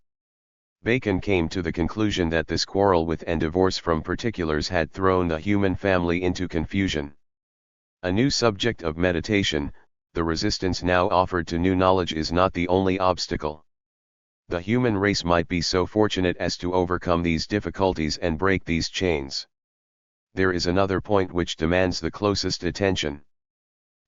Bacon came to the conclusion that this quarrel with and divorce from particulars had thrown the human family into confusion. A new subject of meditation, the resistance now offered to new knowledge is not the only obstacle. The human race might be so fortunate as to overcome these difficulties and break these chains. there is another point which demands the closest attention.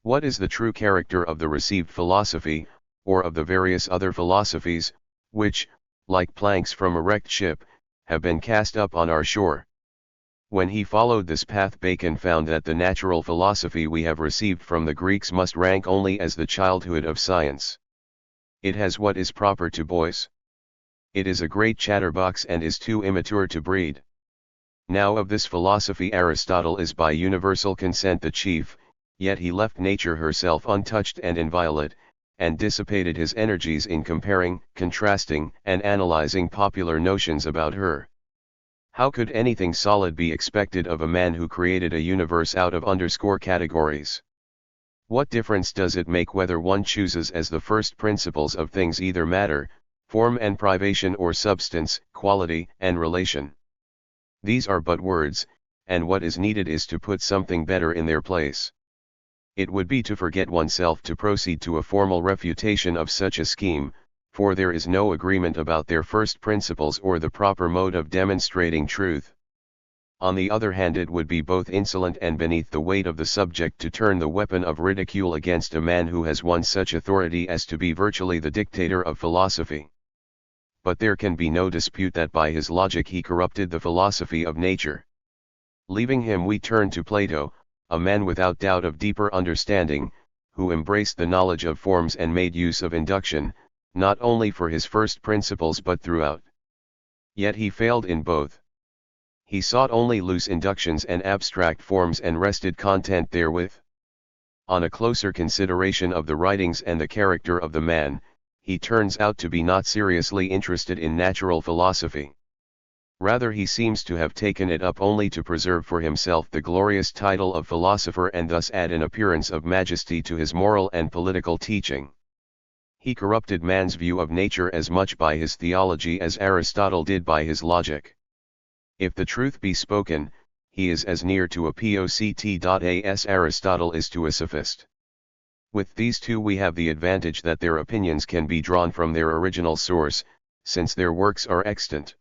What is the true character of the received philosophy, or of the various other philosophies, which, like planks from a wrecked ship, have been cast up on our shore? When he followed this path, Bacon found that the natural philosophy we have received from the Greeks must rank only as the childhood of science. It has what is proper to boys. It is a great chatterbox and is too immature to breed. Now of this philosophy Aristotle is by universal consent the chief, yet he left nature herself untouched and inviolate, and dissipated his energies in comparing, contrasting, and analyzing popular notions about her. How could anything solid be expected of a man who created a universe out of categories? What difference does it make whether one chooses as the first principles of things either matter, form and privation, or substance, quality, and relation? These are but words, and what is needed is to put something better in their place. It would be to forget oneself to proceed to a formal refutation of such a scheme, for there is no agreement about their first principles or the proper mode of demonstrating truth. On the other hand, it would be both insolent and beneath the weight of the subject to turn the weapon of ridicule against a man who has won such authority as to be virtually the dictator of philosophy. But there can be no dispute that by his logic he corrupted the philosophy of nature. Leaving him, we turn to Plato, a man without doubt of deeper understanding, who embraced the knowledge of forms and made use of induction, not only for his first principles but throughout. Yet he failed in both. He sought only loose inductions and abstract forms and wrested content therewith. On a closer consideration of the writings and the character of the man, he turns out to be not seriously interested in natural philosophy. Rather, he seems to have taken it up only to preserve for himself the glorious title of philosopher and thus add an appearance of majesty to his moral and political teaching. He corrupted man's view of nature as much by his theology as Aristotle did by his logic. If the truth be spoken, he is as near to a Poct as Aristotle is to a sophist. With these two we have the advantage that their opinions can be drawn from their original source, since their works are extant.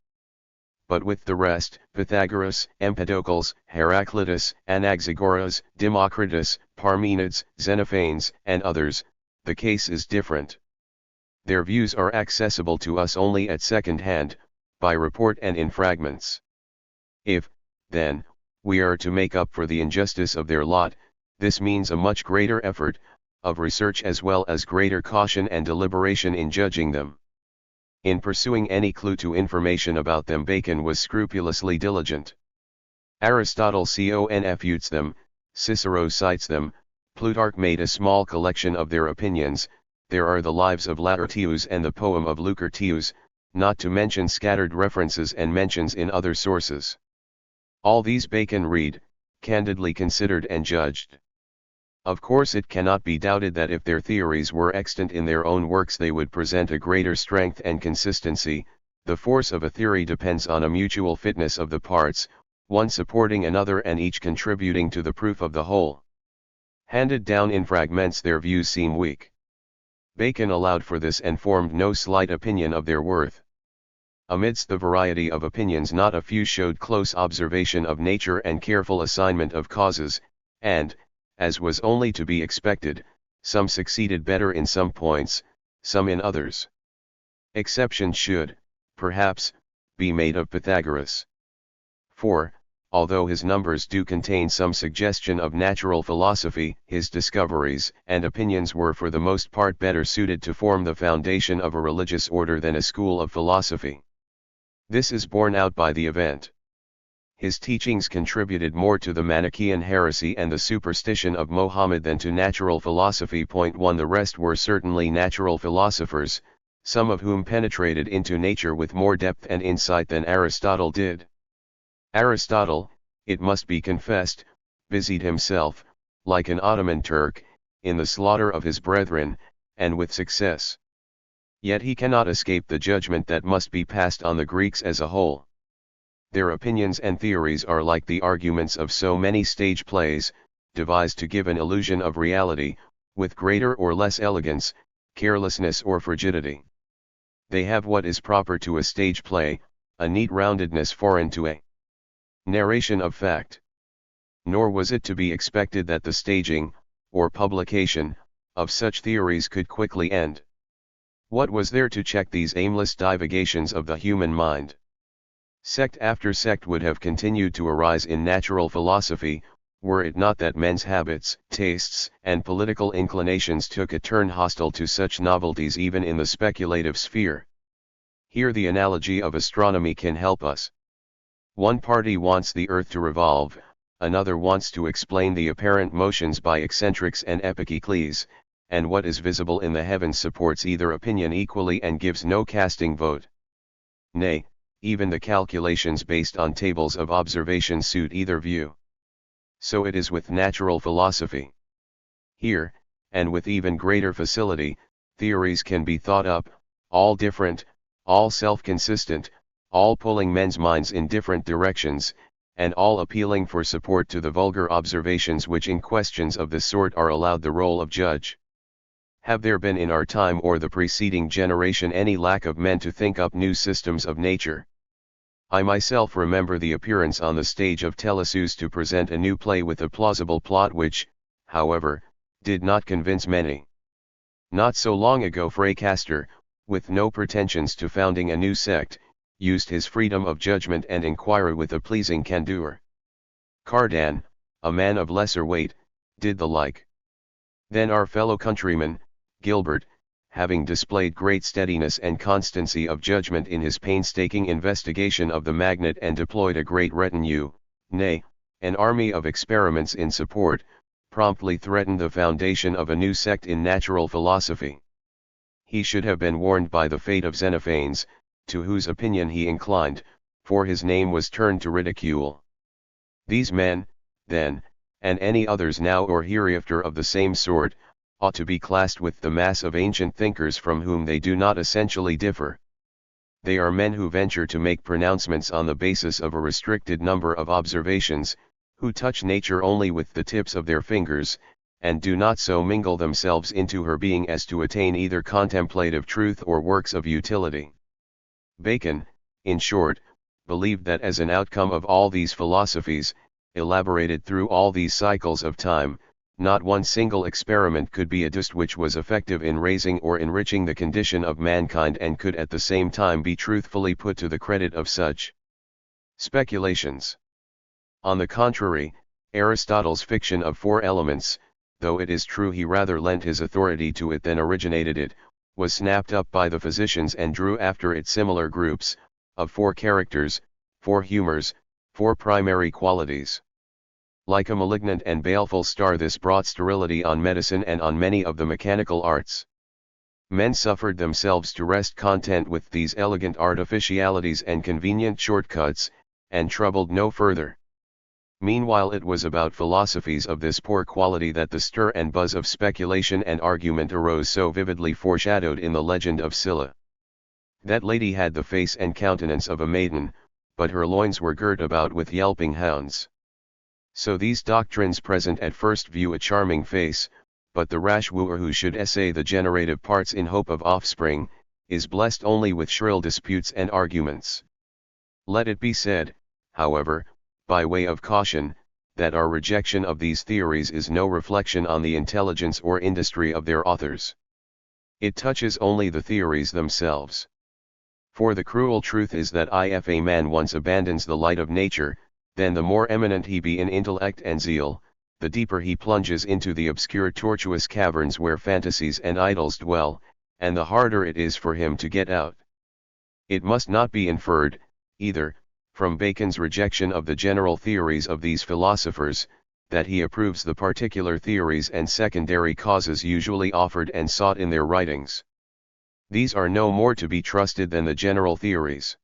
But with the rest, Pythagoras, Empedocles, Heraclitus, Anaxagoras, Democritus, Parmenides, Xenophanes, and others, the case is different. Their views are accessible to us only at second hand, by report and in fragments. If, then, we are to make up for the injustice of their lot, this means a much greater effort, of research as well as greater caution and deliberation in judging them. In pursuing any clue to information about them, Bacon was scrupulously diligent. Aristotle confutes them, Cicero cites them, Plutarch made a small collection of their opinions, there are the lives of Laertius and the poem of Lucretius, not to mention scattered references and mentions in other sources. All these Bacon read, candidly considered and judged. Of course, it cannot be doubted that if their theories were extant in their own works they would present a greater strength and consistency. The force of a theory depends on a mutual fitness of the parts, one supporting another and each contributing to the proof of the whole. Handed down in fragments, their views seem weak. Bacon allowed for this and formed no slight opinion of their worth. Amidst the variety of opinions not a few showed close observation of nature and careful assignment of causes, and, as was only to be expected, some succeeded better in some points, some in others. Exceptions should, perhaps, be made of Pythagoras. For, although his numbers do contain some suggestion of natural philosophy, his discoveries and opinions were for the most part better suited to form the foundation of a religious order than a school of philosophy. This is borne out by the event. His teachings contributed more to the Manichaean heresy and the superstition of Mohammed than to natural philosophy. 1. The rest were certainly natural philosophers, some of whom penetrated into nature with more depth and insight than Aristotle did. Aristotle, it must be confessed, busied himself, like an Ottoman Turk, in the slaughter of his brethren, and with success. Yet he cannot escape the judgment that must be passed on the Greeks as a whole. Their opinions and theories are like the arguments of so many stage plays, devised to give an illusion of reality, with greater or less elegance, carelessness or frigidity. They have what is proper to a stage play, a neat roundedness foreign to a narration of fact. Nor was it to be expected that the staging, or publication, of such theories could quickly end. What was there to check these aimless divagations of the human mind? Sect after sect would have continued to arise in natural philosophy, were it not that men's habits, tastes, and political inclinations took a turn hostile to such novelties even in the speculative sphere. Here the analogy of astronomy can help us. One party wants the earth to revolve, another wants to explain the apparent motions by eccentrics and epicecles, and what is visible in the heavens supports either opinion equally and gives no casting vote. Nay, even the calculations based on tables of observation suit either view. So it is with natural philosophy. Here, and with even greater facility, theories can be thought up, all different, all self-consistent, all pulling men's minds in different directions, and all appealing for support to the vulgar observations which in questions of this sort are allowed the role of judge. Have there been in our time or the preceding generation any lack of men to think up new systems of nature? I myself remember the appearance on the stage of Telesus to present a new play with a plausible plot which, however, did not convince many. Not so long ago Fray Castor, with no pretensions to founding a new sect, used his freedom of judgment and inquiry with a pleasing candor. Cardan, a man of lesser weight, did the like. Then our fellow countryman, Gilbert, having displayed great steadiness and constancy of judgment in his painstaking investigation of the magnet and deployed a great retinue, nay, an army of experiments in support, promptly threatened the foundation of a new sect in natural philosophy. He should have been warned by the fate of Xenophanes, to whose opinion he inclined, for his name was turned to ridicule. These men, then, and any others now or hereafter of the same sort, ought to be classed with the mass of ancient thinkers from whom they do not essentially differ. They are men who venture to make pronouncements on the basis of a restricted number of observations, who touch nature only with the tips of their fingers, and do not so mingle themselves into her being as to attain either contemplative truth or works of utility. Bacon, in short, believed that as an outcome of all these philosophies, elaborated through all these cycles of time, not one single experiment could be adduced which was effective in raising or enriching the condition of mankind and could at the same time be truthfully put to the credit of such speculations. On the contrary, Aristotle's fiction of four elements, though it is true he rather lent his authority to it than originated it, was snapped up by the physicians and drew after it similar groups, of four characters, four humors, four primary qualities. Like a malignant and baleful star, this brought sterility on medicine and on many of the mechanical arts. Men suffered themselves to rest content with these elegant artificialities and convenient shortcuts, and troubled no further. Meanwhile it was about philosophies of this poor quality that the stir and buzz of speculation and argument arose so vividly foreshadowed in the legend of Scylla. That lady had the face and countenance of a maiden, but her loins were girt about with yelping hounds. So these doctrines present at first view a charming face, but the rash wooer who should essay the generative parts in hope of offspring, is blessed only with shrill disputes and arguments. Let it be said, however, by way of caution, that our rejection of these theories is no reflection on the intelligence or industry of their authors. It touches only the theories themselves. For the cruel truth is that if a man once abandons the light of nature, then the more eminent he be in intellect and zeal, the deeper he plunges into the obscure tortuous caverns where fantasies and idols dwell, and the harder it is for him to get out. It must not be inferred, either, from Bacon's rejection of the general theories of these philosophers, that he approves the particular theories and secondary causes usually offered and sought in their writings. These are no more to be trusted than the general theories.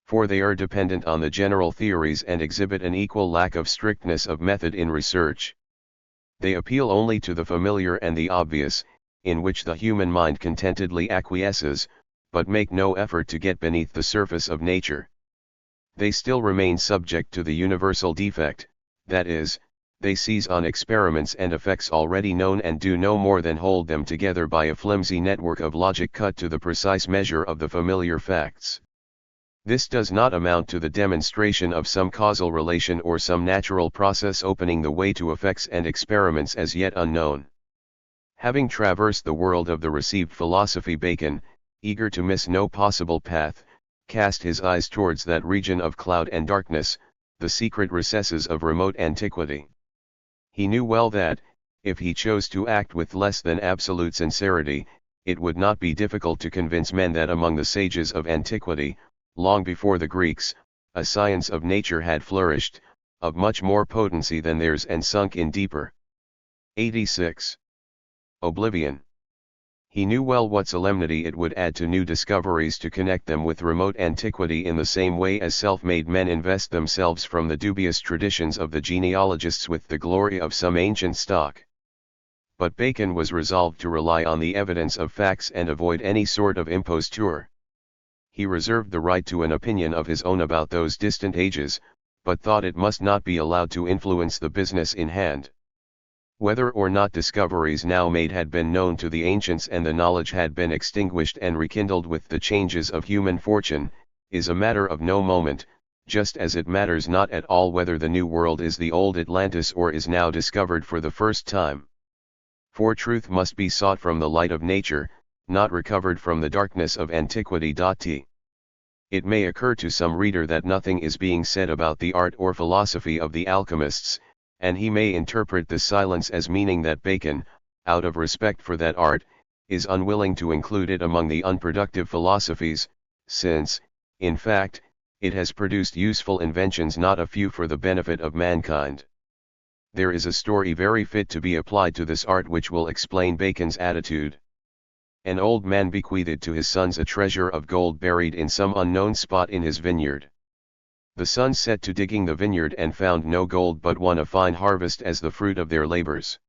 For they are dependent on the general theories and exhibit an equal lack of strictness of method in research. They appeal only to the familiar and the obvious, in which the human mind contentedly acquiesces, but make no effort to get beneath the surface of nature. They still remain subject to the universal defect, that is, they seize on experiments and effects already known and do no more than hold them together by a flimsy network of logic cut to the precise measure of the familiar facts. This does not amount to the demonstration of some causal relation or some natural process opening the way to effects and experiments as yet unknown. Having traversed the world of the received philosophy, Bacon, eager to miss no possible path, cast his eyes towards that region of cloud and darkness, the secret recesses of remote antiquity. He knew well that, if he chose to act with less than absolute sincerity, it would not be difficult to convince men that among the sages of antiquity, long before the Greeks, a science of nature had flourished, of much more potency than theirs and sunk in deeper. 86. Oblivion. He knew well what solemnity it would add to new discoveries to connect them with remote antiquity in the same way as self-made men invest themselves from the dubious traditions of the genealogists with the glory of some ancient stock. But Bacon was resolved to rely on the evidence of facts and avoid any sort of imposture. He reserved the right to an opinion of his own about those distant ages, but thought it must not be allowed to influence the business in hand. Whether or not discoveries now made had been known to the ancients and the knowledge had been extinguished and rekindled with the changes of human fortune, is a matter of no moment, just as it matters not at all whether the New World is the old Atlantis or is now discovered for the first time. For truth must be sought from the light of nature, not recovered from the darkness of antiquity. It may occur to some reader that nothing is being said about the art or philosophy of the alchemists, and he may interpret this silence as meaning that Bacon, out of respect for that art, is unwilling to include it among the unproductive philosophies, since, in fact, it has produced useful inventions not a few for the benefit of mankind. There is a story very fit to be applied to this art which will explain Bacon's attitude. An old man bequeathed to his sons a treasure of gold buried in some unknown spot in his vineyard. The sons set to digging the vineyard and found no gold but won a fine harvest as the fruit of their labors.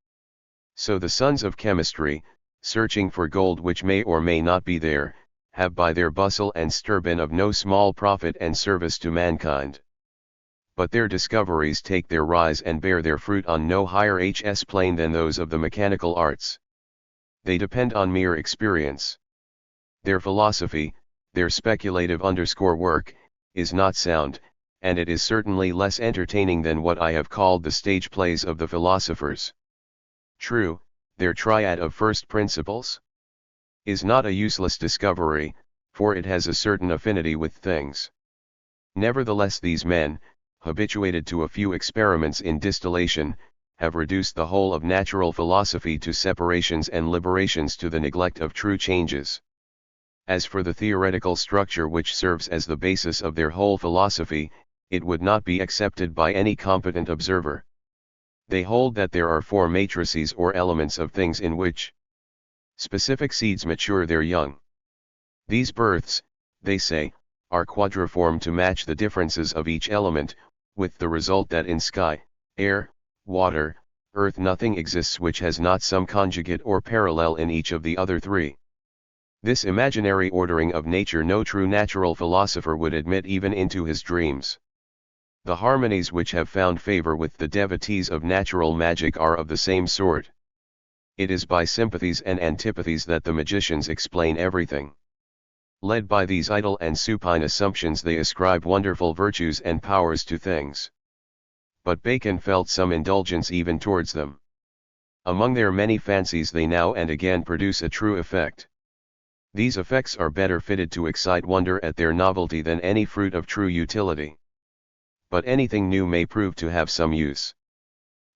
So the sons of chemistry, searching for gold which may or may not be there, have by their bustle and stir been of no small profit and service to mankind. But their discoveries take their rise and bear their fruit on no higher plane than those of the mechanical arts. They depend on mere experience. Their philosophy, their speculative work, is not sound, and it is certainly less entertaining than what I have called the stage plays of the philosophers. True, their triad of first principles is not a useless discovery, for it has a certain affinity with things. Nevertheless, these men, habituated to a few experiments in distillation, have reduced the whole of natural philosophy to separations and liberations to the neglect of true changes. As for the theoretical structure which serves as the basis of their whole philosophy, it would not be accepted by any competent observer. They hold that there are four matrices or elements of things in which specific seeds mature their young. These births, they say, are quadriform to match the differences of each element, with the result that in sky, air, water, earth nothing exists which has not some conjugate or parallel in each of the other three. This imaginary ordering of nature no true natural philosopher would admit even into his dreams. The harmonies which have found favor with the devotees of natural magic are of the same sort. It is by sympathies and antipathies that the magicians explain everything. Led by these idle and supine assumptions, they ascribe wonderful virtues and powers to things. But Bacon felt some indulgence even towards them. Among their many fancies they now and again produce a true effect. These effects are better fitted to excite wonder at their novelty than any fruit of true utility. But anything new may prove to have some use.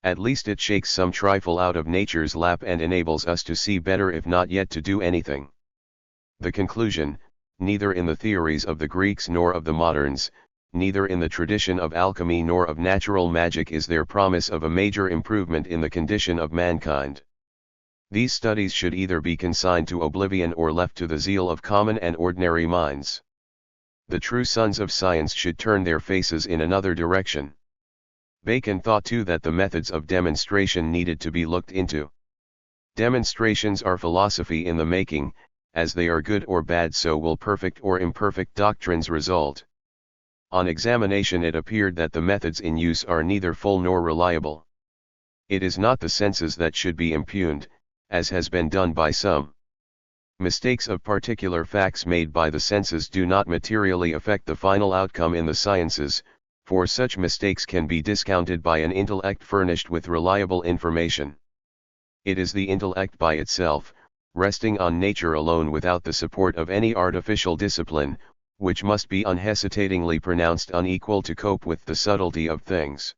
At least it shakes some trifle out of nature's lap and enables us to see better if not yet to do anything. The conclusion, neither in the theories of the Greeks nor of the moderns, neither in the tradition of alchemy nor of natural magic is there promise of a major improvement in the condition of mankind. These studies should either be consigned to oblivion or left to the zeal of common and ordinary minds. The true sons of science should turn their faces in another direction. Bacon thought too that the methods of demonstration needed to be looked into. Demonstrations are philosophy in the making, as they are good or bad so will perfect or imperfect doctrines result. On examination it appeared that the methods in use are neither full nor reliable. It is not the senses that should be impugned, as has been done by some. Mistakes of particular facts made by the senses do not materially affect the final outcome in the sciences, for such mistakes can be discounted by an intellect furnished with reliable information. It is the intellect by itself, resting on nature alone without the support of any artificial discipline, which must be unhesitatingly pronounced unequal to cope with the subtlety of things.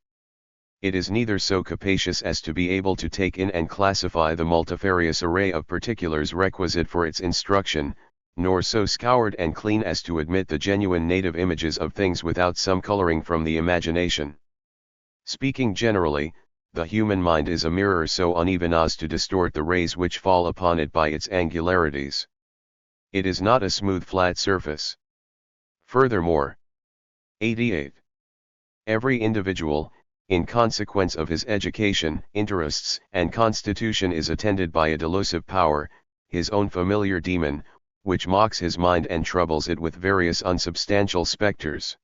It is neither so capacious as to be able to take in and classify the multifarious array of particulars requisite for its instruction, nor so scoured and clean as to admit the genuine native images of things without some coloring from the imagination. Speaking generally, the human mind is a mirror so uneven as to distort the rays which fall upon it by its angularities. It is not a smooth flat surface. Furthermore, 88. Every individual, in consequence of his education, interests, and constitution, is attended by a delusive power, his own familiar demon, which mocks his mind and troubles it with various unsubstantial specters.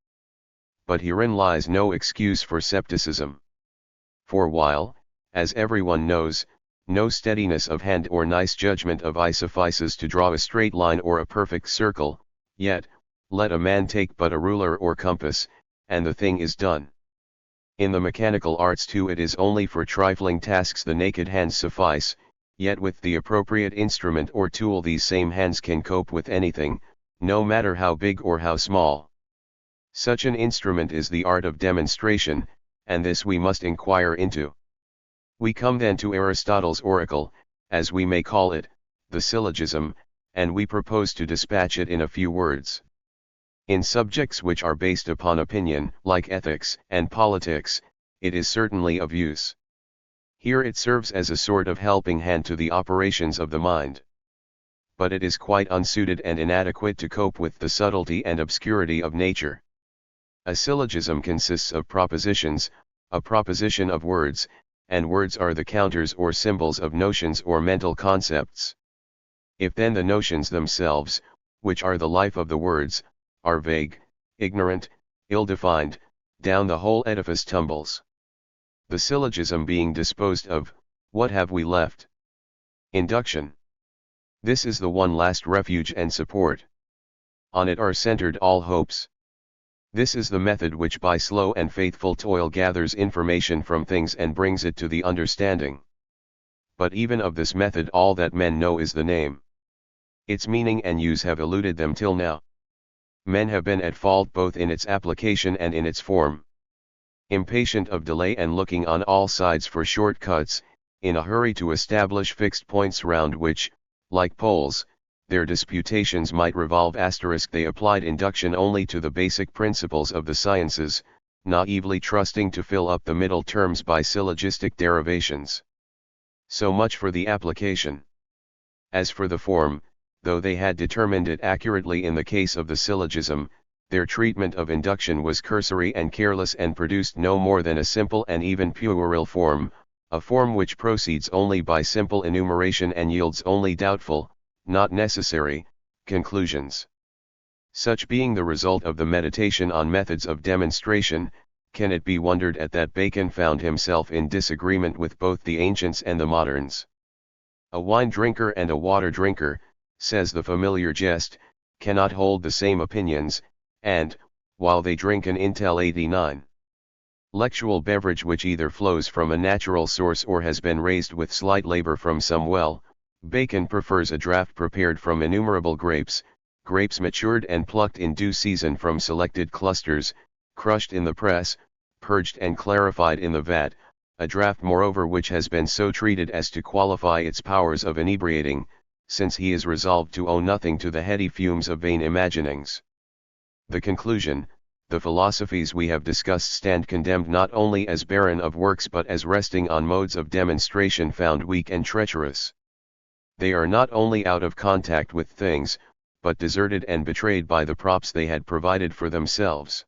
But herein lies no excuse for scepticism. For while, as everyone knows, no steadiness of hand or nice judgment of eye suffices to draw a straight line or a perfect circle, yet, let a man take but a ruler or compass, and the thing is done. In the mechanical arts too it is only for trifling tasks the naked hands suffice, yet with the appropriate instrument or tool these same hands can cope with anything, no matter how big or how small. Such an instrument is the art of demonstration, and this we must inquire into. We come then to Aristotle's oracle, as we may call it, the syllogism, and we propose to dispatch it in a few words. In subjects which are based upon opinion, like ethics and politics, it is certainly of use. Here it serves as a sort of helping hand to the operations of the mind. But it is quite unsuited and inadequate to cope with the subtlety and obscurity of nature. A syllogism consists of propositions, a proposition of words, and words are the counters or symbols of notions or mental concepts. If then the notions themselves, which are the life of the words, are vague, ignorant, ill-defined, down the whole edifice tumbles. The syllogism being disposed of, what have we left? Induction. This is the one last refuge and support. On it are centered all hopes. This is the method which by slow and faithful toil gathers information from things and brings it to the understanding. But even of this method all that men know is the name. Its meaning and use have eluded them till now. Men have been at fault both in its application and in its form. Impatient of delay and looking on all sides for short-cuts, in a hurry to establish fixed points round which, like poles, their disputations might revolve. They applied induction only to the basic principles of the sciences, naively trusting to fill up the middle terms by syllogistic derivations. So much for the application. As for the form, though they had determined it accurately in the case of the syllogism, their treatment of induction was cursory and careless and produced no more than a simple and even puerile form, a form which proceeds only by simple enumeration and yields only doubtful, not necessary, conclusions. Such being the result of the meditation on methods of demonstration, can it be wondered at that Bacon found himself in disagreement with both the ancients and the moderns? A wine drinker and a water drinker, says the familiar jest, cannot hold the same opinions, and, while they drink an intel 89. Lectual beverage which either flows from a natural source or has been raised with slight labor from some well, Bacon prefers a draught prepared from innumerable grapes, grapes matured and plucked in due season from selected clusters, crushed in the press, purged and clarified in the vat, a draught moreover which has been so treated as to qualify its powers of inebriating, since he is resolved to owe nothing to the heady fumes of vain imaginings. The conclusion, the philosophies we have discussed stand condemned not only as barren of works but as resting on modes of demonstration found weak and treacherous. They are not only out of contact with things, but deserted and betrayed by the props they had provided for themselves.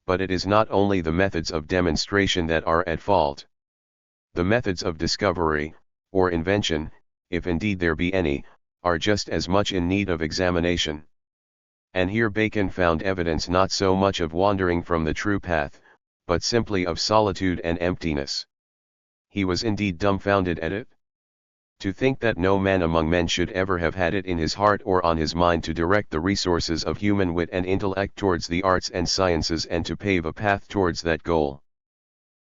But it is not only the methods of demonstration that are at fault. The methods of discovery, or invention, if indeed there be any, are just as much in need of examination. And here Bacon found evidence not so much of wandering from the true path, but simply of solitude and emptiness. He was indeed dumbfounded at it. To think that no man among men should ever have had it in his heart or on his mind to direct the resources of human wit and intellect towards the arts and sciences and to pave a path towards that goal.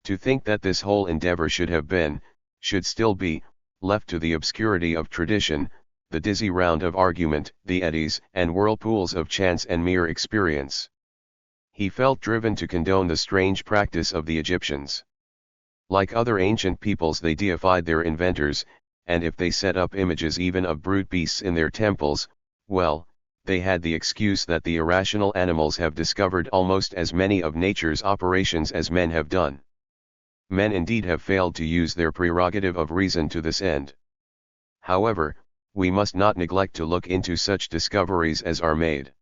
To think that this whole endeavor should have been, should still be, left to the obscurity of tradition, the dizzy round of argument, the eddies and whirlpools of chance and mere experience. He felt driven to condone the strange practice of the Egyptians. Like other ancient peoples, they deified their inventors, and if they set up images even of brute beasts in their temples, well, they had the excuse that the irrational animals have discovered almost as many of nature's operations as men have done. Men indeed have failed to use their prerogative of reason to this end. However, we must not neglect to look into such discoveries as are made.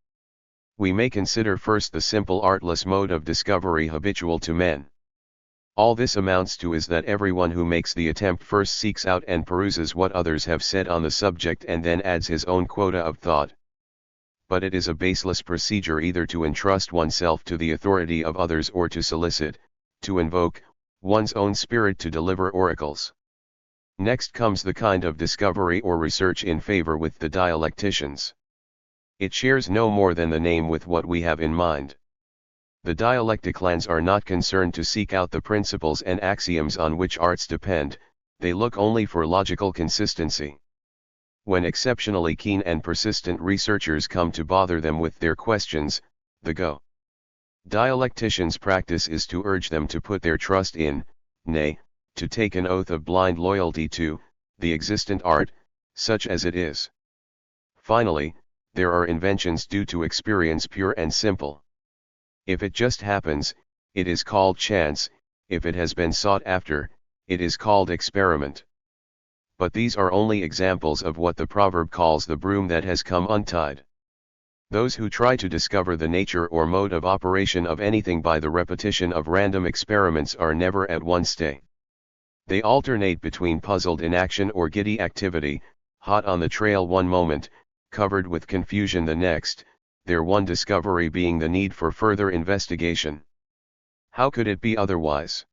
We may consider first the simple artless mode of discovery habitual to men. All this amounts to is that everyone who makes the attempt first seeks out and peruses what others have said on the subject and then adds his own quota of thought. But it is a baseless procedure either to entrust oneself to the authority of others or to solicit, to invoke, one's own spirit to deliver oracles. Next comes the kind of discovery or research in favor with the dialecticians. It shares no more than the name with what we have in mind. The dialecticans are not concerned to seek out the principles and axioms on which arts depend, they look only for logical consistency. When exceptionally keen and persistent researchers come to bother them with their questions, the dialecticians' practice is to urge them to put their trust in, nay, to take an oath of blind loyalty to, the existent art, such as it is. Finally, there are inventions due to experience pure and simple. If it just happens, it is called chance, if it has been sought after, it is called experiment. But these are only examples of what the proverb calls the broom that has come untied. Those who try to discover the nature or mode of operation of anything by the repetition of random experiments are never at one stay. They alternate between puzzled inaction or giddy activity, hot on the trail one moment, covered with confusion the next, their one discovery being the need for further investigation. How could it be otherwise?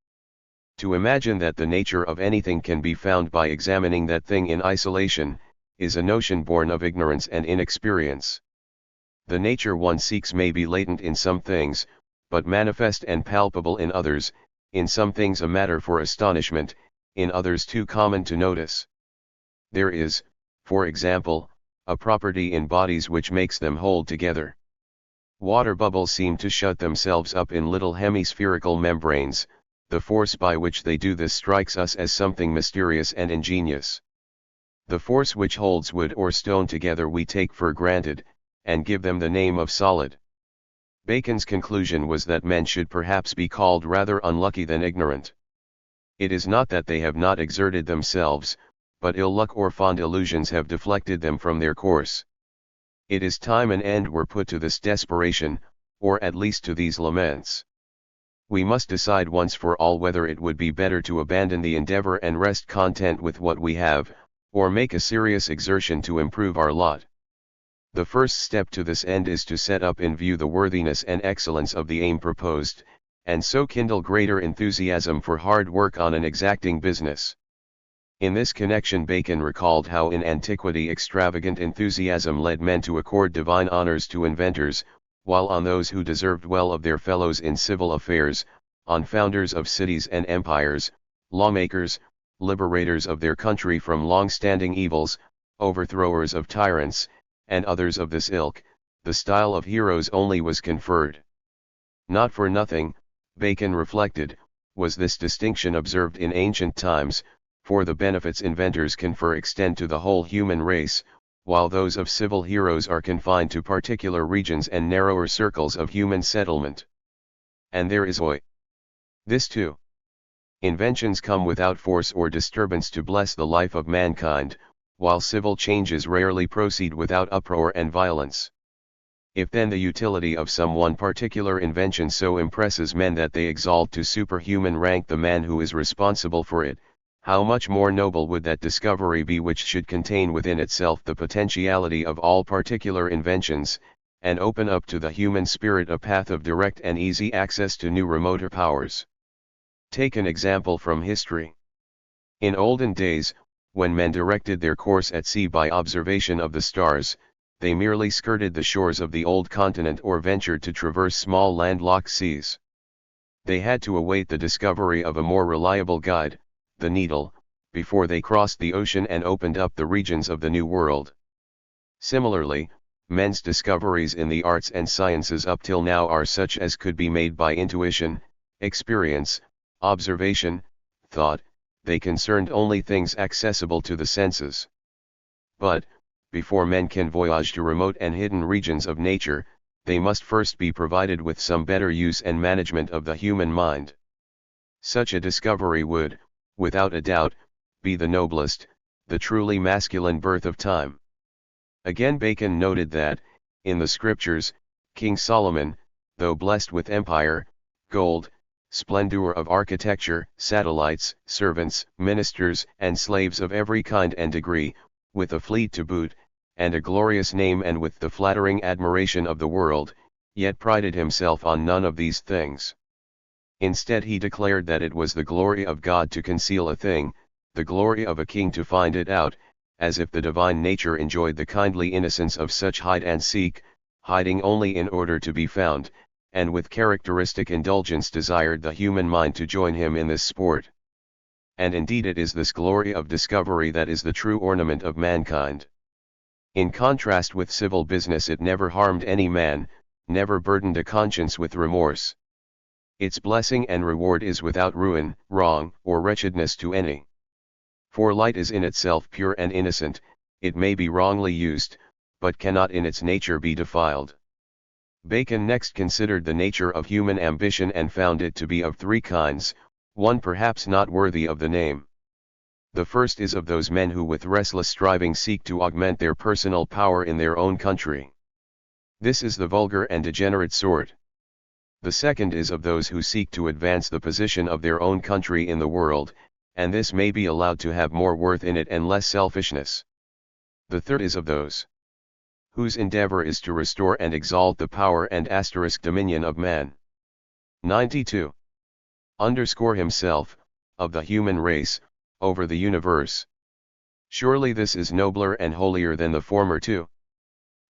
To imagine that the nature of anything can be found by examining that thing in isolation, is a notion born of ignorance and inexperience. The nature one seeks may be latent in some things, but manifest and palpable in others, in some things a matter for astonishment, in others too common to notice. There is, for example, a property in bodies which makes them hold together. Water bubbles seem to shut themselves up in little hemispherical membranes, the force by which they do this strikes us as something mysterious and ingenious. The force which holds wood or stone together we take for granted, and give them the name of solid. Bacon's conclusion was that men should perhaps be called rather unlucky than ignorant. It is not that they have not exerted themselves, but ill luck or fond illusions have deflected them from their course. It is time an end were put to this desperation, or at least to these laments. We must decide once for all whether it would be better to abandon the endeavor and rest content with what we have, or make a serious exertion to improve our lot. The first step to this end is to set up in view the worthiness and excellence of the aim proposed, and so kindle greater enthusiasm for hard work on an exacting business. In this connection Bacon recalled how in antiquity extravagant enthusiasm led men to accord divine honors to inventors, while on those who deserved well of their fellows in civil affairs, on founders of cities and empires, lawmakers, liberators of their country from long-standing evils, overthrowers of tyrants, and others of this ilk, the style of heroes only was conferred. Not for nothing, Bacon reflected, was this distinction observed in ancient times, for the benefits inventors confer extend to the whole human race, while those of civil heroes are confined to particular regions and narrower circles of human settlement. And there is this too. Inventions come without force or disturbance to bless the life of mankind, while civil changes rarely proceed without uproar and violence. If then the utility of some one particular invention so impresses men that they exalt to superhuman rank the man who is responsible for it, how much more noble would that discovery be which should contain within itself the potentiality of all particular inventions, and open up to the human spirit a path of direct and easy access to new remoter powers. Take an example from history. In olden days, when men directed their course at sea by observation of the stars, they merely skirted the shores of the old continent or ventured to traverse small landlocked seas. They had to await the discovery of a more reliable guide, the needle, before they crossed the ocean and opened up the regions of the New World. Similarly, men's discoveries in the arts and sciences up till now are such as could be made by intuition, experience, observation, thought. They concerned only things accessible to the senses. But, before men can voyage to remote and hidden regions of nature, they must first be provided with some better use and management of the human mind. Such a discovery would, without a doubt, be the noblest, the truly masculine birth of time. Again, Bacon noted that, in the scriptures, King Solomon, though blessed with empire, gold, splendor of architecture, satellites, servants, ministers, and slaves of every kind and degree, with a fleet to boot, and a glorious name and with the flattering admiration of the world, yet prided himself on none of these things. Instead he declared that it was the glory of God to conceal a thing, the glory of a king to find it out, as if the divine nature enjoyed the kindly innocence of such hide and seek, hiding only in order to be found, and with characteristic indulgence desired the human mind to join him in this sport. And indeed it is this glory of discovery that is the true ornament of mankind. In contrast with civil business, it never harmed any man, never burdened a conscience with remorse. Its blessing and reward is without ruin, wrong, or wretchedness to any. For light is in itself pure and innocent, it may be wrongly used, but cannot in its nature be defiled. Bacon next considered the nature of human ambition and found it to be of three kinds, one perhaps not worthy of the name. The first is of those men who with restless striving seek to augment their personal power in their own country. This is the vulgar and degenerate sort. The second is of those who seek to advance the position of their own country in the world, and this may be allowed to have more worth in it and less selfishness. The third is of those whose endeavor is to restore and exalt the power and dominion of man. 92. Underscore himself, of the human race, over the universe. Surely this is nobler and holier than the former two.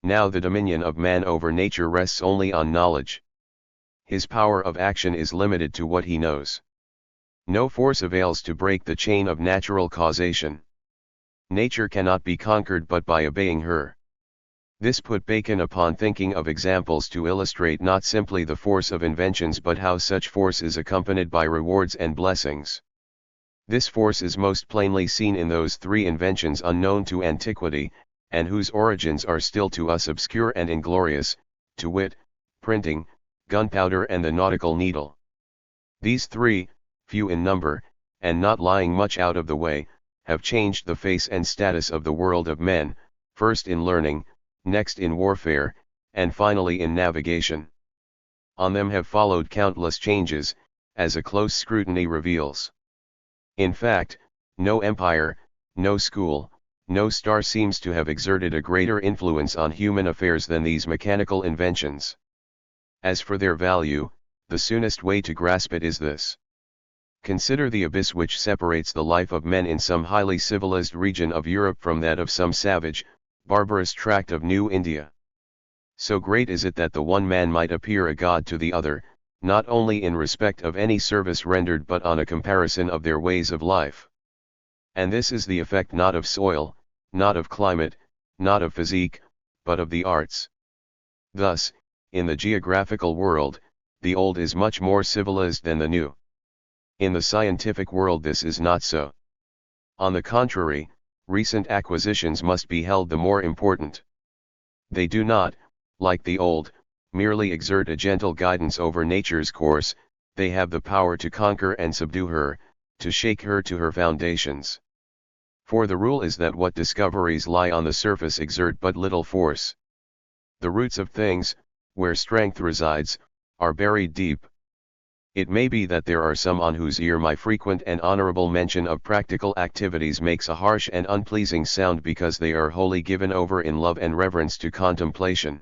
Now the dominion of man over nature rests only on knowledge. His power of action is limited to what he knows. No force avails to break the chain of natural causation. Nature cannot be conquered but by obeying her. This put Bacon upon thinking of examples to illustrate not simply the force of inventions but how such force is accompanied by rewards and blessings. This force is most plainly seen in those three inventions unknown to antiquity, and whose origins are still to us obscure and inglorious, to wit, printing, gunpowder and the nautical needle. These three, few in number, and not lying much out of the way, have changed the face and status of the world of men, first in learning, next in warfare, and finally in navigation. On them have followed countless changes, as a close scrutiny reveals. In fact, no empire, no school, no star seems to have exerted a greater influence on human affairs than these mechanical inventions. As for their value, the soonest way to grasp it is this. Consider the abyss which separates the life of men in some highly civilized region of Europe from that of some savage, barbarous tract of New India. So great is it that the one man might appear a god to the other, not only in respect of any service rendered but on a comparison of their ways of life. And this is the effect not of soil, not of climate, not of physique, but of the arts. Thus, in the geographical world, the old is much more civilized than the new. In the scientific world this is not so. On the contrary, recent acquisitions must be held the more important. They do not, like the old, merely exert a gentle guidance over nature's course, they have the power to conquer and subdue her, to shake her to her foundations. For the rule is that what discoveries lie on the surface exert but little force. The roots of things, where strength resides, are buried deep. It may be that there are some on whose ear my frequent and honorable mention of practical activities makes a harsh and unpleasing sound because they are wholly given over in love and reverence to contemplation.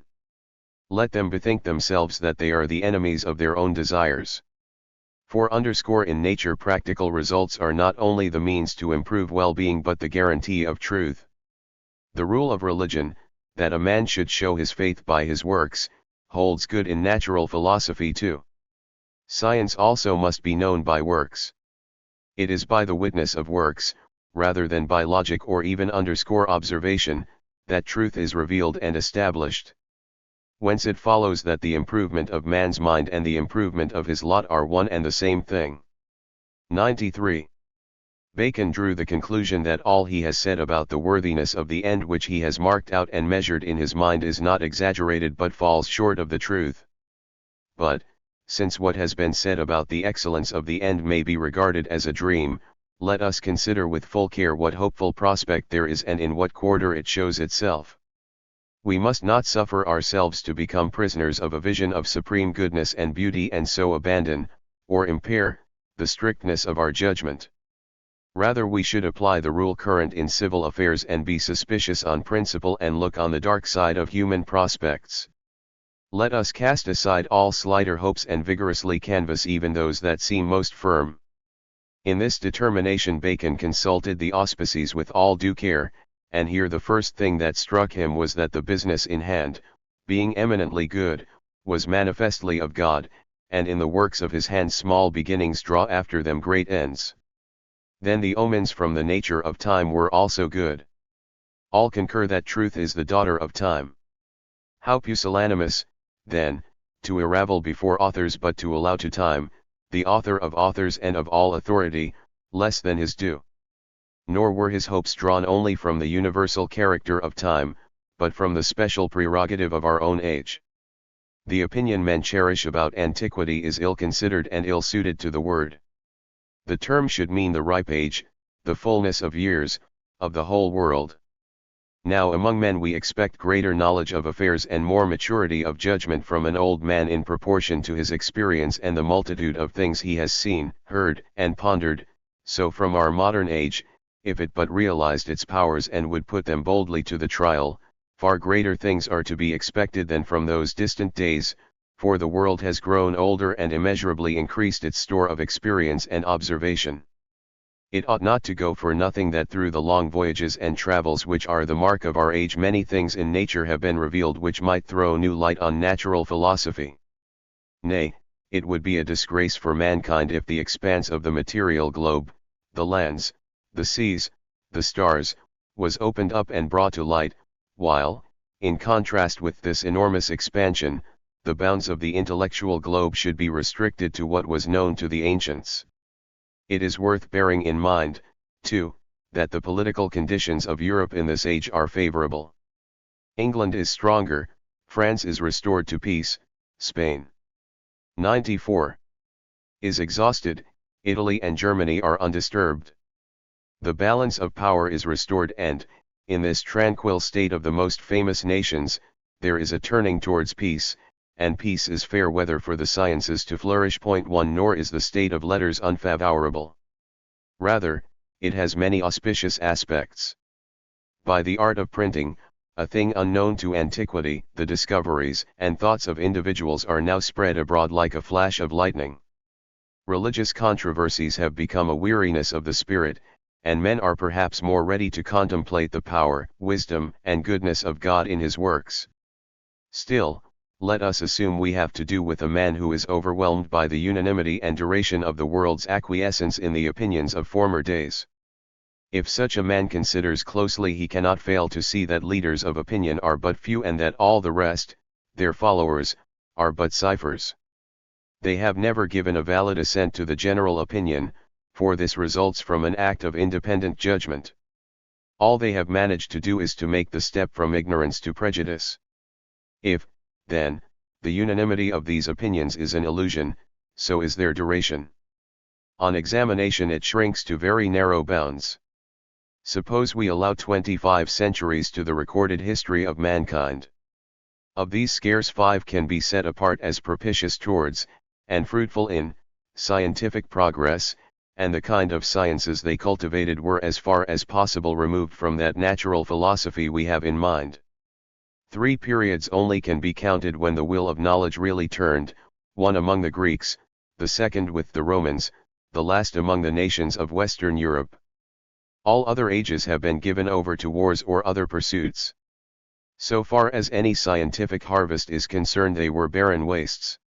Let them bethink themselves that they are the enemies of their own desires. For in nature practical results are not only the means to improve well-being but the guarantee of truth. The rule of religion, that a man should show his faith by his works, holds good in natural philosophy too. Science also must be known by works. It is by the witness of works, rather than by logic or even observation, that truth is revealed and established. Whence it follows that the improvement of man's mind and the improvement of his lot are one and the same thing. 93. Bacon drew the conclusion that all he has said about the worthiness of the end which he has marked out and measured in his mind is not exaggerated but falls short of the truth. But, since what has been said about the excellence of the end may be regarded as a dream, let us consider with full care what hopeful prospect there is and in what quarter it shows itself. We must not suffer ourselves to become prisoners of a vision of supreme goodness and beauty and so abandon, or impair, the strictness of our judgment. Rather we should apply the rule current in civil affairs and be suspicious on principle and look on the dark side of human prospects. Let us cast aside all slighter hopes and vigorously canvass even those that seem most firm. In this determination Bacon consulted the auspices with all due care, and here the first thing that struck him was that the business in hand, being eminently good, was manifestly of God, and in the works of his hands small beginnings draw after them great ends. Then the omens from the nature of time were also good. All concur that truth is the daughter of time. How pusillanimous, then, to irravel before authors but to allow to time, the author of authors and of all authority, less than his due. Nor were his hopes drawn only from the universal character of time, but from the special prerogative of our own age. The opinion men cherish about antiquity is ill-considered and ill-suited to the word. The term should mean the ripe age, the fullness of years, of the whole world. Now among men we expect greater knowledge of affairs and more maturity of judgment from an old man in proportion to his experience and the multitude of things he has seen, heard, and pondered, so from our modern age, if it but realized its powers and would put them boldly to the trial, far greater things are to be expected than from those distant days, for the world has grown older and immeasurably increased its store of experience and observation. It ought not to go for nothing that through the long voyages and travels which are the mark of our age many things in nature have been revealed which might throw new light on natural philosophy. Nay, it would be a disgrace for mankind if the expanse of the material globe, the lands, the seas, the stars, was opened up and brought to light, while, in contrast with this enormous expansion, the bounds of the intellectual globe should be restricted to what was known to the ancients. It is worth bearing in mind, too, that the political conditions of Europe in this age are favorable. England is stronger, France is restored to peace, Spain 94 is exhausted, Italy and Germany are undisturbed. The balance of power is restored and, in this tranquil state of the most famous nations, there is a turning towards peace, and peace is fair weather for the sciences to flourish. 1 Nor is the state of letters unfavorable. Rather, it has many auspicious aspects. By the art of printing, a thing unknown to antiquity, the discoveries and thoughts of individuals are now spread abroad like a flash of lightning. Religious controversies have become a weariness of the spirit, and men are perhaps more ready to contemplate the power, wisdom, and goodness of God in his works. Still, let us assume we have to do with a man who is overwhelmed by the unanimity and duration of the world's acquiescence in the opinions of former days. If such a man considers closely he cannot fail to see that leaders of opinion are but few and that all the rest, their followers, are but ciphers. They have never given a valid assent to the general opinion, for this results from an act of independent judgment. All they have managed to do is to make the step from ignorance to prejudice. If, then, the unanimity of these opinions is an illusion, so is their duration. On examination it shrinks to very narrow bounds. Suppose we allow 25 centuries to the recorded history of mankind. Of these scarce 5 can be set apart as propitious towards, and fruitful in, scientific progress, and the kind of sciences they cultivated were as far as possible removed from that natural philosophy we have in mind. 3 periods only can be counted when the will of knowledge really turned, one among the Greeks, the second with the Romans, the last among the nations of Western Europe. All other ages have been given over to wars or other pursuits. So far as any scientific harvest is concerned, they were barren wastes.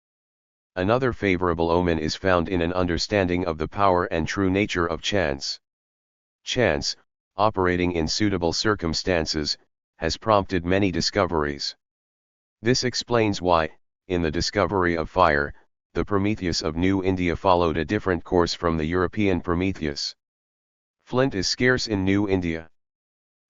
Another favorable omen is found in an understanding of the power and true nature of chance. Chance, operating in suitable circumstances, has prompted many discoveries. This explains why, in the discovery of fire, the Prometheus of New India followed a different course from the European Prometheus. Flint is scarce in New India.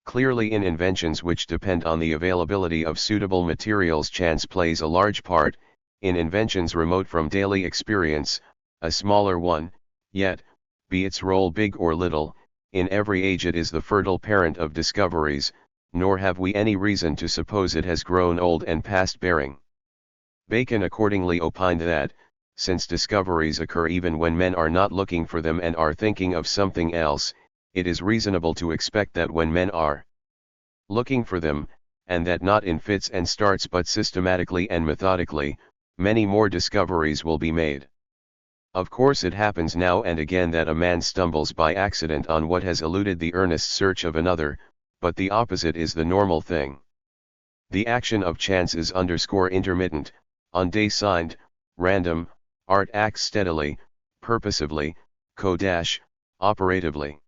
Clearly, in inventions which depend on the availability of suitable materials, chance plays a large part. In inventions remote from daily experience, a smaller one, yet, be its role big or little, in every age it is the fertile parent of discoveries, nor have we any reason to suppose it has grown old and past bearing. Bacon accordingly opined that, since discoveries occur even when men are not looking for them and are thinking of something else, it is reasonable to expect that when men are looking for them, and that not in fits and starts but systematically and methodically, many more discoveries will be made. Of course, it happens now and again that a man stumbles by accident on what has eluded the earnest search of another, but the opposite is the normal thing. The action of chance is intermittent, undesigned, random, art acts steadily, purposively, operatively.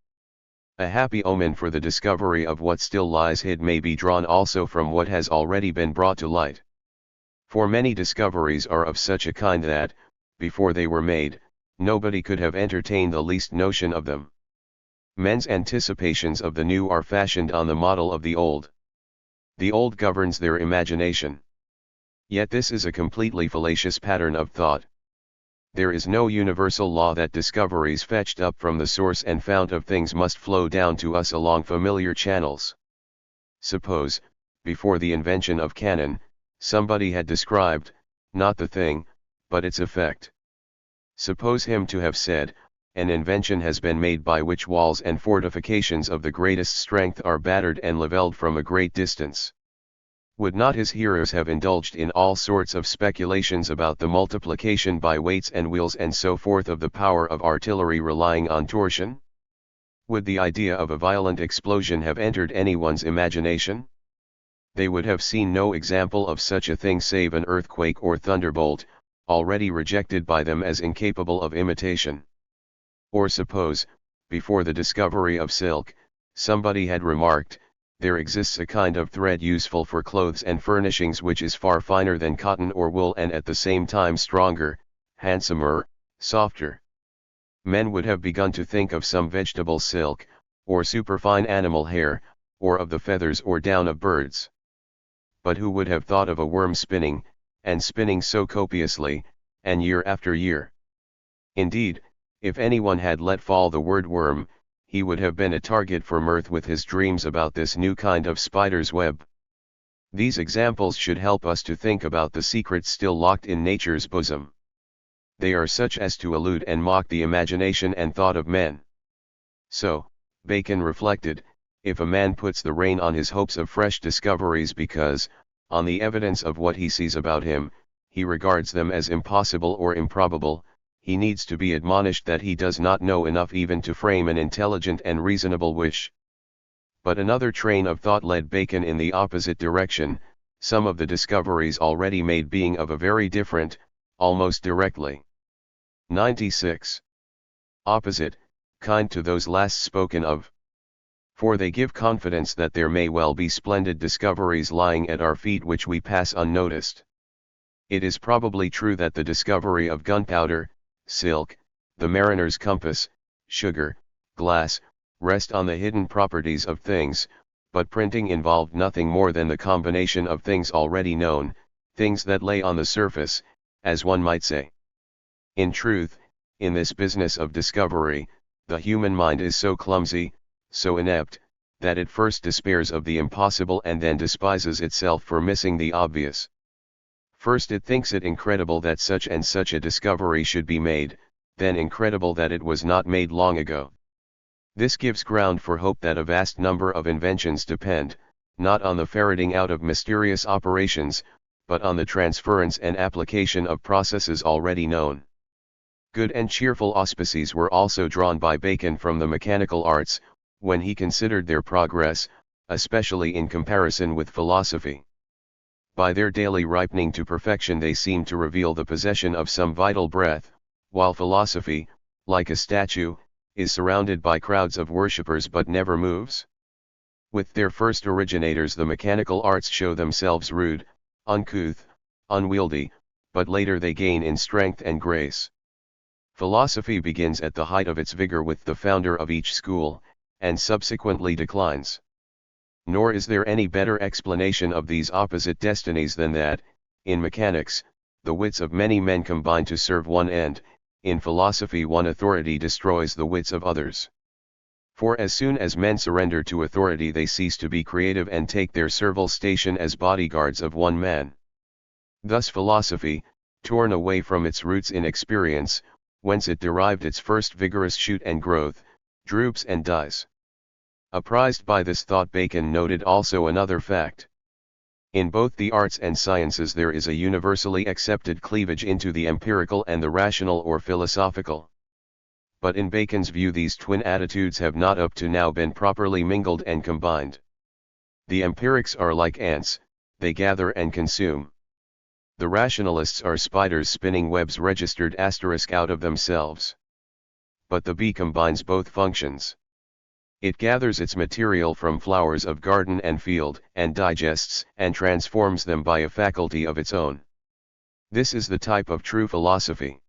A happy omen for the discovery of what still lies hid may be drawn also from what has already been brought to light. For many discoveries are of such a kind that, before they were made, nobody could have entertained the least notion of them. Men's anticipations of the new are fashioned on the model of the old. The old governs their imagination. Yet this is a completely fallacious pattern of thought. There is no universal law that discoveries fetched up from the source and fount of things must flow down to us along familiar channels. Suppose, before the invention of cannon, somebody had described, not the thing, but its effect. Suppose him to have said, an invention has been made by which walls and fortifications of the greatest strength are battered and levelled from a great distance. Would not his hearers have indulged in all sorts of speculations about the multiplication by weights and wheels and so forth of the power of artillery relying on torsion? Would the idea of a violent explosion have entered anyone's imagination? They would have seen no example of such a thing save an earthquake or thunderbolt, already rejected by them as incapable of imitation. Or suppose, before the discovery of silk, somebody had remarked, there exists a kind of thread useful for clothes and furnishings which is far finer than cotton or wool and at the same time stronger, handsomer, softer. Men would have begun to think of some vegetable silk, or superfine animal hair, or of the feathers or down of birds. But who would have thought of a worm spinning, and spinning so copiously, and year after year? Indeed, if anyone had let fall the word worm, he would have been a target for mirth with his dreams about this new kind of spider's web. These examples should help us to think about the secrets still locked in nature's bosom. They are such as to elude and mock the imagination and thought of men. So, Bacon reflected, if a man puts the rein on his hopes of fresh discoveries because, on the evidence of what he sees about him, he regards them as impossible or improbable, he needs to be admonished that he does not know enough even to frame an intelligent and reasonable wish. But another train of thought led Bacon in the opposite direction, some of the discoveries already made being of a very different, almost directly 96. Opposite, kind to those last spoken of. For they give confidence that there may well be splendid discoveries lying at our feet which we pass unnoticed. It is probably true that the discovery of gunpowder, silk, the mariner's compass, sugar, glass, rest on the hidden properties of things, but printing involved nothing more than the combination of things already known, things that lay on the surface, as one might say. In truth, in this business of discovery, the human mind is so clumsy, so inept, that it first despairs of the impossible and then despises itself for missing the obvious. First it thinks it incredible that such and such a discovery should be made, then incredible that it was not made long ago. This gives ground for hope that a vast number of inventions depend, not on the ferreting out of mysterious operations, but on the transference and application of processes already known. Good and cheerful auspices were also drawn by Bacon from the mechanical arts, when he considered their progress, especially in comparison with philosophy. By their daily ripening to perfection they seem to reveal the possession of some vital breath, while philosophy, like a statue, is surrounded by crowds of worshippers but never moves. With their first originators the mechanical arts show themselves rude, uncouth, unwieldy, but later they gain in strength and grace. Philosophy begins at the height of its vigor with the founder of each school, and subsequently declines. Nor is there any better explanation of these opposite destinies than that, in mechanics, the wits of many men combine to serve one end, in philosophy one authority destroys the wits of others. For as soon as men surrender to authority they cease to be creative and take their servile station as bodyguards of one man. Thus philosophy, torn away from its roots in experience, whence it derived its first vigorous shoot and growth, droops and dies. Apprised by this thought Bacon noted also another fact. In both the arts and sciences there is a universally accepted cleavage into the empirical and the rational or philosophical. But in Bacon's view these twin attitudes have not up to now been properly mingled and combined. The empirics are like ants, they gather and consume. The rationalists are spiders spinning webs registered asterisk out of themselves. But the bee combines both functions. It gathers its material from flowers of garden and field, and digests and transforms them by a faculty of its own. This is the type of true philosophy.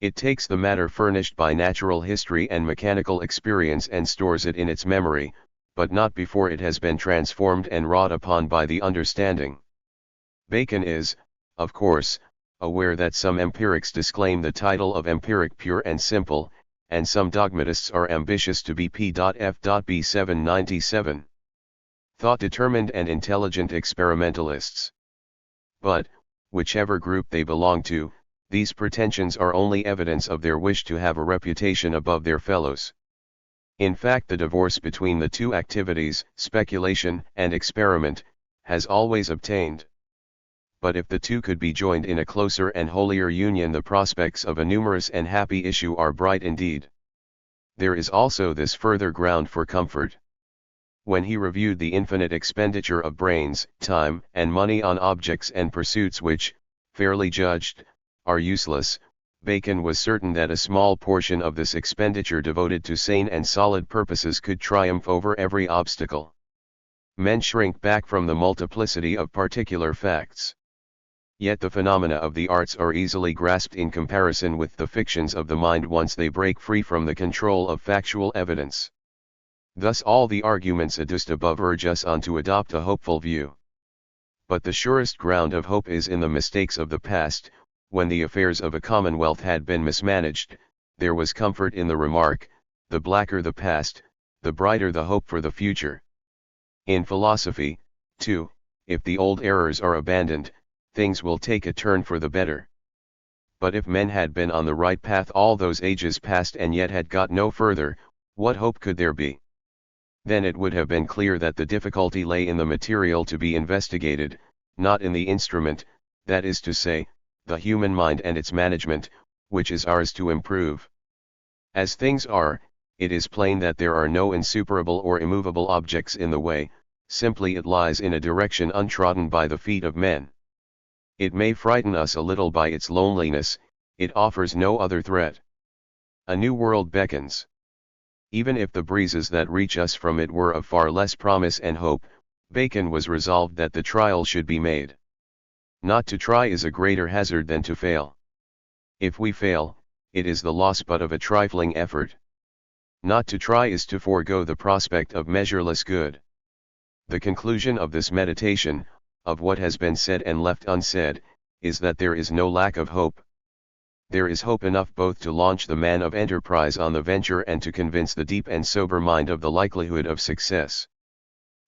It takes the matter furnished by natural history and mechanical experience and stores it in its memory, but not before it has been transformed and wrought upon by the understanding. Bacon is, of course, aware that some empirics disclaim the title of empiric pure and simple, and some dogmatists are ambitious to be P.F.B. 797. Thought-determined and intelligent experimentalists. But, whichever group they belong to, these pretensions are only evidence of their wish to have a reputation above their fellows. In fact the divorce between the two activities, speculation and experiment, has always obtained. But if the two could be joined in a closer and holier union the prospects of a numerous and happy issue are bright indeed. There is also this further ground for comfort. When he reviewed the infinite expenditure of brains, time, and money on objects and pursuits which, fairly judged, are useless, Bacon was certain that a small portion of this expenditure devoted to sane and solid purposes could triumph over every obstacle. Men shrink back from the multiplicity of particular facts. Yet the phenomena of the arts are easily grasped in comparison with the fictions of the mind once they break free from the control of factual evidence. Thus all the arguments adduced above urge us on to adopt a hopeful view. But the surest ground of hope is in the mistakes of the past. When the affairs of a commonwealth had been mismanaged, there was comfort in the remark, the blacker the past, the brighter the hope for the future. In philosophy, too, if the old errors are abandoned, things will take a turn for the better. But if men had been on the right path all those ages past and yet had got no further, what hope could there be? Then it would have been clear that the difficulty lay in the material to be investigated, not in the instrument, that is to say, the human mind and its management, which is ours to improve. As things are, it is plain that there are no insuperable or immovable objects in the way, simply it lies in a direction untrodden by the feet of men. It may frighten us a little by its loneliness, it offers no other threat. A new world beckons. Even if the breezes that reach us from it were of far less promise and hope, Bacon was resolved that the trial should be made. Not to try is a greater hazard than to fail. If we fail, it is the loss but of a trifling effort. Not to try is to forego the prospect of measureless good. The conclusion of this meditation, of what has been said and left unsaid, is that there is no lack of hope. There is hope enough both to launch the man of enterprise on the venture and to convince the deep and sober mind of the likelihood of success.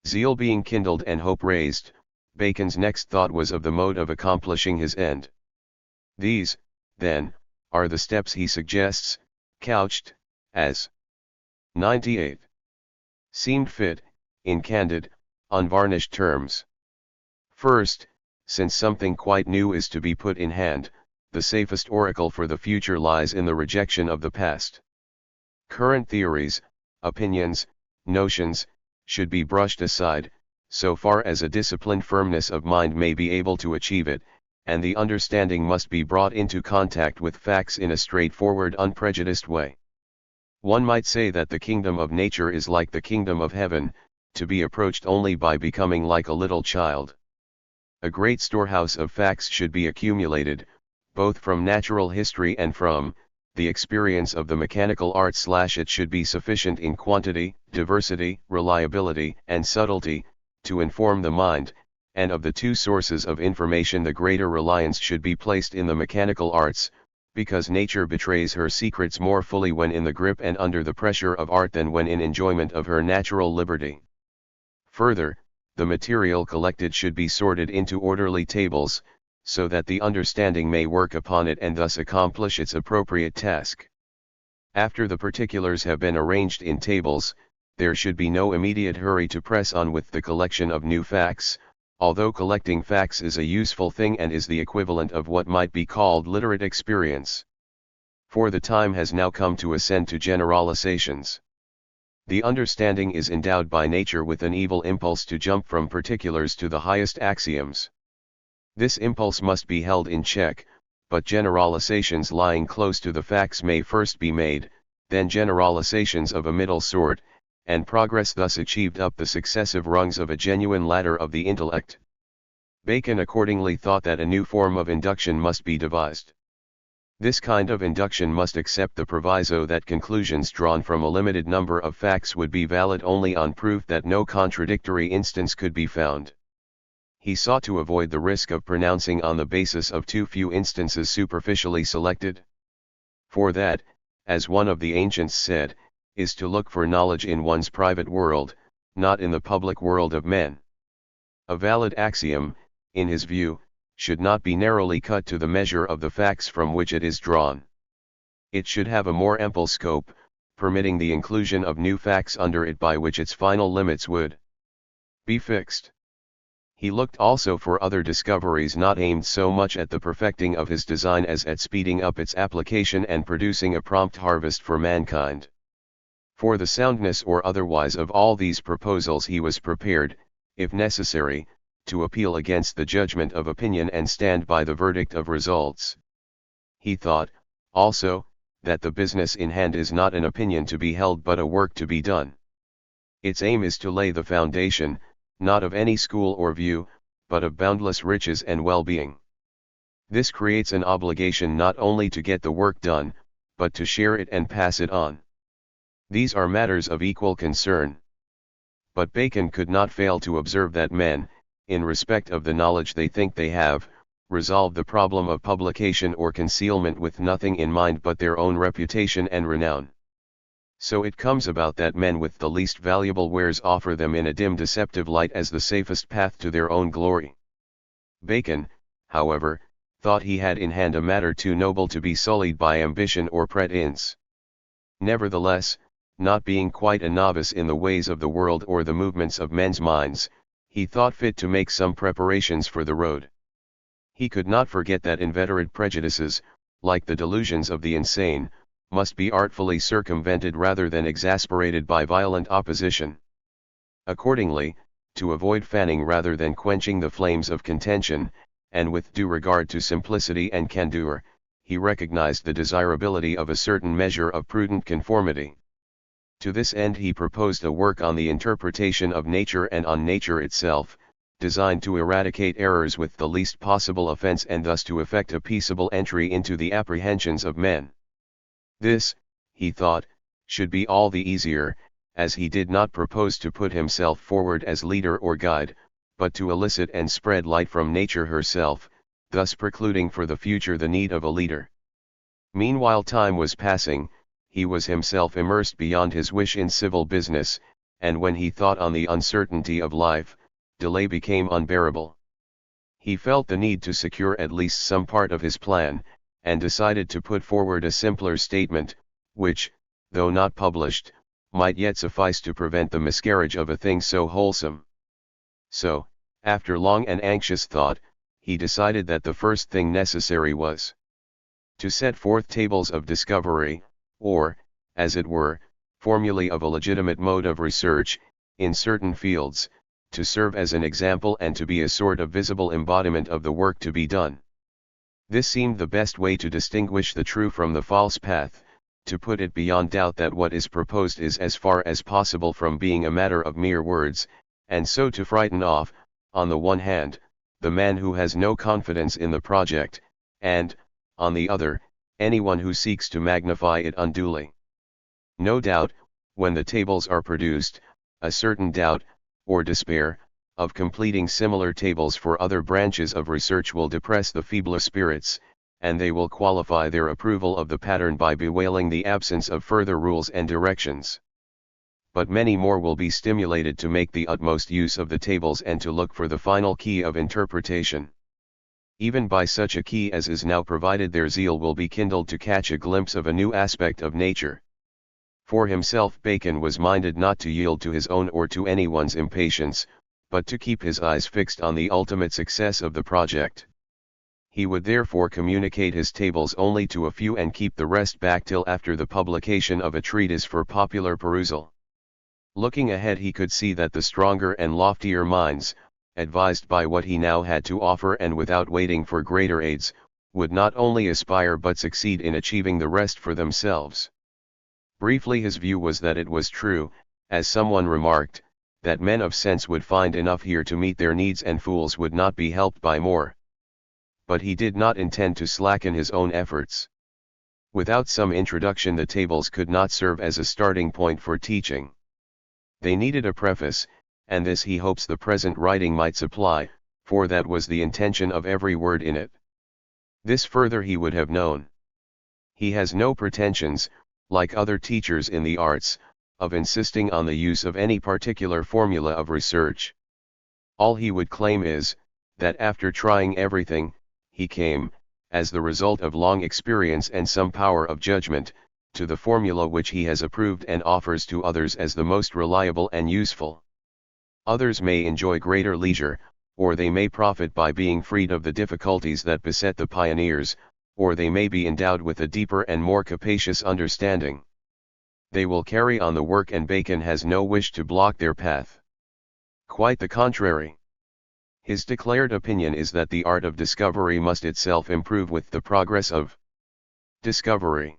Zeal being kindled and hope raised, Bacon's next thought was of the mode of accomplishing his end. These, then, are the steps he suggests, couched, as 98. Seemed fit, in candid, unvarnished terms. First, since something quite new is to be put in hand, the safest oracle for the future lies in the rejection of the past. Current theories, opinions, notions, should be brushed aside, so far as a disciplined firmness of mind may be able to achieve it, and the understanding must be brought into contact with facts in a straightforward, unprejudiced way. One might say that the kingdom of nature is like the kingdom of heaven, to be approached only by becoming like a little child. A great storehouse of facts should be accumulated, both from natural history and from the experience of the mechanical arts. It should be sufficient in quantity, diversity, reliability, and subtlety, to inform the mind, and of the two sources of information the greater reliance should be placed in the mechanical arts, because nature betrays her secrets more fully when in the grip and under the pressure of art than when in enjoyment of her natural liberty. Further, the material collected should be sorted into orderly tables, so that the understanding may work upon it and thus accomplish its appropriate task. After the particulars have been arranged in tables, there should be no immediate hurry to press on with the collection of new facts, although collecting facts is a useful thing and is the equivalent of what might be called literate experience. For the time has now come to ascend to generalizations. The understanding is endowed by nature with an evil impulse to jump from particulars to the highest axioms. This impulse must be held in check, but generalizations lying close to the facts may first be made, then generalizations of a middle sort, and progress thus achieved up the successive rungs of a genuine ladder of the intellect. Bacon accordingly thought that a new form of induction must be devised. This kind of induction must accept the proviso that conclusions drawn from a limited number of facts would be valid only on proof that no contradictory instance could be found. He sought to avoid the risk of pronouncing on the basis of too few instances superficially selected. For that, as one of the ancients said, is to look for knowledge in one's private world, not in the public world of men. A valid axiom, in his view, should not be narrowly cut to the measure of the facts from which it is drawn. It should have a more ample scope, permitting the inclusion of new facts under it by which its final limits would be fixed. He looked also for other discoveries not aimed so much at the perfecting of his design as at speeding up its application and producing a prompt harvest for mankind. For the soundness or otherwise of all these proposals he was prepared, if necessary, to appeal against the judgment of opinion and stand by the verdict of results. He thought, also, that the business in hand is not an opinion to be held but a work to be done. Its aim is to lay the foundation, not of any school or view, but of boundless riches and well-being. This creates an obligation not only to get the work done, but to share it and pass it on. These are matters of equal concern. But Bacon could not fail to observe that men, in respect of the knowledge they think they have, resolve the problem of publication or concealment with nothing in mind but their own reputation and renown. So it comes about that men with the least valuable wares offer them in a dim deceptive light as the safest path to their own glory. Bacon, however, thought he had in hand a matter too noble to be sullied by ambition or pretense. Nevertheless, not being quite a novice in the ways of the world or the movements of men's minds, he thought fit to make some preparations for the road. He could not forget that inveterate prejudices, like the delusions of the insane, must be artfully circumvented rather than exasperated by violent opposition. Accordingly, to avoid fanning rather than quenching the flames of contention, and with due regard to simplicity and candor, he recognized the desirability of a certain measure of prudent conformity. To this end he proposed a work on the interpretation of nature and on nature itself, designed to eradicate errors with the least possible offense and thus to effect a peaceable entry into the apprehensions of men. This, he thought, should be all the easier, as he did not propose to put himself forward as leader or guide, but to elicit and spread light from nature herself, thus precluding for the future the need of a leader. Meanwhile time was passing, he was himself immersed beyond his wish in civil business, and when he thought on the uncertainty of life, delay became unbearable. He felt the need to secure at least some part of his plan, and decided to put forward a simpler statement, which, though not published, might yet suffice to prevent the miscarriage of a thing so wholesome. So, after long and anxious thought, he decided that the first thing necessary was To set forth tables of discovery, or, as it were, formulae of a legitimate mode of research, in certain fields, to serve as an example and to be a sort of visible embodiment of the work to be done. This seemed the best way to distinguish the true from the false path, to put it beyond doubt that what is proposed is as far as possible from being a matter of mere words, and so to frighten off, on the one hand, the man who has no confidence in the project, and, on the other, anyone who seeks to magnify it unduly. No doubt, when the tables are produced, a certain doubt, or despair, of completing similar tables for other branches of research will depress the feebler spirits, and they will qualify their approval of the pattern by bewailing the absence of further rules and directions. But many more will be stimulated to make the utmost use of the tables and to look for the final key of interpretation. Even by such a key as is now provided, their zeal will be kindled to catch a glimpse of a new aspect of nature. For himself, Bacon was minded not to yield to his own or to anyone's impatience, but to keep his eyes fixed on the ultimate success of the project. He would therefore communicate his tables only to a few and keep the rest back till after the publication of a treatise for popular perusal. Looking ahead, he could see that the stronger and loftier minds, advised by what he now had to offer and without waiting for greater aids, would not only aspire but succeed in achieving the rest for themselves. Briefly, his view was that it was true, as someone remarked, that men of sense would find enough here to meet their needs and fools would not be helped by more. But he did not intend to slacken his own efforts. Without some introduction, the tables could not serve as a starting point for teaching. They needed a preface, and this he hopes the present writing might supply, for that was the intention of every word in it. This further he would have known. He has no pretensions, like other teachers in the arts, of insisting on the use of any particular formula of research. All he would claim is, that after trying everything, he came, as the result of long experience and some power of judgment, to the formula which he has approved and offers to others as the most reliable and useful. Others may enjoy greater leisure, or they may profit by being freed of the difficulties that beset the pioneers, or they may be endowed with a deeper and more capacious understanding. They will carry on the work, and Bacon has no wish to block their path. Quite the contrary. His declared opinion is that the art of discovery must itself improve with the progress of discovery.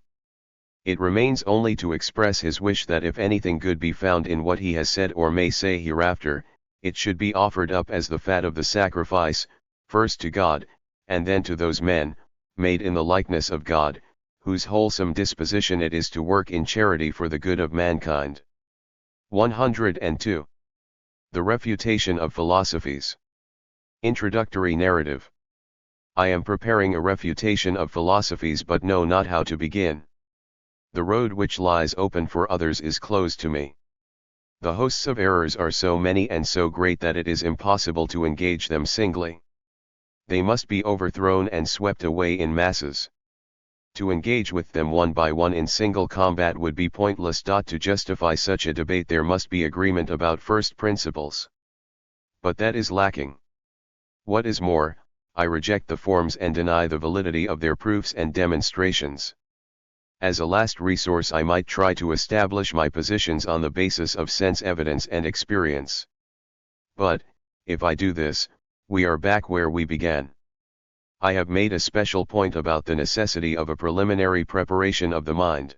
It remains only to express his wish that if anything good be found in what he has said or may say hereafter, it should be offered up as the fat of the sacrifice, first to God, and then to those men, made in the likeness of God, whose wholesome disposition it is to work in charity for the good of mankind. 102. The Refutation of Philosophies. Introductory Narrative. I am preparing a refutation of philosophies, but know not how to begin. The road which lies open for others is closed to me. The hosts of errors are so many and so great that it is impossible to engage them singly. They must be overthrown and swept away in masses. To engage with them one by one in single combat would be pointless. To justify such a debate there must be agreement about first principles. But that is lacking. What is more, I reject the forms and deny the validity of their proofs and demonstrations. As a last resource, I might try to establish my positions on the basis of sense evidence and experience. But, if I do this, we are back where we began. I have made a special point about the necessity of a preliminary preparation of the mind.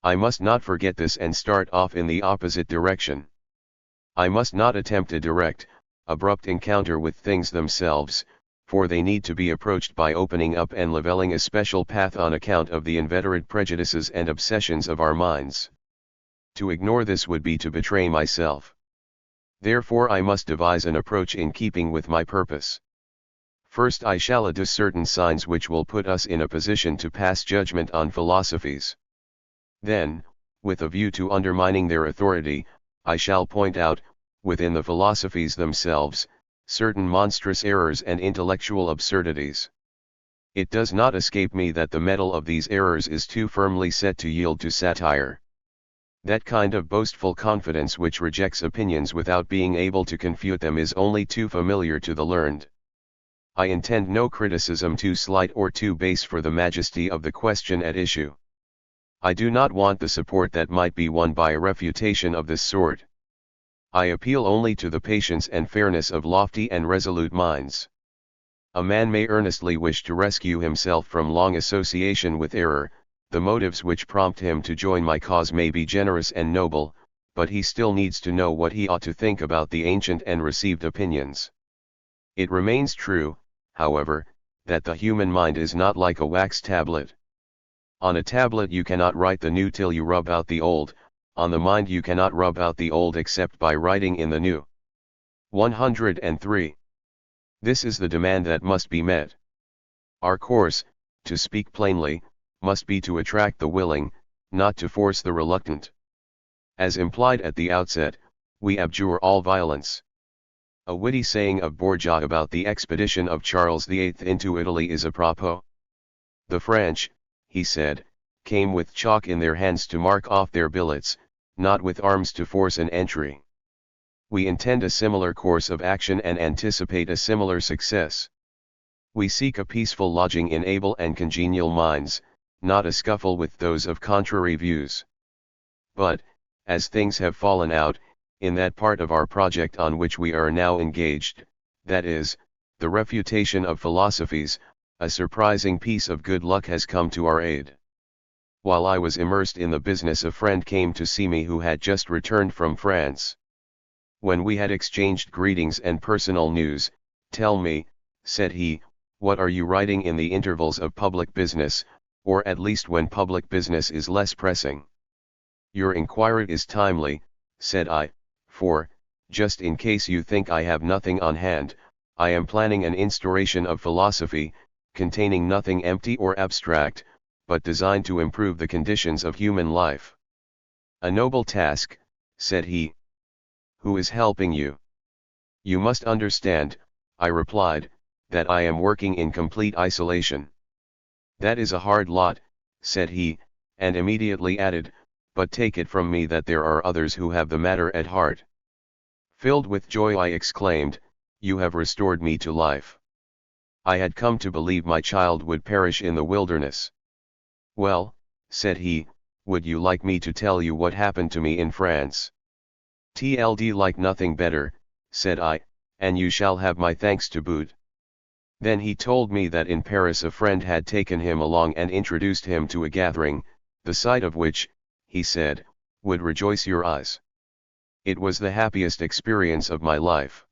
I must not forget this and start off in the opposite direction. I must not attempt a direct, abrupt encounter with things themselves, for they need to be approached by opening up and leveling a special path on account of the inveterate prejudices and obsessions of our minds. To ignore this would be to betray myself. Therefore I must devise an approach in keeping with my purpose. First, I shall adduce certain signs which will put us in a position to pass judgment on philosophies. Then, with a view to undermining their authority, I shall point out, within the philosophies themselves, certain monstrous errors and intellectual absurdities. It does not escape me that the metal of these errors is too firmly set to yield to satire. That kind of boastful confidence which rejects opinions without being able to confute them is only too familiar to the learned. I intend no criticism too slight or too base for the majesty of the question at issue. I do not want the support that might be won by a refutation of this sort. I appeal only to the patience and fairness of lofty and resolute minds. A man may earnestly wish to rescue himself from long association with error, the motives which prompt him to join my cause may be generous and noble, but he still needs to know what he ought to think about the ancient and received opinions. It remains true, however, that the human mind is not like a wax tablet. On a tablet you cannot write the new till you rub out the old, on the mind you cannot rub out the old except by writing in the new. 103. This is the demand that must be met. Our course, to speak plainly, must be to attract the willing, not to force the reluctant. As implied at the outset, we abjure all violence. A witty saying of Borgia about the expedition of Charles VIII into Italy is apropos. The French, he said, came with chalk in their hands to mark off their billets, not with arms to force an entry. We intend a similar course of action and anticipate a similar success. We seek a peaceful lodging in able and congenial minds, not a scuffle with those of contrary views. But, as things have fallen out, in that part of our project on which we are now engaged, that is, the refutation of philosophies, a surprising piece of good luck has come to our aid. While I was immersed in the business, a friend came to see me who had just returned from France. When we had exchanged greetings and personal news, "Tell me," said he, "what are you writing in the intervals of public business, or at least when public business is less pressing?" "Your inquiry is timely," said I, "for, just in case you think I have nothing on hand, I am planning an instauration of philosophy, containing nothing empty or abstract, but designed to improve the conditions of human life." "A noble task," said he. "Who is helping you?" "You must understand," I replied, "that I am working in complete isolation." "That is a hard lot," said he, and immediately added, "but take it from me that there are others who have the matter at heart." Filled with joy I exclaimed, "You have restored me to life. I had come to believe my child would perish in the wilderness." "Well," said he, "would you like me to tell you what happened to me in France?" "TLD like nothing better," said I, "and you shall have my thanks to boot." Then he told me that in Paris a friend had taken him along and introduced him to a gathering, the sight of which, he said, would rejoice your eyes. It was the happiest experience of my life.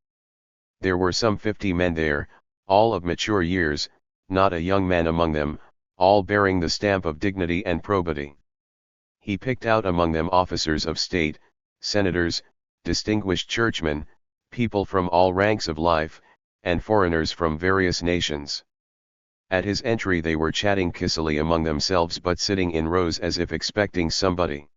There were some 50 men there, all of mature years, not a young man among them, all bearing the stamp of dignity and probity. He picked out among them officers of state, senators, distinguished churchmen, people from all ranks of life, and foreigners from various nations. At his entry they were chatting kissily among themselves but sitting in rows as if expecting somebody.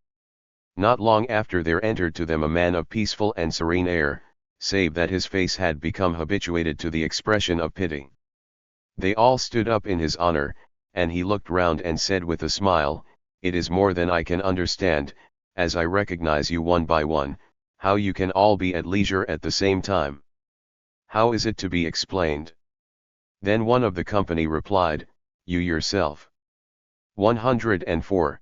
Not long after there entered to them a man of peaceful and serene air, save that his face had become habituated to the expression of pity. They all stood up in his honor, and he looked round and said with a smile, "It is more than I can understand, as I recognize you one by one, how you can all be at leisure at the same time. How is it to be explained?" Then one of the company replied, "You yourself." 104.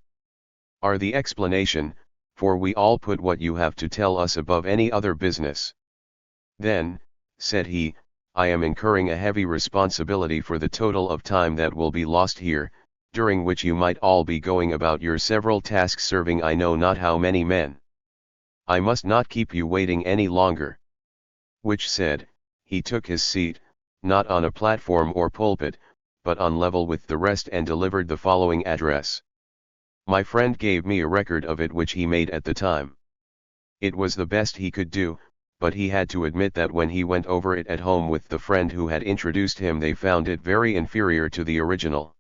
Are the explanation, for we all put what you have to tell us above any other business. "Then," said he, "I am incurring a heavy responsibility for the total of time that will be lost here, during which you might all be going about your several tasks serving I know not how many men. I must not keep you waiting any longer." Which said, he took his seat, not on a platform or pulpit, but on level with the rest and delivered the following address. My friend gave me a record of it which he made at the time. It was the best he could do, but he had to admit that when he went over it at home with the friend who had introduced him they found it very inferior to the original.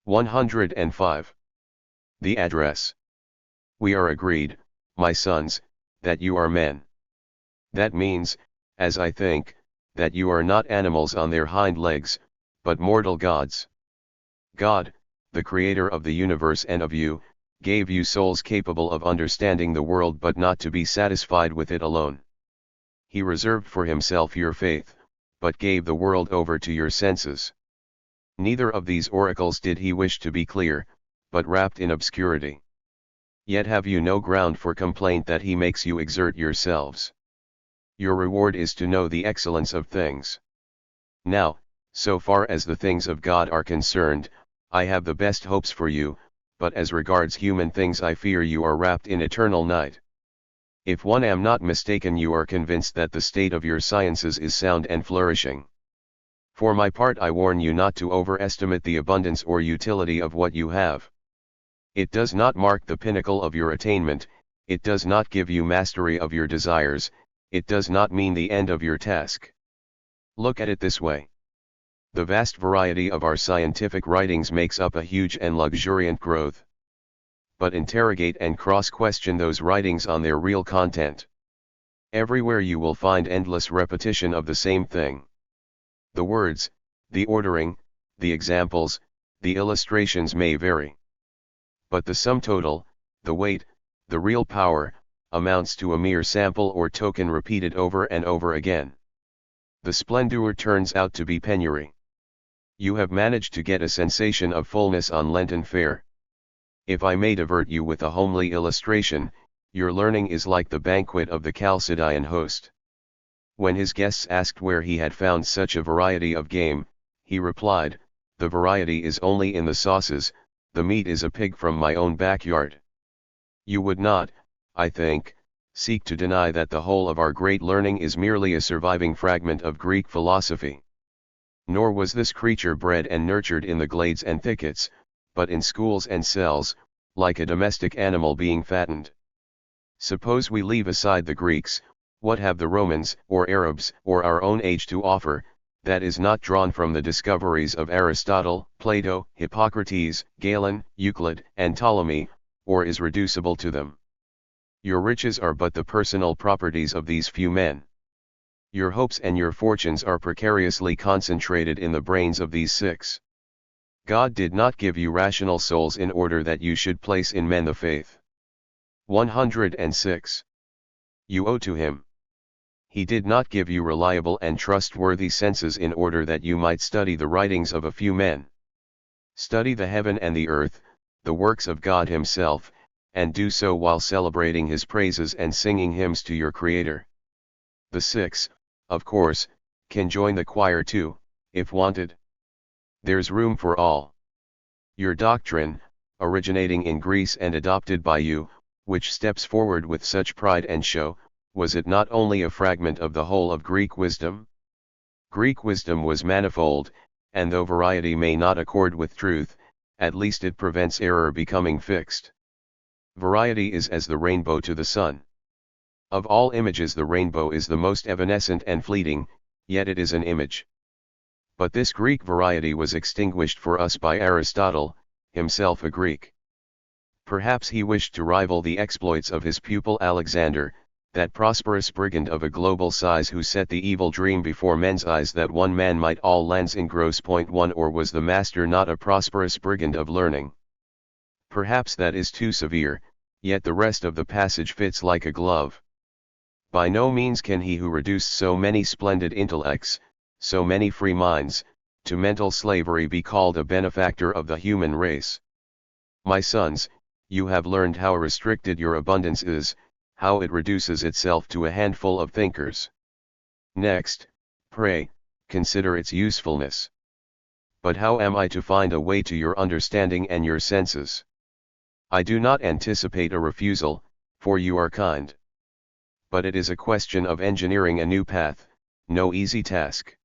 105. The address. "We are agreed, my sons, that you are men. That means, as I think, that you are not animals on their hind legs, but mortal gods. God, the creator of the universe and of you, gave you souls capable of understanding the world but not to be satisfied with it alone. He reserved for himself your faith, but gave the world over to your senses. Neither of these oracles did he wish to be clear, but wrapped in obscurity. Yet have you no ground for complaint that he makes you exert yourselves. Your reward is to know the excellence of things. Now, so far as the things of God are concerned, I have the best hopes for you, but as regards human things I fear you are wrapped in eternal night. If one am not mistaken, you are convinced that the state of your sciences is sound and flourishing. For my part I warn you not to overestimate the abundance or utility of what you have. It does not mark the pinnacle of your attainment, it does not give you mastery of your desires, it does not mean the end of your task. Look at it this way. The vast variety of our scientific writings makes up a huge and luxuriant growth. But interrogate and cross-question those writings on their real content. Everywhere you will find endless repetition of the same thing. The words, the ordering, the examples, the illustrations may vary. But the sum total, the weight, the real power, amounts to a mere sample or token repeated over and over again. The splendor turns out to be penury. You have managed to get a sensation of fullness on Lenten fare. If I may divert you with a homely illustration, your learning is like the banquet of the Chalcidian host. When his guests asked where he had found such a variety of game, he replied, "The variety is only in the sauces, the meat is a pig from my own backyard." You would not, I think, seek to deny that the whole of our great learning is merely a surviving fragment of Greek philosophy. Nor was this creature bred and nurtured in the glades and thickets, but in schools and cells, like a domestic animal being fattened. Suppose we leave aside the Greeks, what have the Romans, or Arabs, or our own age to offer, that is not drawn from the discoveries of Aristotle, Plato, Hippocrates, Galen, Euclid, and Ptolemy, or is reducible to them? Your riches are but the personal properties of these few men. Your hopes and your fortunes are precariously concentrated in the brains of these six. God did not give you rational souls in order that you should place in men the faith. 106. You owe to him. He did not give you reliable and trustworthy senses in order that you might study the writings of a few men. Study the heaven and the earth, the works of God himself, and do so while celebrating his praises and singing hymns to your Creator. The six, of course, can join the choir too, if wanted. There's room for all. Your doctrine, originating in Greece and adopted by you, which steps forward with such pride and show, was it not only a fragment of the whole of Greek wisdom? Greek wisdom was manifold, and though variety may not accord with truth, at least it prevents error becoming fixed. Variety is as the rainbow to the sun. Of all images the rainbow is the most evanescent and fleeting, yet it is an image. But this Greek variety was extinguished for us by Aristotle, himself a Greek. Perhaps he wished to rival the exploits of his pupil Alexander, that prosperous brigand of a global size who set the evil dream before men's eyes that one man might all lands engross. 1 Or was the master not a prosperous brigand of learning? Perhaps that is too severe, yet the rest of the passage fits like a glove. By no means can he who reduced so many splendid intellects, so many free minds, to mental slavery be called a benefactor of the human race. My sons, you have learned how restricted your abundance is, how it reduces itself to a handful of thinkers. Next, pray, consider its usefulness. But how am I to find a way to your understanding and your senses? I do not anticipate a refusal, for you are kind. But it is a question of engineering a new path, no easy task.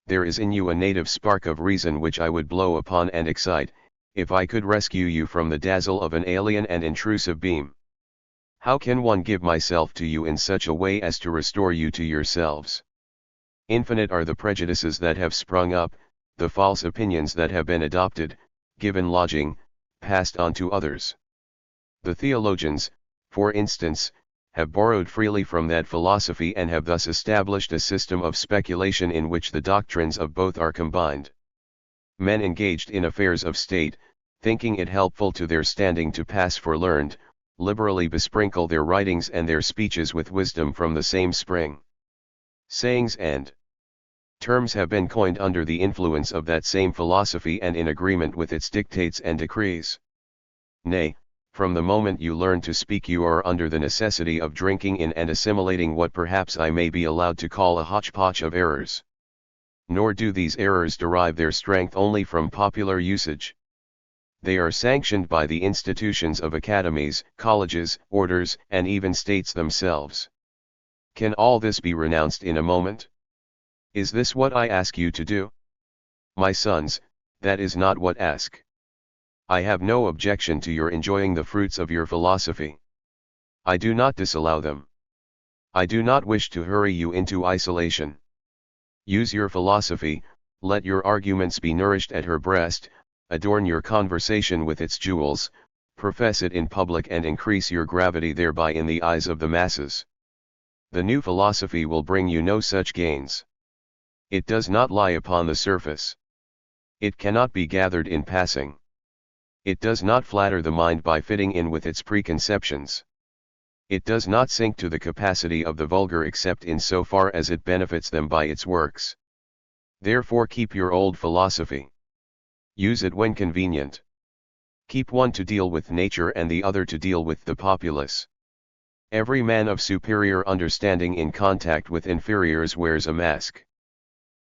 There is in you a native spark of reason which I would blow upon and excite, if I could rescue you from the dazzle of an alien and intrusive beam. How can one give myself to you in such a way as to restore you to yourselves? Infinite are the prejudices that have sprung up, the false opinions that have been adopted, given lodging, passed on to others. The theologians, for instance, have borrowed freely from that philosophy and have thus established a system of speculation in which the doctrines of both are combined. Men engaged in affairs of state, thinking it helpful to their standing to pass for learned, liberally besprinkle their writings and their speeches with wisdom from the same spring. Sayings and Terms have been coined under the influence of that same philosophy and in agreement with its dictates and decrees. Nay, from the moment you learn to speak you are under the necessity of drinking in and assimilating what perhaps I may be allowed to call a hodgepodge of errors. Nor do these errors derive their strength only from popular usage. They are sanctioned by the institutions of academies, colleges, orders, and even states themselves. Can all this be renounced in a moment? Is this what I ask you to do? My sons, that is not what I ask. I have no objection to your enjoying the fruits of your philosophy. I do not disallow them. I do not wish to hurry you into isolation. Use your philosophy, let your arguments be nourished at her breast, adorn your conversation with its jewels, profess it in public and increase your gravity thereby in the eyes of the masses. The new philosophy will bring you no such gains. It does not lie upon the surface. It cannot be gathered in passing. It does not flatter the mind by fitting in with its preconceptions. It does not sink to the capacity of the vulgar except in so far as it benefits them by its works. Therefore keep your old philosophy. Use it when convenient. Keep one to deal with nature and the other to deal with the populace. Every man of superior understanding in contact with inferiors wears a mask.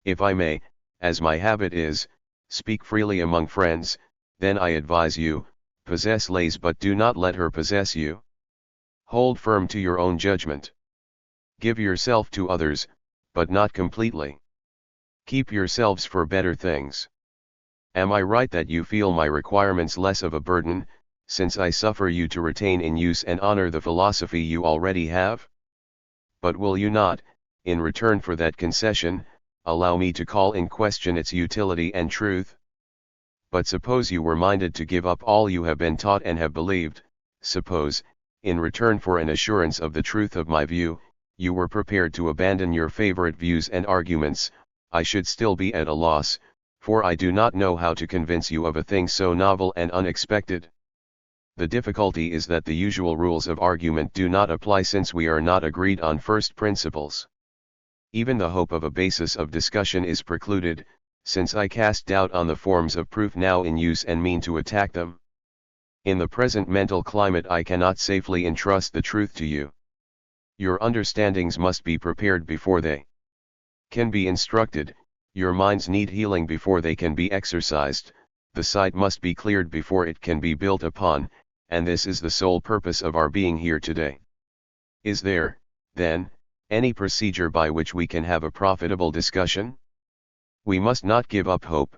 If I may, as my habit is, speak freely among friends, then I advise you, possess Lays but do not let her possess you. Hold firm to your own judgment. Give yourself to others, but not completely. Keep yourselves for better things. Am I right that you feel my requirements less of a burden, since I suffer you to retain in use and honor the philosophy you already have? But will you not, in return for that concession, allow me to call in question its utility and truth? But suppose you were minded to give up all you have been taught and have believed, suppose, in return for an assurance of the truth of my view, you were prepared to abandon your favorite views and arguments, I should still be at a loss, for I do not know how to convince you of a thing so novel and unexpected. The difficulty is that the usual rules of argument do not apply since we are not agreed on first principles. Even the hope of a basis of discussion is precluded, since I cast doubt on the forms of proof now in use and mean to attack them. In the present mental climate I cannot safely entrust the truth to you. Your understandings must be prepared before they can be instructed, your minds need healing before they can be exercised, the site must be cleared before it can be built upon, and this is the sole purpose of our being here today. Is there, then, any procedure by which we can have a profitable discussion? We must not give up hope.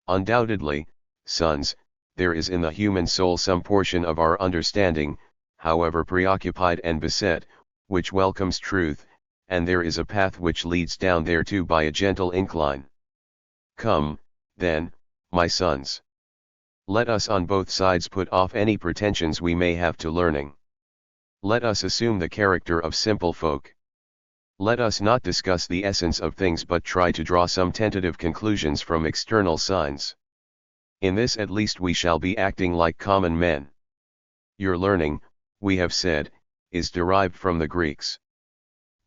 Undoubtedly, sons, there is in the human soul some portion of our understanding, however preoccupied and beset, which welcomes truth, and there is a path which leads down thereto by a gentle incline. Come, then, my sons. Let us on both sides put off any pretensions we may have to learning. Let us assume the character of simple folk. Let us not discuss the essence of things but try to draw some tentative conclusions from external signs. In this at least we shall be acting like common men. Your learning, we have said, is derived from the Greeks.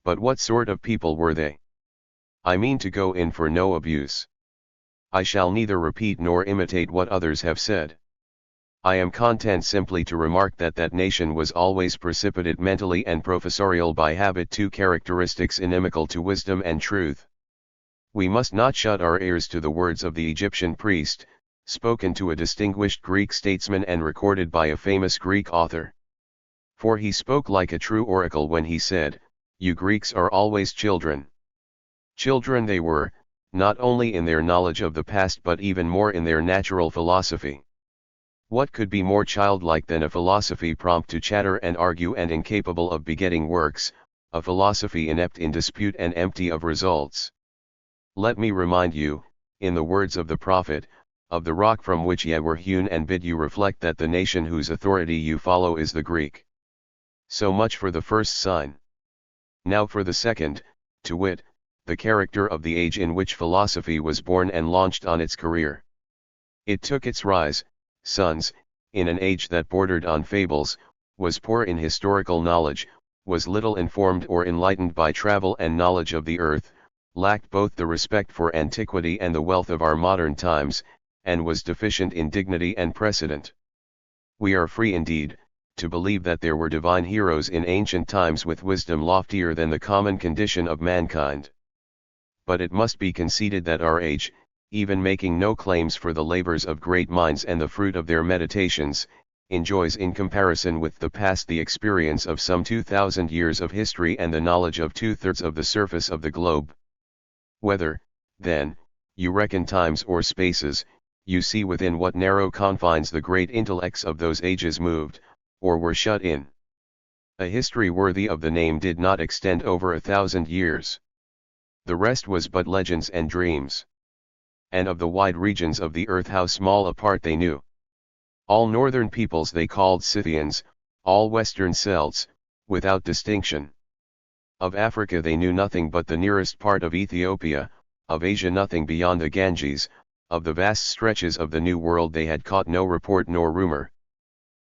But what sort of people were they? I mean to go in for no abuse. I shall neither repeat nor imitate what others have said. I am content simply to remark that that nation was always precipitate mentally and professorial by habit, two characteristics inimical to wisdom and truth. We must not shut our ears to the words of the Egyptian priest, spoken to a distinguished Greek statesman and recorded by a famous Greek author. For he spoke like a true oracle when he said, "You Greeks are always children." Children they were, not only in their knowledge of the past but even more in their natural philosophy. What could be more childlike than a philosophy prompt to chatter and argue and incapable of begetting works, a philosophy inept in dispute and empty of results? Let me remind you, in the words of the prophet, of the rock from which ye were hewn, and bid you reflect that the nation whose authority you follow is the Greek. So much for the first sign. Now for the second, to wit, the character of the age in which philosophy was born and launched on its career. It took its rise, sons, in an age that bordered on fables, was poor in historical knowledge, was little informed or enlightened by travel and knowledge of the earth, lacked both the respect for antiquity and the wealth of our modern times, and was deficient in dignity and precedent. We are free indeed, to believe that there were divine heroes in ancient times with wisdom loftier than the common condition of mankind. But it must be conceded that our age, even making no claims for the labors of great minds and the fruit of their meditations, enjoys in comparison with the past the experience of some 2,000 years of history and the knowledge of 2/3 of the surface of the globe. Whether, then, you reckon times or spaces, you see within what narrow confines the great intellects of those ages moved, or were shut in. A history worthy of the name did not extend over 1,000 years. The rest was but legends and dreams. And of the wide regions of the earth how small a part they knew. All northern peoples they called Scythians, all western Celts, without distinction. Of Africa they knew nothing but the nearest part of Ethiopia, of Asia nothing beyond the Ganges, of the vast stretches of the New World they had caught no report nor rumor.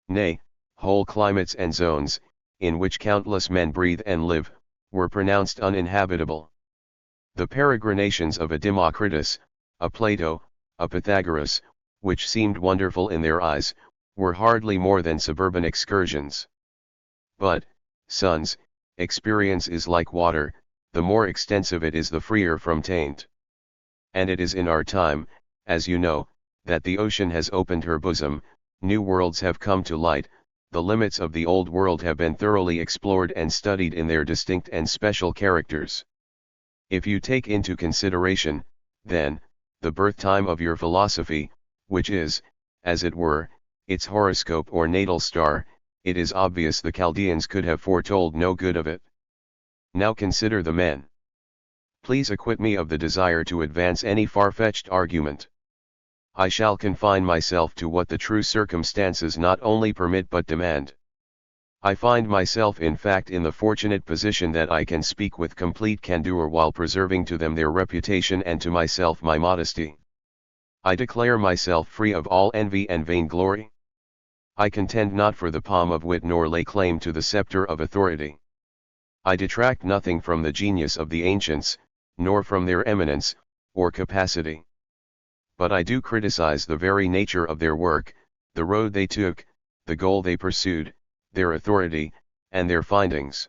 Nay, whole climates and zones, in which countless men breathe and live, were pronounced uninhabitable. The peregrinations of a Democritus, a Plato, a Pythagoras, which seemed wonderful in their eyes, were hardly more than suburban excursions. But, sons, experience is like water, the more extensive it is the freer from taint. And it is in our time, as you know, that the ocean has opened her bosom, new worlds have come to light, the limits of the old world have been thoroughly explored and studied in their distinct and special characters. If you take into consideration, then, the birth time of your philosophy, which is, as it were, its horoscope or natal star, it is obvious the Chaldeans could have foretold no good of it. Now consider the men. Please acquit me of the desire to advance any far-fetched argument. I shall confine myself to what the true circumstances not only permit but demand. I find myself in fact in the fortunate position that I can speak with complete candor while preserving to them their reputation and to myself my modesty. I declare myself free of all envy and vainglory. I contend not for the palm of wit nor lay claim to the scepter of authority. I detract nothing from the genius of the ancients, nor from their eminence, or capacity. But I do criticize the very nature of their work, the road they took, the goal they pursued, their authority, and their findings.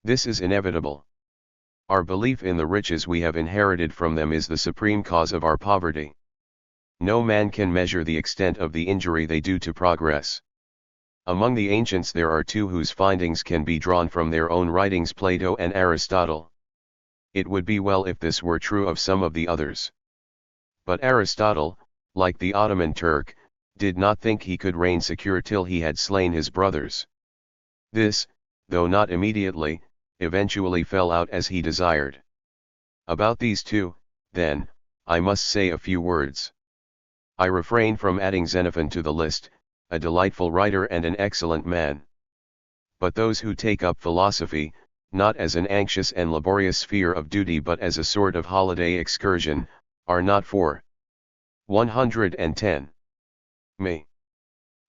This is inevitable. Our belief in the riches we have inherited from them is the supreme cause of our poverty. No man can measure the extent of the injury they do to progress. Among the ancients there are two whose findings can be drawn from their own writings, Plato and Aristotle. It would be well if this were true of some of the others. But Aristotle, like the Ottoman Turk, did not think he could reign secure till he had slain his brothers. This, though not immediately, eventually fell out as he desired. About these two, then, I must say a few words. I refrain from adding Xenophon to the list, a delightful writer and an excellent man. But those who take up philosophy, not as an anxious and laborious sphere of duty but as a sort of holiday excursion, are not for 110. Me.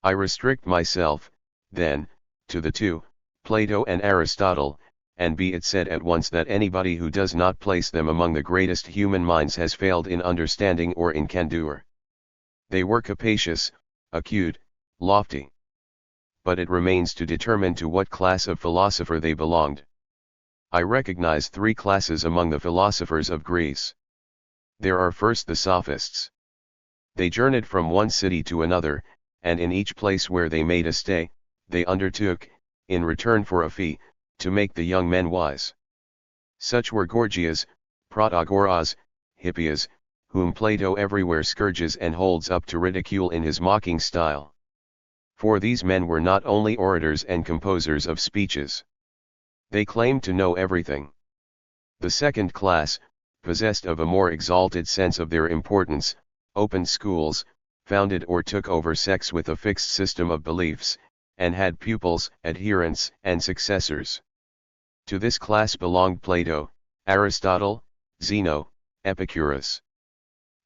I restrict myself, then, to the two, Plato and Aristotle, and be it said at once that anybody who does not place them among the greatest human minds has failed in understanding or in candor. They were capacious, acute, lofty. But it remains to determine to what class of philosopher they belonged. I recognize three classes among the philosophers of Greece. There are first the sophists. They journeyed from one city to another, and in each place where they made a stay, they undertook, in return for a fee, to make the young men wise. Such were Gorgias, Protagoras, Hippias, whom Plato everywhere scourges and holds up to ridicule in his mocking style. For these men were not only orators and composers of speeches. They claimed to know everything. The second class, possessed of a more exalted sense of their importance, opened schools, founded or took over sects with a fixed system of beliefs, and had pupils, adherents, and successors. To this class belonged Plato, Aristotle, Zeno, Epicurus.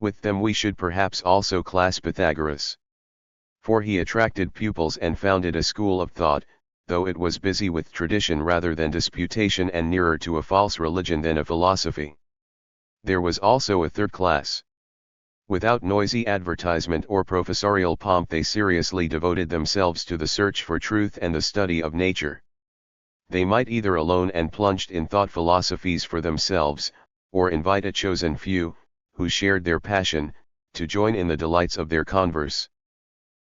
With them we should perhaps also class Pythagoras. For he attracted pupils and founded a school of thought, though it was busy with tradition rather than disputation and nearer to a false religion than a philosophy. There was also a third class. Without noisy advertisement or professorial pomp, they seriously devoted themselves to the search for truth and the study of nature. They might either alone and plunged in thought philosophies for themselves, or invite a chosen few, who shared their passion, to join in the delights of their converse.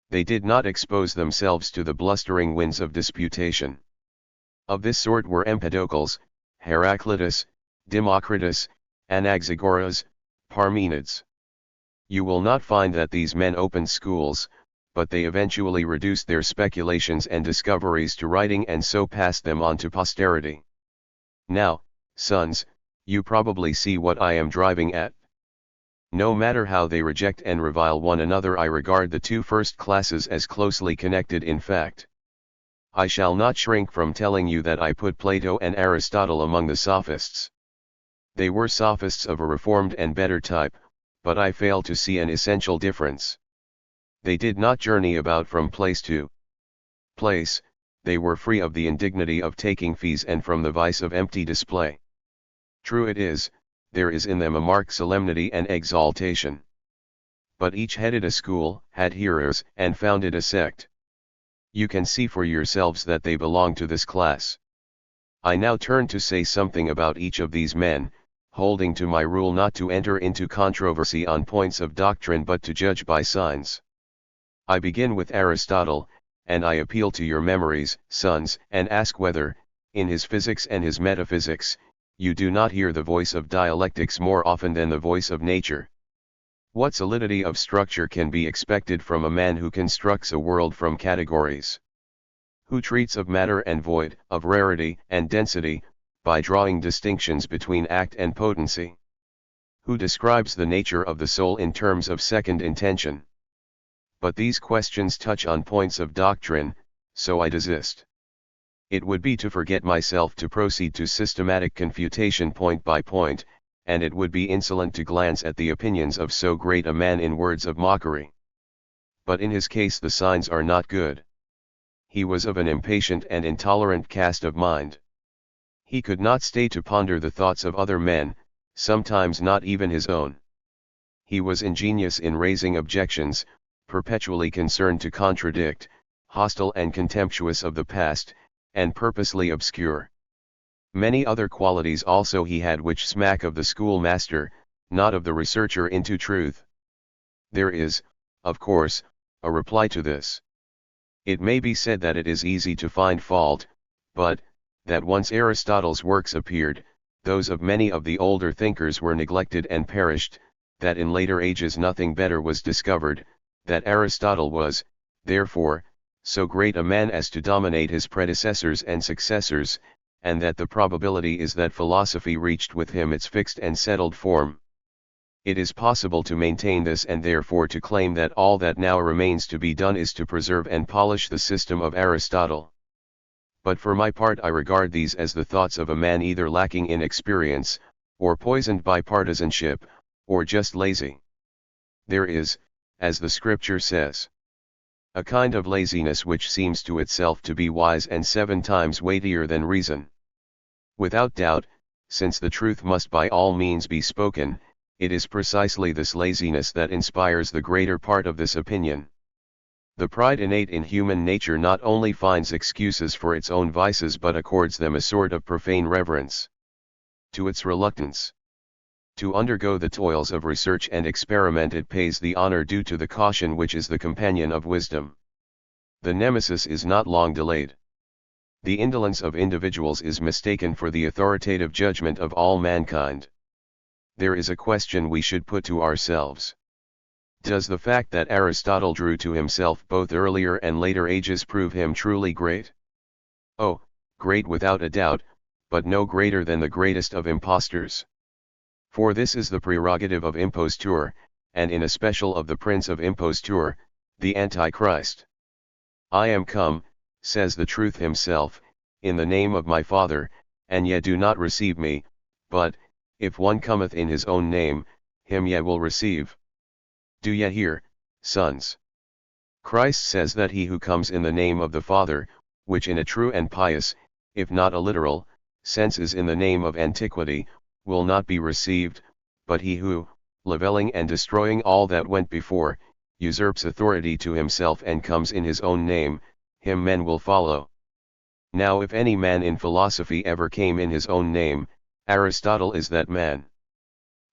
They did not expose themselves to the blustering winds of disputation. Of this sort were Empedocles, Heraclitus, Democritus, Anaxagoras, Parmenides. You will not find that these men opened schools, but they eventually reduced their speculations and discoveries to writing and so passed them on to posterity. Now, sons, you probably see what I am driving at. No matter how they reject and revile one another, I regard the two first classes as closely connected in fact. I shall not shrink from telling you that I put Plato and Aristotle among the sophists. They were sophists of a reformed and better type, but I fail to see an essential difference. They did not journey about from place to place, they were free of the indignity of taking fees and from the vice of empty display. True it is, there is in them a marked solemnity and exaltation. But each headed a school, had hearers, and founded a sect. You can see for yourselves that they belong to this class. I now turn to say something about each of these men, holding to my rule not to enter into controversy on points of doctrine but to judge by signs. I begin with Aristotle, and I appeal to your memories, sons, and ask whether, in his physics and his metaphysics, you do not hear the voice of dialectics more often than the voice of nature. What solidity of structure can be expected from a man who constructs a world from categories? Who treats of matter and void, of rarity and density, by drawing distinctions between act and potency? Who describes the nature of the soul in terms of second intention? But these questions touch on points of doctrine, so I desist. It would be to forget myself to proceed to systematic confutation point by point, and it would be insolent to glance at the opinions of so great a man in words of mockery. But in his case the signs are not good. He was of an impatient and intolerant cast of mind. He could not stay to ponder the thoughts of other men, sometimes not even his own. He was ingenious in raising objections, perpetually concerned to contradict, hostile and contemptuous of the past, and purposely obscure. Many other qualities also he had which smack of the schoolmaster, not of the researcher into truth. There is, of course, a reply to this. It may be said that it is easy to find fault, but, that once Aristotle's works appeared, those of many of the older thinkers were neglected and perished, that in later ages nothing better was discovered, that Aristotle was, therefore, so great a man as to dominate his predecessors and successors, and that the probability is that philosophy reached with him its fixed and settled form. It is possible to maintain this and therefore to claim that all that now remains to be done is to preserve and polish the system of Aristotle. But for my part I regard these as the thoughts of a man either lacking in experience, or poisoned by partisanship, or just lazy. There is, as the scripture says, a kind of laziness which seems to itself to be wise and 7 times weightier than reason. Without doubt, since the truth must by all means be spoken, it is precisely this laziness that inspires the greater part of this opinion. The pride innate in human nature not only finds excuses for its own vices but accords them a sort of profane reverence. To its reluctance to undergo the toils of research and experiment it pays the honor due to the caution which is the companion of wisdom. The nemesis is not long delayed. The indolence of individuals is mistaken for the authoritative judgment of all mankind. There is a question we should put to ourselves. Does the fact that Aristotle drew to himself both earlier and later ages prove him truly great? Oh, great without a doubt, but no greater than the greatest of impostors. For this is the prerogative of imposture, and in especial of the prince of imposture, the Antichrist. I am come, says the truth himself, in the name of my Father, and ye do not receive me, but, if one cometh in his own name, him ye will receive. Do ye hear, sons? Christ says that he who comes in the name of the Father, which in a true and pious, if not a literal, sense is in the name of antiquity, will not be received, but he who, leveling and destroying all that went before, usurps authority to himself and comes in his own name, him men will follow. Now if any man in philosophy ever came in his own name, Aristotle is that man.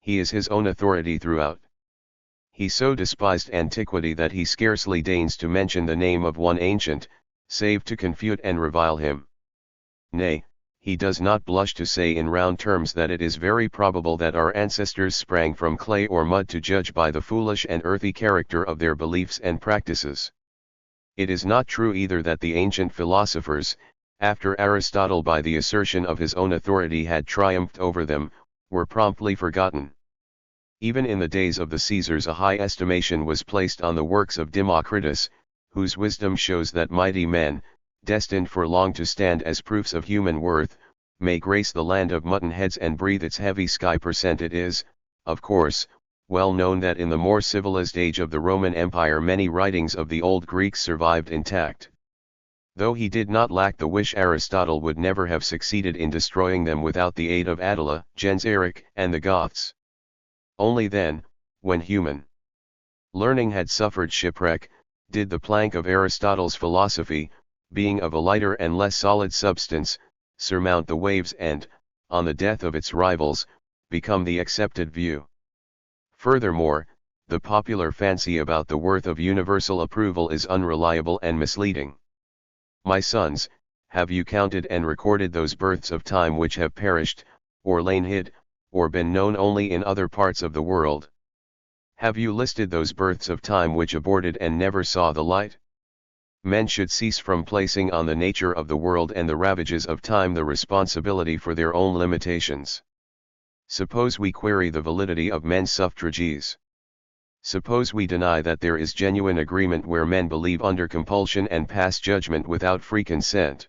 He is his own authority throughout. He so despised antiquity that he scarcely deigns to mention the name of one ancient, save to confute and revile him. Nay, he does not blush to say in round terms that it is very probable that our ancestors sprang from clay or mud to judge by the foolish and earthy character of their beliefs and practices. It is not true either that the ancient philosophers, after Aristotle by the assertion of his own authority had triumphed over them, were promptly forgotten. Even in the days of the Caesars a high estimation was placed on the works of Democritus, whose wisdom shows that mighty men, destined for long to stand as proofs of human worth, may grace the land of mutton heads and breathe its heavy sky. It is, of course, well known that in the more civilized age of the Roman Empire many writings of the old Greeks survived intact. Though he did not lack the wish, Aristotle would never have succeeded in destroying them without the aid of Attila, Genseric, and the Goths. Only then, when human learning had suffered shipwreck, did the plank of Aristotle's philosophy, being of a lighter and less solid substance, surmount the waves and, on the death of its rivals, become the accepted view. Furthermore, the popular fancy about the worth of universal approval is unreliable and misleading. My sons, have you counted and recorded those births of time which have perished, or lain hid, or been known only in other parts of the world? Have you listed those births of time which aborted and never saw the light? Men should cease from placing on the nature of the world and the ravages of time the responsibility for their own limitations. Suppose we query the validity of men's suffrages. Suppose we deny that there is genuine agreement where men believe under compulsion and pass judgment without free consent.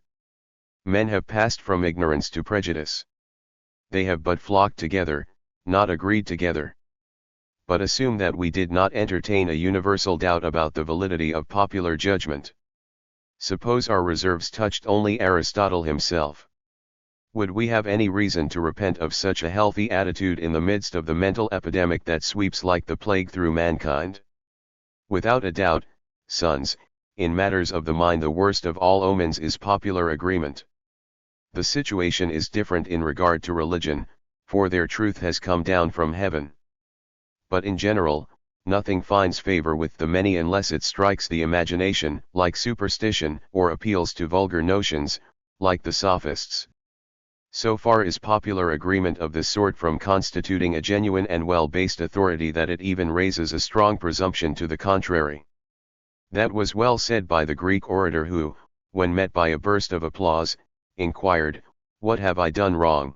Men have passed from ignorance to prejudice. They have but flocked together, not agreed together. But assume that we did not entertain a universal doubt about the validity of popular judgment. Suppose our reserves touched only Aristotle himself. Would we have any reason to repent of such a healthy attitude in the midst of the mental epidemic that sweeps like the plague through mankind? Without a doubt, sons, in matters of the mind the worst of all omens is popular agreement. The situation is different in regard to religion, for their truth has come down from heaven. But in general, nothing finds favor with the many unless it strikes the imagination, like superstition, or appeals to vulgar notions, like the sophists. So far is popular agreement of this sort from constituting a genuine and well-based authority that it even raises a strong presumption to the contrary. That was well said by the Greek orator who, when met by a burst of applause, inquired, "What have I done wrong?"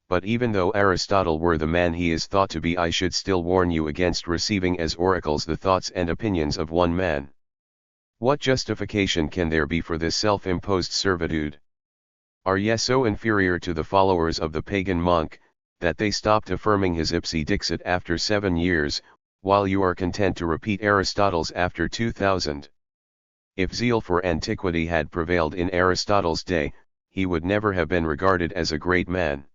But even though Aristotle were the man he is thought to be, I should still warn you against receiving as oracles the thoughts and opinions of one man. What justification can there be for this self-imposed servitude? Are ye so inferior to the followers of the pagan monk, that they stopped affirming his ipse dixit after 7 years, while you are content to repeat Aristotle's after 2000? If zeal for antiquity had prevailed in Aristotle's day, he would never have been regarded as a great man.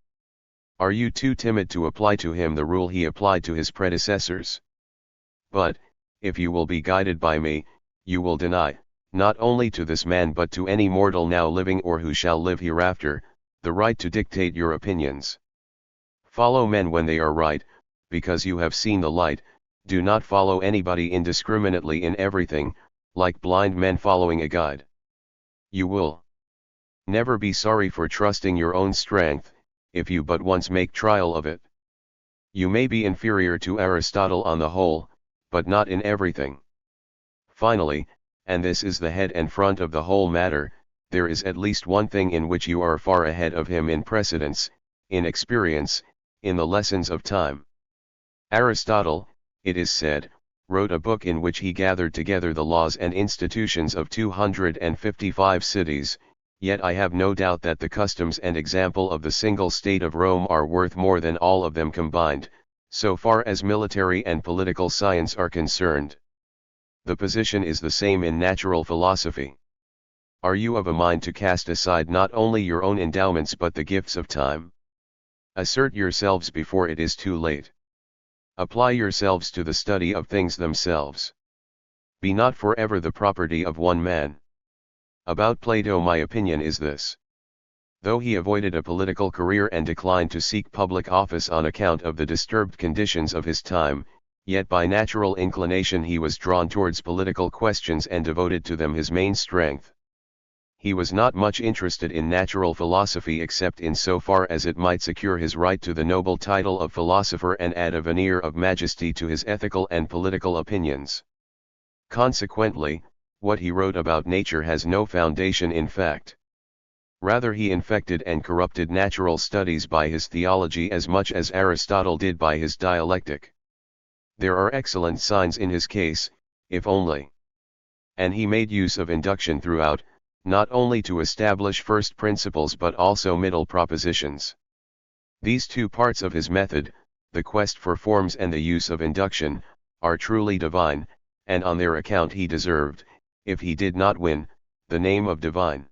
Are you too timid to apply to him the rule he applied to his predecessors? But, if you will be guided by me, you will deny, not only to this man but to any mortal now living or who shall live hereafter, the right to dictate your opinions. Follow men when they are right, because you have seen the light. Do not follow anybody indiscriminately in everything, like blind men following a guide. You will never be sorry for trusting your own strength, if you but once make trial of it. You may be inferior to Aristotle on the whole, but not in everything. Finally, and this is the head and front of the whole matter, there is at least one thing in which you are far ahead of him in precedence, in experience, in the lessons of time. Aristotle, it is said, wrote a book in which he gathered together the laws and institutions of 255 cities, yet I have no doubt that the customs and example of the single state of Rome are worth more than all of them combined, so far as military and political science are concerned. The position is the same in natural philosophy. Are you of a mind to cast aside not only your own endowments but the gifts of time? Assert yourselves before it is too late. Apply yourselves to the study of things themselves. Be not forever the property of one man. About Plato my opinion is this. Though he avoided a political career and declined to seek public office on account of the disturbed conditions of his time, yet by natural inclination he was drawn towards political questions and devoted to them his main strength. He was not much interested in natural philosophy except in so far as it might secure his right to the noble title of philosopher and add a veneer of majesty to his ethical and political opinions. Consequently, what he wrote about nature has no foundation in fact. Rather he infected and corrupted natural studies by his theology as much as Aristotle did by his dialectic. There are excellent signs in his case, if only. And he made use of induction throughout, not only to establish first principles but also middle propositions. These two parts of his method, the quest for forms and the use of induction, are truly divine, and on their account he deserved, if he did not win, the name of divine.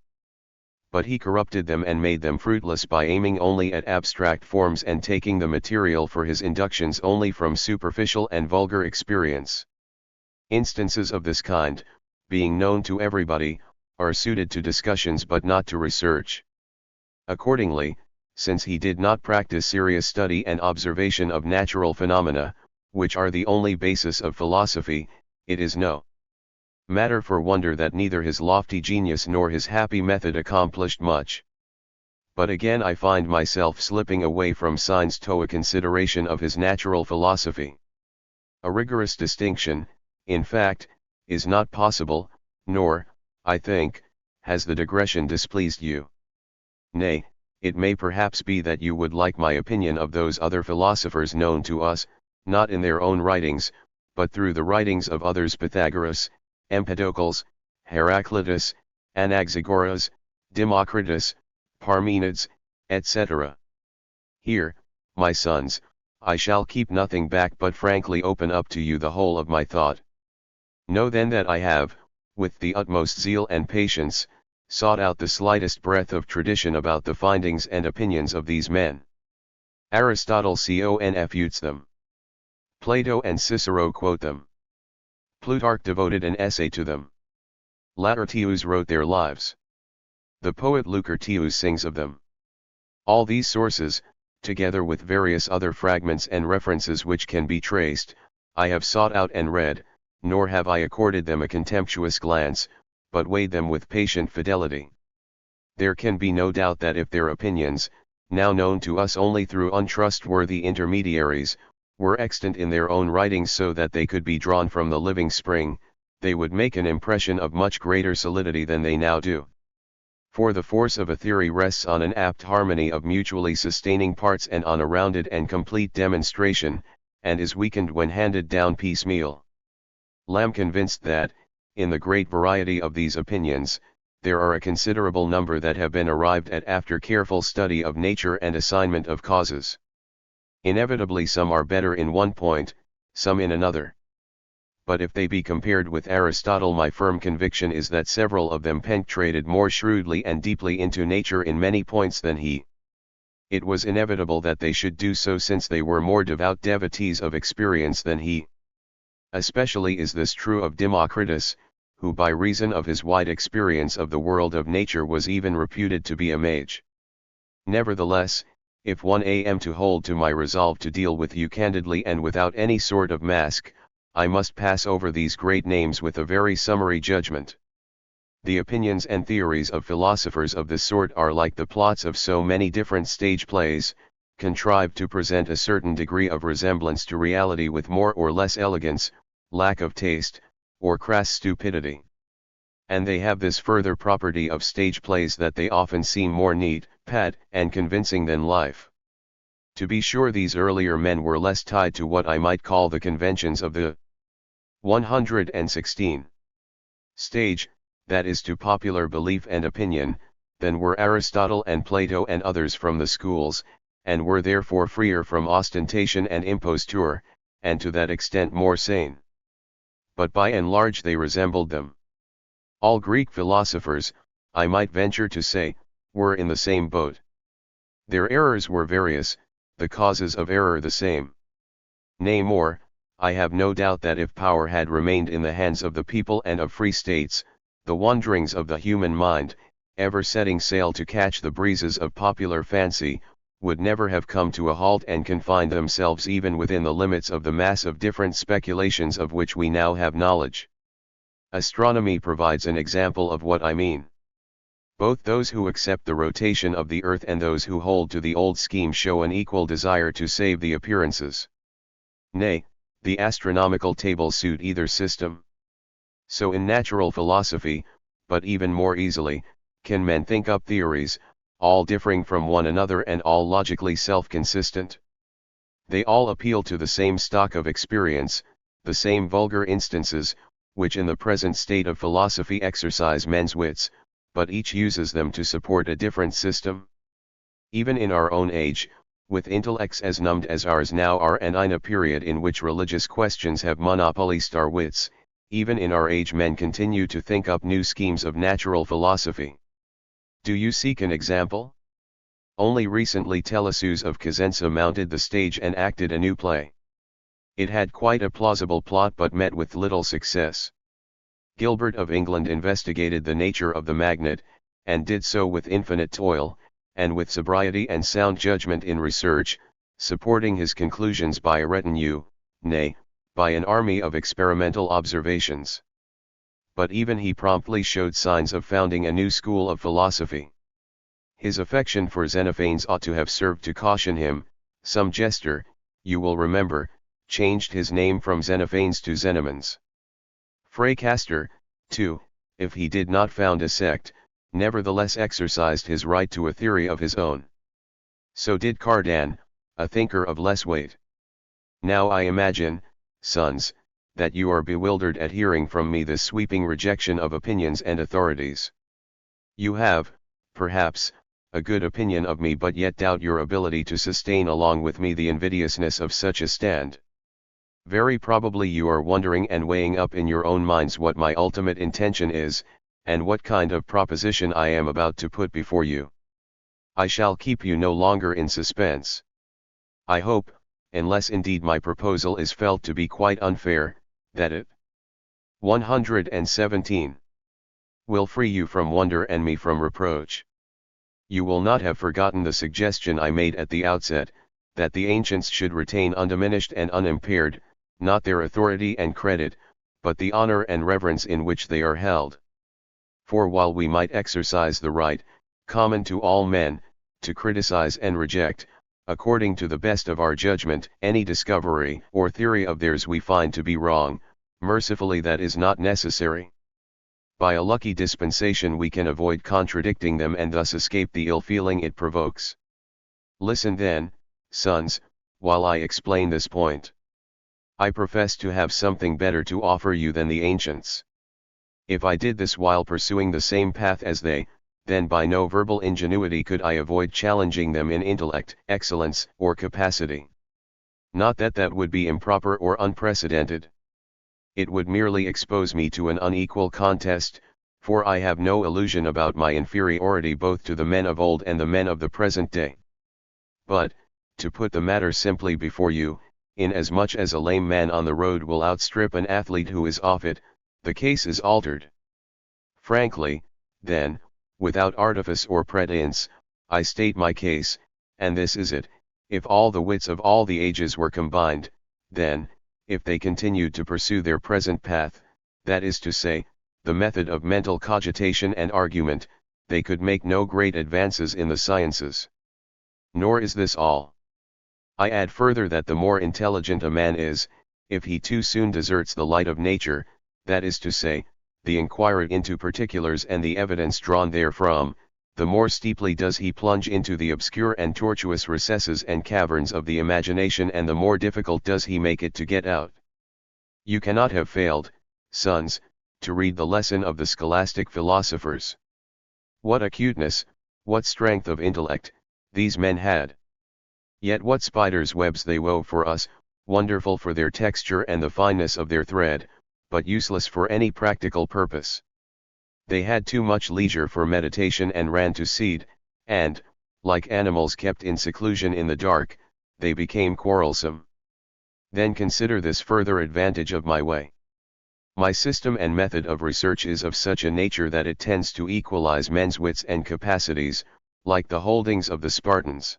But he corrupted them and made them fruitless by aiming only at abstract forms and taking the material for his inductions only from superficial and vulgar experience. Instances of this kind, being known to everybody, are suited to discussions but not to research. Accordingly, since he did not practice serious study and observation of natural phenomena, which are the only basis of philosophy, it is no matter for wonder that neither his lofty genius nor his happy method accomplished much. But again I find myself slipping away from science to a consideration of his natural philosophy. A rigorous distinction, in fact, is not possible, nor, I think, has the digression displeased you. Nay, it may perhaps be that you would like my opinion of those other philosophers known to us, not in their own writings, but through the writings of others: Pythagoras, Empedocles, Heraclitus, Anaxagoras, Democritus, Parmenides, etc. Here, my sons, I shall keep nothing back but frankly open up to you the whole of my thought. Know then that I have, with the utmost zeal and patience, sought out the slightest breath of tradition about the findings and opinions of these men. Aristotle confutes them. Plato and Cicero quote them. Plutarch devoted an essay to them. Laertius wrote their lives. The poet Lucretius sings of them. All these sources, together with various other fragments and references which can be traced, I have sought out and read, nor have I accorded them a contemptuous glance, but weighed them with patient fidelity. There can be no doubt that if their opinions, now known to us only through untrustworthy intermediaries, were extant in their own writings so that they could be drawn from the living spring, they would make an impression of much greater solidity than they now do. For the force of a theory rests on an apt harmony of mutually sustaining parts and on a rounded and complete demonstration, and is weakened when handed down piecemeal. Lamb convinced that, in the great variety of these opinions, there are a considerable number that have been arrived at after careful study of nature and assignment of causes. Inevitably some are better in one point, some in another. But if they be compared with Aristotle, my firm conviction is that several of them penetrated more shrewdly and deeply into nature in many points than he. It was inevitable that they should do so since they were more devout devotees of experience than he. Especially is this true of Democritus, who by reason of his wide experience of the world of nature was even reputed to be a mage. Nevertheless, if one am to hold to my resolve to deal with you candidly and without any sort of mask, I must pass over these great names with a very summary judgment. The opinions and theories of philosophers of this sort are like the plots of so many different stage plays, contrived to present a certain degree of resemblance to reality with more or less elegance, lack of taste, or crass stupidity. And they have this further property of stage plays that they often seem more neat, pat, and convincing than life. To be sure, these earlier men were less tied to what I might call the conventions of the 116 stage, that is to popular belief and opinion, than were Aristotle and Plato and others from the schools, and were therefore freer from ostentation and imposture, and to that extent more sane. But by and large they resembled them. All Greek philosophers, I might venture to say, were in the same boat. Their errors were various, the causes of error the same. Nay more, I have no doubt that if power had remained in the hands of the people and of free states, the wanderings of the human mind, ever setting sail to catch the breezes of popular fancy, would never have come to a halt and confined themselves even within the limits of the mass of different speculations of which we now have knowledge. Astronomy provides an example of what I mean. Both those who accept the rotation of the earth and those who hold to the old scheme show an equal desire to save the appearances. Nay, the astronomical tables suit either system. So in natural philosophy, but even more easily, can men think up theories, all differing from one another and all logically self-consistent. They all appeal to the same stock of experience, the same vulgar instances, which in the present state of philosophy exercise men's wits, but each uses them to support a different system. Even in our own age, with intellects as numbed as ours now are and in a period in which religious questions have monopolized our wits, even in our age men continue to think up new schemes of natural philosophy. Do you seek an example? Only recently Telesus of Cosenza mounted the stage and acted a new play. It had quite a plausible plot but met with little success. Gilbert of England investigated the nature of the magnet, and did so with infinite toil, and with sobriety and sound judgment in research, supporting his conclusions by a retinue, nay, by an army of experimental observations. But even he promptly showed signs of founding a new school of philosophy. His affection for Xenophanes ought to have served to caution him. Some jester, you will remember, changed his name from Xenophanes to Xenomans. Fray Castor, too, if he did not found a sect, nevertheless exercised his right to a theory of his own. So did Cardan, a thinker of less weight. Now I imagine, sons, that you are bewildered at hearing from me this sweeping rejection of opinions and authorities. You have, perhaps, a good opinion of me but yet doubt your ability to sustain along with me the invidiousness of such a stand. Very probably you are wondering and weighing up in your own minds what my ultimate intention is, and what kind of proposition I am about to put before you. I shall keep you no longer in suspense. I hope, unless indeed my proposal is felt to be quite unfair, that it 117 will free you from wonder and me from reproach. You will not have forgotten the suggestion I made at the outset, that the ancients should retain undiminished and unimpaired, not their authority and credit, but the honor and reverence in which they are held. For while we might exercise the right, common to all men, to criticize and reject, according to the best of our judgment, any discovery or theory of theirs we find to be wrong, mercifully that is not necessary. By a lucky dispensation we can avoid contradicting them and thus escape the ill feeling it provokes. Listen then, sons, while I explain this point. I profess to have something better to offer you than the ancients. If I did this while pursuing the same path as they, then by no verbal ingenuity could I avoid challenging them in intellect, excellence, or capacity. Not that that would be improper or unprecedented. It would merely expose me to an unequal contest, for I have no illusion about my inferiority both to the men of old and the men of the present day. But, to put the matter simply before you, inasmuch as a lame man on the road will outstrip an athlete who is off it, the case is altered. Frankly, then, without artifice or pretense, I state my case, and this is it: if all the wits of all the ages were combined, then, if they continued to pursue their present path, that is to say, the method of mental cogitation and argument, they could make no great advances in the sciences. Nor is this all. I add further that the more intelligent a man is, if he too soon deserts the light of nature, that is to say, the inquiry into particulars and the evidence drawn therefrom, the more steeply does he plunge into the obscure and tortuous recesses and caverns of the imagination, and the more difficult does he make it to get out. You cannot have failed, sons, to read the lesson of the scholastic philosophers. What acuteness, what strength of intellect, these men had! Yet what spiders' webs they wove for us, wonderful for their texture and the fineness of their thread, but useless for any practical purpose. They had too much leisure for meditation and ran to seed, and, like animals kept in seclusion in the dark, they became quarrelsome. Then consider this further advantage of my way. My system and method of research is of such a nature that it tends to equalize men's wits and capacities, like the holdings of the Spartans.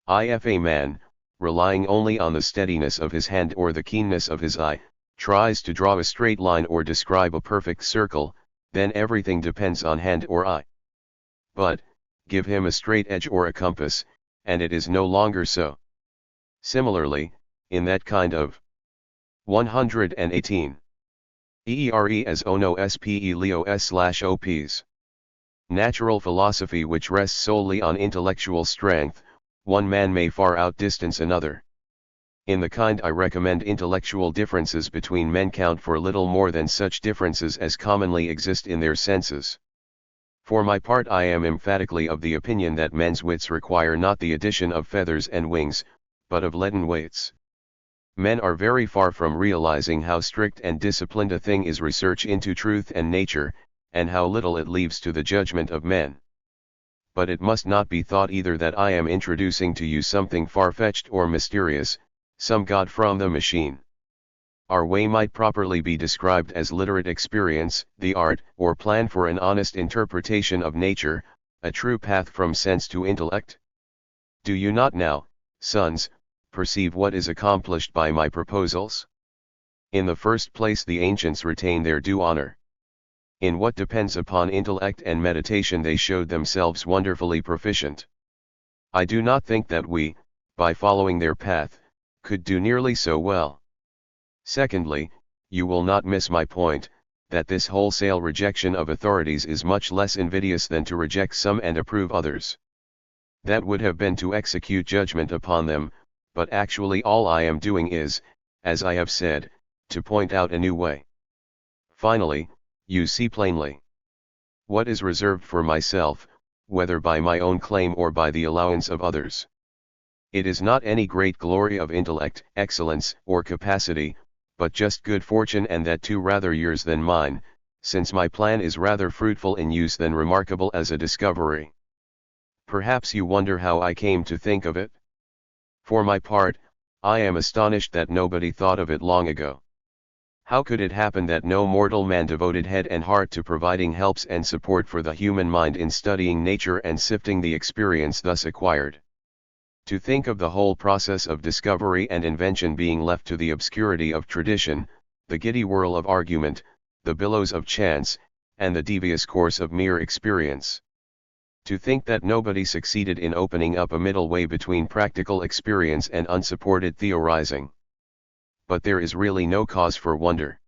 If a man, relying only on the steadiness of his hand or the keenness of his eye, tries to draw a straight line or describe a perfect circle, then everything depends on hand or eye. But, give him a straight edge or a compass, and it is no longer so. Similarly, in that kind of 118. EERE as ono SPE Leo S/OPs. Natural philosophy which rests solely on intellectual strength, one man may far outdistance another. In the kind I recommend, intellectual differences between men count for little more than such differences as commonly exist in their senses. For my part, I am emphatically of the opinion that men's wits require not the addition of feathers and wings, but of leaden weights. Men are very far from realizing how strict and disciplined a thing is research into truth and nature, and how little it leaves to the judgment of men. But it must not be thought either that I am introducing to you something far-fetched or mysterious, some god from the machine. Our way might properly be described as literate experience, the art or plan for an honest interpretation of nature, a true path from sense to intellect. Do you not now, sons, perceive what is accomplished by my proposals? In the first place, the ancients retain their due honor. In what depends upon intellect and meditation they showed themselves wonderfully proficient. I do not think that we, by following their path, could do nearly so well. Secondly, you will not miss my point, that this wholesale rejection of authorities is much less invidious than to reject some and approve others. That would have been to execute judgment upon them, but actually all I am doing is, as I have said, to point out a new way. Finally, you see plainly what is reserved for myself, whether by my own claim or by the allowance of others. It is not any great glory of intellect, excellence, or capacity, but just good fortune, and that too rather yours than mine, since my plan is rather fruitful in use than remarkable as a discovery. Perhaps you wonder how I came to think of it? For my part, I am astonished that nobody thought of it long ago. How could it happen that no mortal man devoted head and heart to providing helps and support for the human mind in studying nature and sifting the experience thus acquired? To think of the whole process of discovery and invention being left to the obscurity of tradition, the giddy whirl of argument, the billows of chance, and the devious course of mere experience. To think that nobody succeeded in opening up a middle way between practical experience and unsupported theorizing. But there is really no cause for wonder.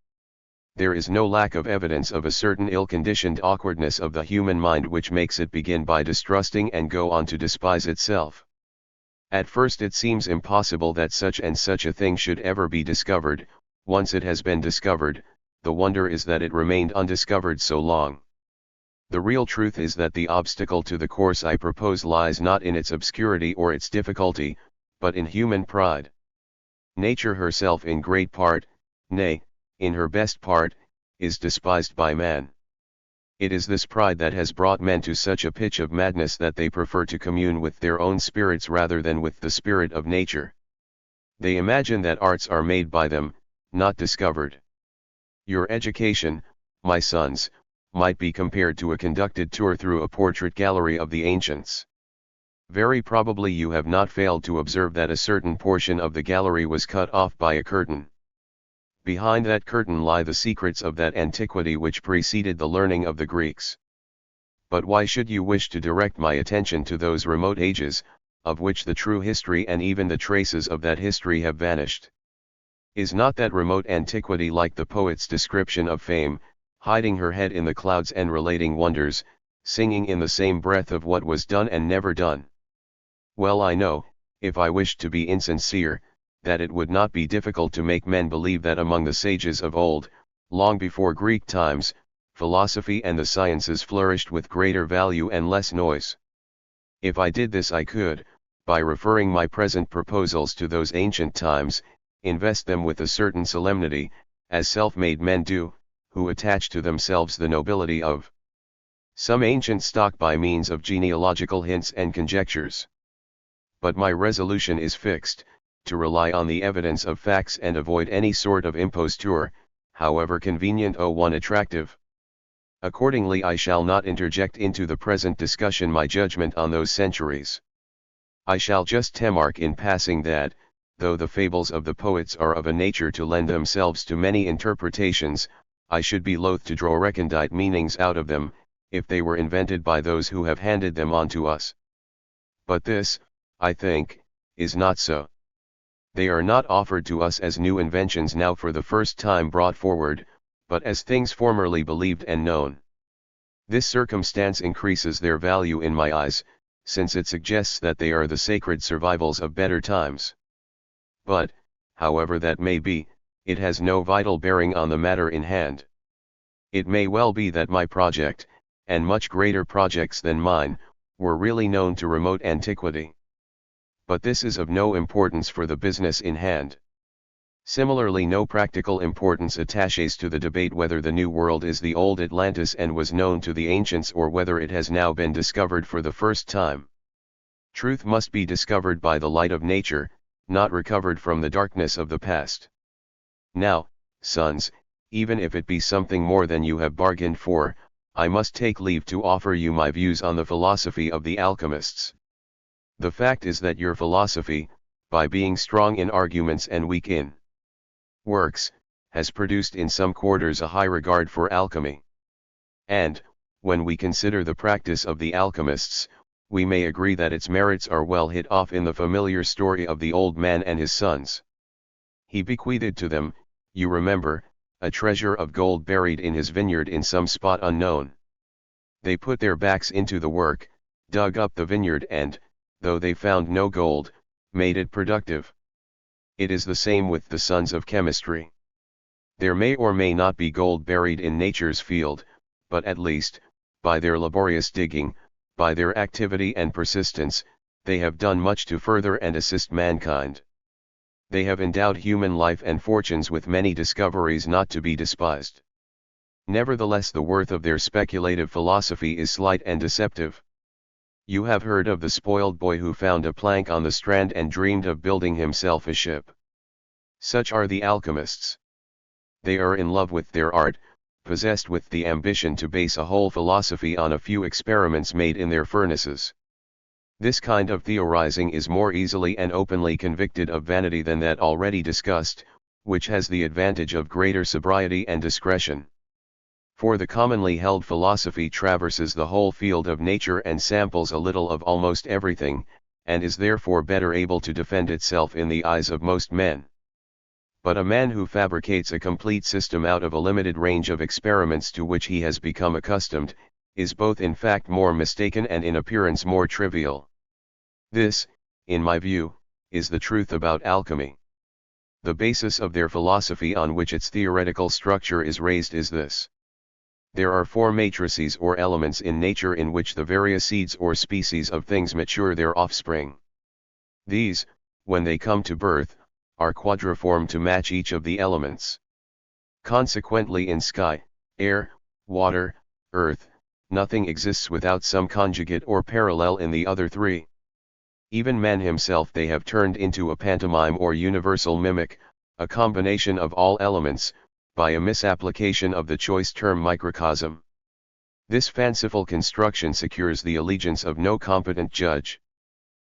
There is no lack of evidence of a certain ill-conditioned awkwardness of the human mind which makes it begin by distrusting and go on to despise itself. At first it seems impossible that such and such a thing should ever be discovered. Once it has been discovered, the wonder is that it remained undiscovered so long. The real truth is that the obstacle to the course I propose lies not in its obscurity or its difficulty, but in human pride. Nature herself in great part, nay, in her best part, is despised by man. It is this pride that has brought men to such a pitch of madness that they prefer to commune with their own spirits rather than with the spirit of nature. They imagine that arts are made by them, not discovered. Your education, my sons, might be compared to a conducted tour through a portrait gallery of the ancients. Very probably you have not failed to observe that a certain portion of the gallery was cut off by a curtain. Behind that curtain lie the secrets of that antiquity which preceded the learning of the Greeks. But why should you wish to direct my attention to those remote ages, of which the true history and even the traces of that history have vanished? Is not that remote antiquity like the poet's description of fame, hiding her head in the clouds and relating wonders, singing in the same breath of what was done and never done? Well, I know, if I wished to be insincere, that it would not be difficult to make men believe that among the sages of old, long before Greek times, philosophy and the sciences flourished with greater value and less noise. If I did this, I could, by referring my present proposals to those ancient times, invest them with a certain solemnity, as self-made men do, who attach to themselves the nobility of some ancient stock by means of genealogical hints and conjectures. But my resolution is fixed, to rely on the evidence of facts and avoid any sort of imposture, however convenient or one attractive. Accordingly, I shall not interject into the present discussion my judgment on those centuries. I shall just remark in passing that, though the fables of the poets are of a nature to lend themselves to many interpretations, I should be loath to draw recondite meanings out of them, if they were invented by those who have handed them on to us. But this, I think, is not so. They are not offered to us as new inventions now for the first time brought forward, but as things formerly believed and known. This circumstance increases their value in my eyes, since it suggests that they are the sacred survivals of better times. But, however that may be, it has no vital bearing on the matter in hand. It may well be that my project, and much greater projects than mine, were really known to remote antiquity. But this is of no importance for the business in hand. Similarly, no practical importance attaches to the debate whether the New World is the old Atlantis and was known to the ancients, or whether it has now been discovered for the first time. Truth must be discovered by the light of nature, not recovered from the darkness of the past. Now, sons, even if it be something more than you have bargained for, I must take leave to offer you my views on the philosophy of the alchemists. The fact is that your philosophy, by being strong in arguments and weak in works, has produced in some quarters a high regard for alchemy. And, when we consider the practice of the alchemists, we may agree that its merits are well hit off in the familiar story of the old man and his sons. He bequeathed to them, you remember, a treasure of gold buried in his vineyard in some spot unknown. They put their backs into the work, dug up the vineyard and, though they found no gold, made it productive. It is the same with the sons of chemistry. There may or may not be gold buried in nature's field, but at least, by their laborious digging, by their activity and persistence, they have done much to further and assist mankind. They have endowed human life and fortunes with many discoveries not to be despised. Nevertheless, the worth of their speculative philosophy is slight and deceptive. You have heard of the spoiled boy who found a plank on the strand and dreamed of building himself a ship. Such are the alchemists. They are in love with their art, possessed with the ambition to base a whole philosophy on a few experiments made in their furnaces. This kind of theorizing is more easily and openly convicted of vanity than that already discussed, which has the advantage of greater sobriety and discretion. For the commonly held philosophy traverses the whole field of nature and samples a little of almost everything, and is therefore better able to defend itself in the eyes of most men. But a man who fabricates a complete system out of a limited range of experiments to which he has become accustomed, is both in fact more mistaken and in appearance more trivial. This, in my view, is the truth about alchemy. The basis of their philosophy on which its theoretical structure is raised is this. There are four matrices or elements in nature in which the various seeds or species of things mature their offspring. These, when they come to birth, are quadriform to match each of the elements. Consequently, in sky, air, water, earth, nothing exists without some conjugate or parallel in the other three. Even man himself they have turned into a pantomime or universal mimic, a combination of all elements, by a misapplication of the choice term microcosm. This fanciful construction secures the allegiance of no competent judge.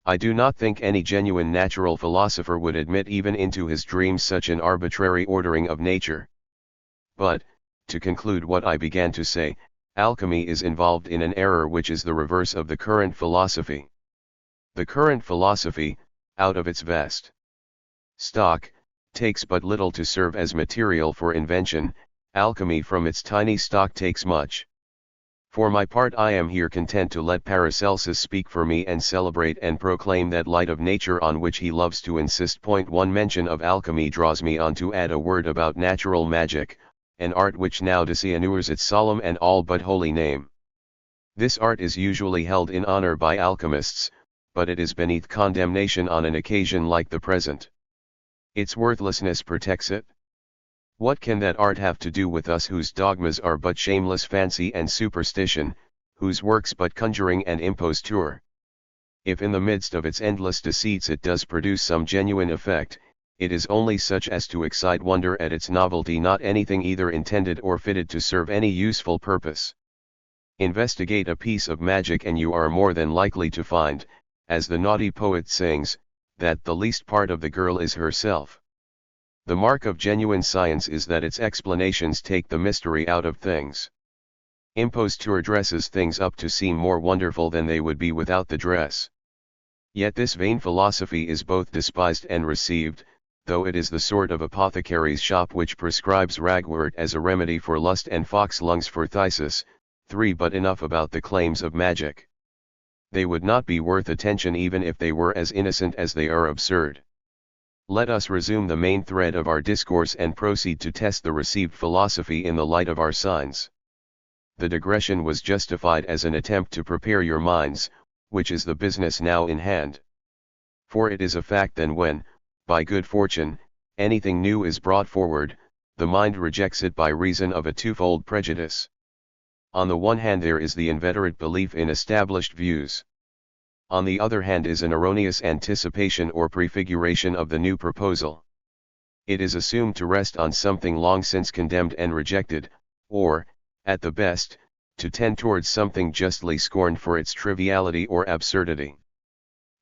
I do not think any genuine natural philosopher would admit even into his dreams such an arbitrary ordering of nature. But, to conclude what I began to say, alchemy is involved in an error which is the reverse of the current philosophy. The current philosophy, out of its vast stock, takes but little to serve as material for invention. Alchemy from its tiny stock takes much. For my part, I am here content to let Paracelsus speak for me and celebrate and proclaim that light of nature on which he loves to insist. Point 1. Mention of alchemy draws me on to add a word about natural magic, an art which now dishonors its solemn and all but holy name. This art is usually held in honor by alchemists, but it is beneath condemnation on an occasion like the present. Its worthlessness protects it. What can that art have to do with us whose dogmas are but shameless fancy and superstition, whose works but conjuring and imposture? If in the midst of its endless deceits it does produce some genuine effect, it is only such as to excite wonder at its novelty, not anything either intended or fitted to serve any useful purpose. Investigate a piece of magic and you are more than likely to find, as the naughty poet sings, that the least part of the girl is herself. The mark of genuine science is that its explanations take the mystery out of things. Imposture dresses things up to seem more wonderful than they would be without the dress. Yet this vain philosophy is both despised and received, though it is the sort of apothecary's shop which prescribes ragwort as a remedy for lust and fox lungs for phthisis. 3. But enough about the claims of magic. They would not be worth attention even if they were as innocent as they are absurd. Let us resume the main thread of our discourse and proceed to test the received philosophy in the light of our signs. The digression was justified as an attempt to prepare your minds, which is the business now in hand. For it is a fact that when, by good fortune, anything new is brought forward, the mind rejects it by reason of a twofold prejudice. On the one hand there is the inveterate belief in established views. On the other hand is an erroneous anticipation or prefiguration of the new proposal. It is assumed to rest on something long since condemned and rejected, or, at the best, to tend towards something justly scorned for its triviality or absurdity.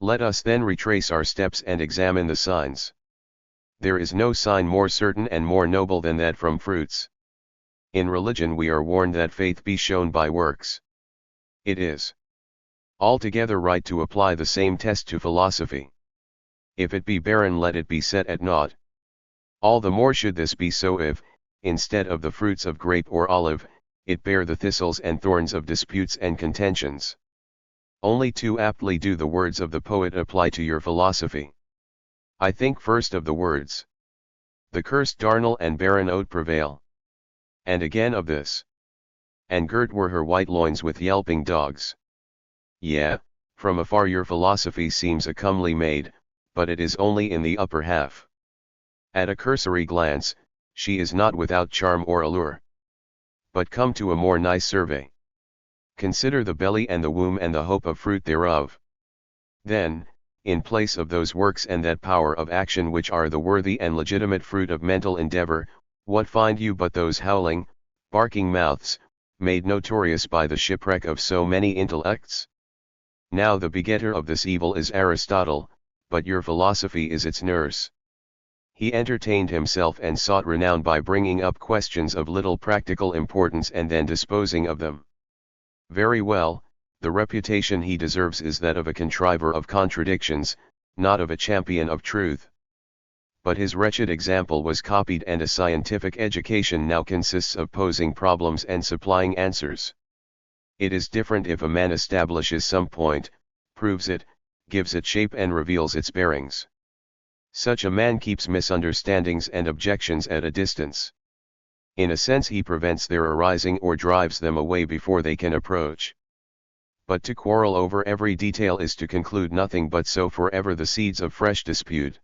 Let us then retrace our steps and examine the signs. There is no sign more certain and more noble than that from fruits. In religion we are warned that faith be shown by works. It is altogether right to apply the same test to philosophy. If it be barren, let it be set at naught. All the more should this be so if, instead of the fruits of grape or olive, it bear the thistles and thorns of disputes and contentions. Only too aptly do the words of the poet apply to your philosophy. I think first of the words, "The cursed darnel and barren oat prevail." And again of this, "And girt were her white loins with yelping dogs." Yea, from afar your philosophy seems a comely maid, but it is only in the upper half. At a cursory glance, she is not without charm or allure. But come to a more nice survey. Consider the belly and the womb and the hope of fruit thereof. Then, in place of those works and that power of action which are the worthy and legitimate fruit of mental endeavor, what find you but those howling, barking mouths, made notorious by the shipwreck of so many intellects? Now the begetter of this evil is Aristotle, but your philosophy is its nurse. He entertained himself and sought renown by bringing up questions of little practical importance and then disposing of them. Very well, the reputation he deserves is that of a contriver of contradictions, not of a champion of truth. But his wretched example was copied, and a scientific education now consists of posing problems and supplying answers. It is different if a man establishes some point, proves it, gives it shape and reveals its bearings. Such a man keeps misunderstandings and objections at a distance. In a sense he prevents their arising or drives them away before they can approach. But to quarrel over every detail is to conclude nothing but sow forever the seeds of fresh dispute.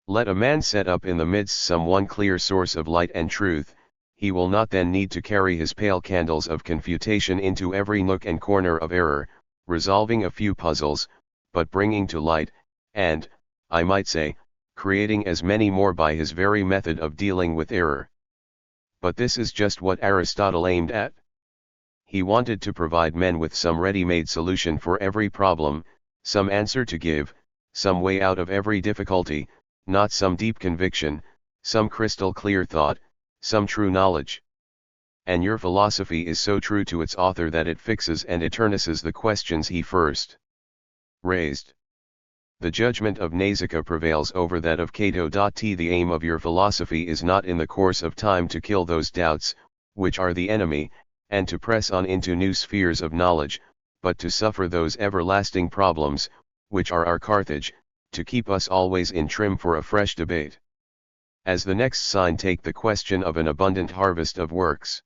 Let a man set up in the midst some one clear source of light and truth, he will not then need to carry his pale candles of confutation into every nook and corner of error, resolving a few puzzles, but bringing to light, and, I might say, creating as many more by his very method of dealing with error. But this is just what Aristotle aimed at. He wanted to provide men with some ready-made solution for every problem, some answer to give, some way out of every difficulty, not some deep conviction, some crystal clear thought, some true knowledge. And your philosophy is so true to its author that it fixes and eternises the questions he first raised. The judgment of Nausicaa prevails over that of Cato. The aim of your philosophy is not in the course of time to kill those doubts, which are the enemy, and to press on into new spheres of knowledge, but to suffer those everlasting problems, which are our Carthage, to keep us always in trim for a fresh debate. As the next sign, take the question of an abundant harvest of works.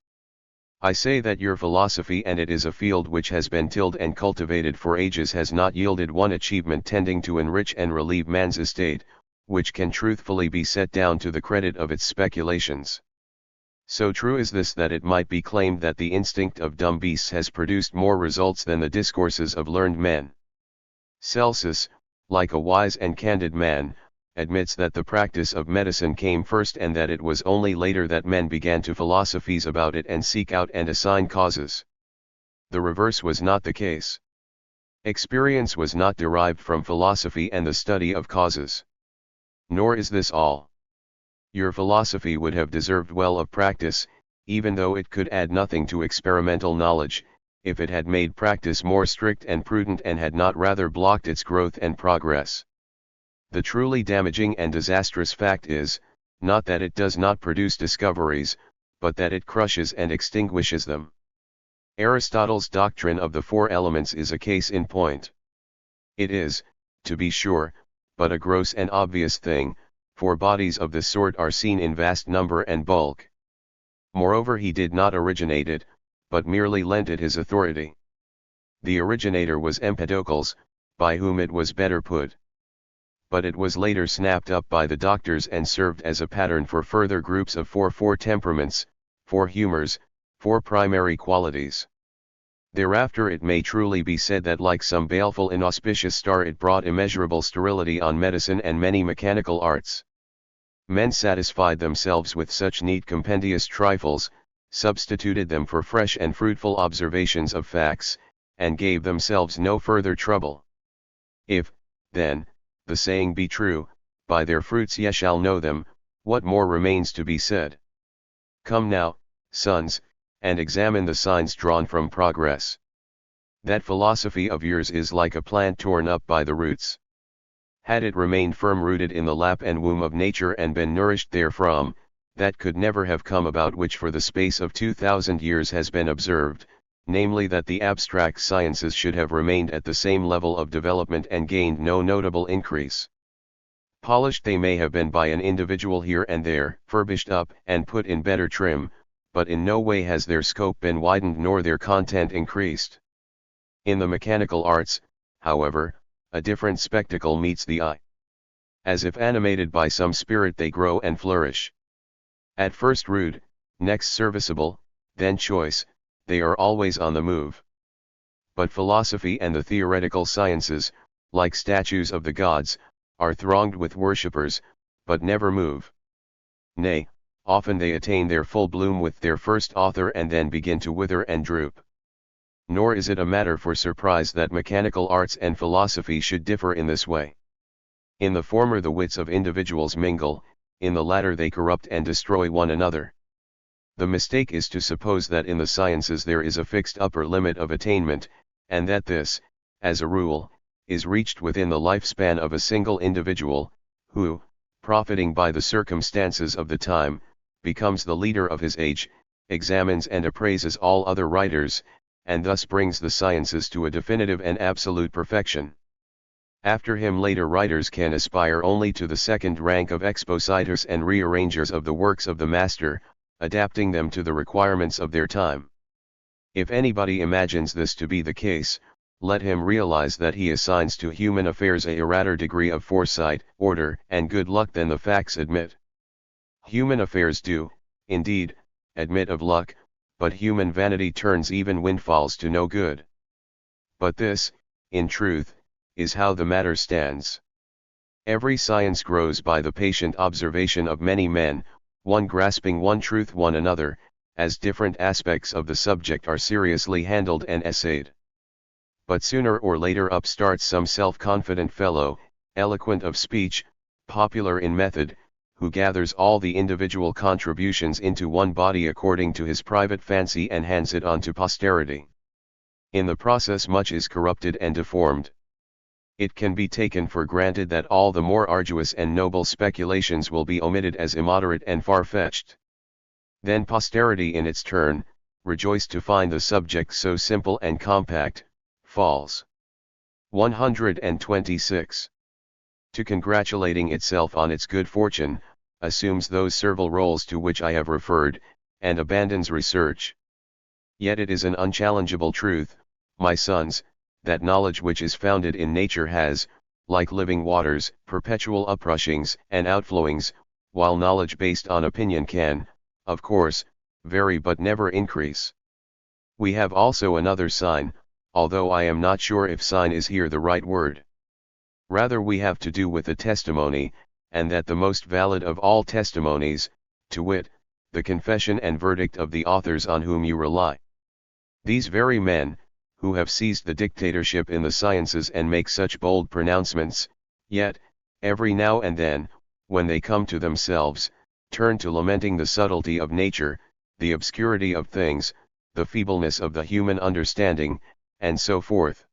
I say that your philosophy, and it is a field which has been tilled and cultivated for ages, has not yielded one achievement tending to enrich and relieve man's estate, which can truthfully be set down to the credit of its speculations. So true is this that it might be claimed that the instinct of dumb beasts has produced more results than the discourses of learned men. Celsus, like a wise and candid man, admits that the practice of medicine came first and that it was only later that men began to philosophize about it and seek out and assign causes. The reverse was not the case. Experience was not derived from philosophy and the study of causes. Nor is this all. Your philosophy would have deserved well of practice, even though it could add nothing to experimental knowledge, if it had made practice more strict and prudent and had not rather blocked its growth and progress. The truly damaging and disastrous fact is, not that it does not produce discoveries, but that it crushes and extinguishes them. Aristotle's doctrine of the four elements is a case in point. It is, to be sure, but a gross and obvious thing, for bodies of this sort are seen in vast number and bulk. Moreover, he did not originate it, but merely lent it his authority. The originator was Empedocles, by whom it was better put. But it was later snapped up by the doctors and served as a pattern for further groups of four temperaments, four humors, four primary qualities. Thereafter it may truly be said that like some baleful inauspicious star it brought immeasurable sterility on medicine and many mechanical arts. Men satisfied themselves with such neat compendious trifles, substituted them for fresh and fruitful observations of facts, and gave themselves no further trouble. If, then, the saying be true, by their fruits ye shall know them, what more remains to be said? Come now, sons, and examine the signs drawn from progress. That philosophy of yours is like a plant torn up by the roots. Had it remained firm-rooted in the lap and womb of nature and been nourished therefrom, that could never have come about which for the space of 2000 years has been observed, namely that the abstract sciences should have remained at the same level of development and gained no notable increase. Polished they may have been by an individual here and there, furbished up and put in better trim, but in no way has their scope been widened nor their content increased. In the mechanical arts, however, a different spectacle meets the eye. As if animated by some spirit they grow and flourish. At first rude, next serviceable, then choice, they are always on the move. But philosophy and the theoretical sciences, like statues of the gods, are thronged with worshippers, but never move. Nay, often they attain their full bloom with their first author and then begin to wither and droop. Nor is it a matter for surprise that mechanical arts and philosophy should differ in this way. In the former the wits of individuals mingle, in the latter they corrupt and destroy one another. The mistake is to suppose that in the sciences there is a fixed upper limit of attainment, and that this, as a rule, is reached within the lifespan of a single individual, who, profiting by the circumstances of the time, becomes the leader of his age, examines and appraises all other writers, and thus brings the sciences to a definitive and absolute perfection. After him later writers can aspire only to the second rank of expositors and rearrangers of the works of the master, adapting them to the requirements of their time. If anybody imagines this to be the case, let him realize that he assigns to human affairs a greater degree of foresight, order, and good luck than the facts admit. Human affairs do, indeed, admit of luck, but human vanity turns even windfalls to no good. But this, in truth, is how the matter stands. Every science grows by the patient observation of many men, one grasping one truth one another, as different aspects of the subject are seriously handled and essayed. But sooner or later up starts some self-confident fellow, eloquent of speech, popular in method, who gathers all the individual contributions into one body according to his private fancy and hands it on to posterity. In the process much is corrupted and deformed. It can be taken for granted that all the more arduous and noble speculations will be omitted as immoderate and far-fetched. Then posterity in its turn, rejoiced to find the subject so simple and compact, falls. 126. To congratulating itself on its good fortune, assumes those servile roles to which I have referred, and abandons research. Yet it is an unchallengeable truth, my sons, that knowledge which is founded in nature has, like living waters, perpetual uprushings and outflowings, while knowledge based on opinion can, of course, vary but never increase. We have also another sign, although I am not sure if sign is here the right word. Rather we have to do with the testimony, and that the most valid of all testimonies, to wit, the confession and verdict of the authors on whom you rely. These very men, who have seized the dictatorship in the sciences and make such bold pronouncements, yet, every now and then, when they come to themselves, turn to lamenting the subtlety of nature, the obscurity of things, the feebleness of the human understanding, and so forth.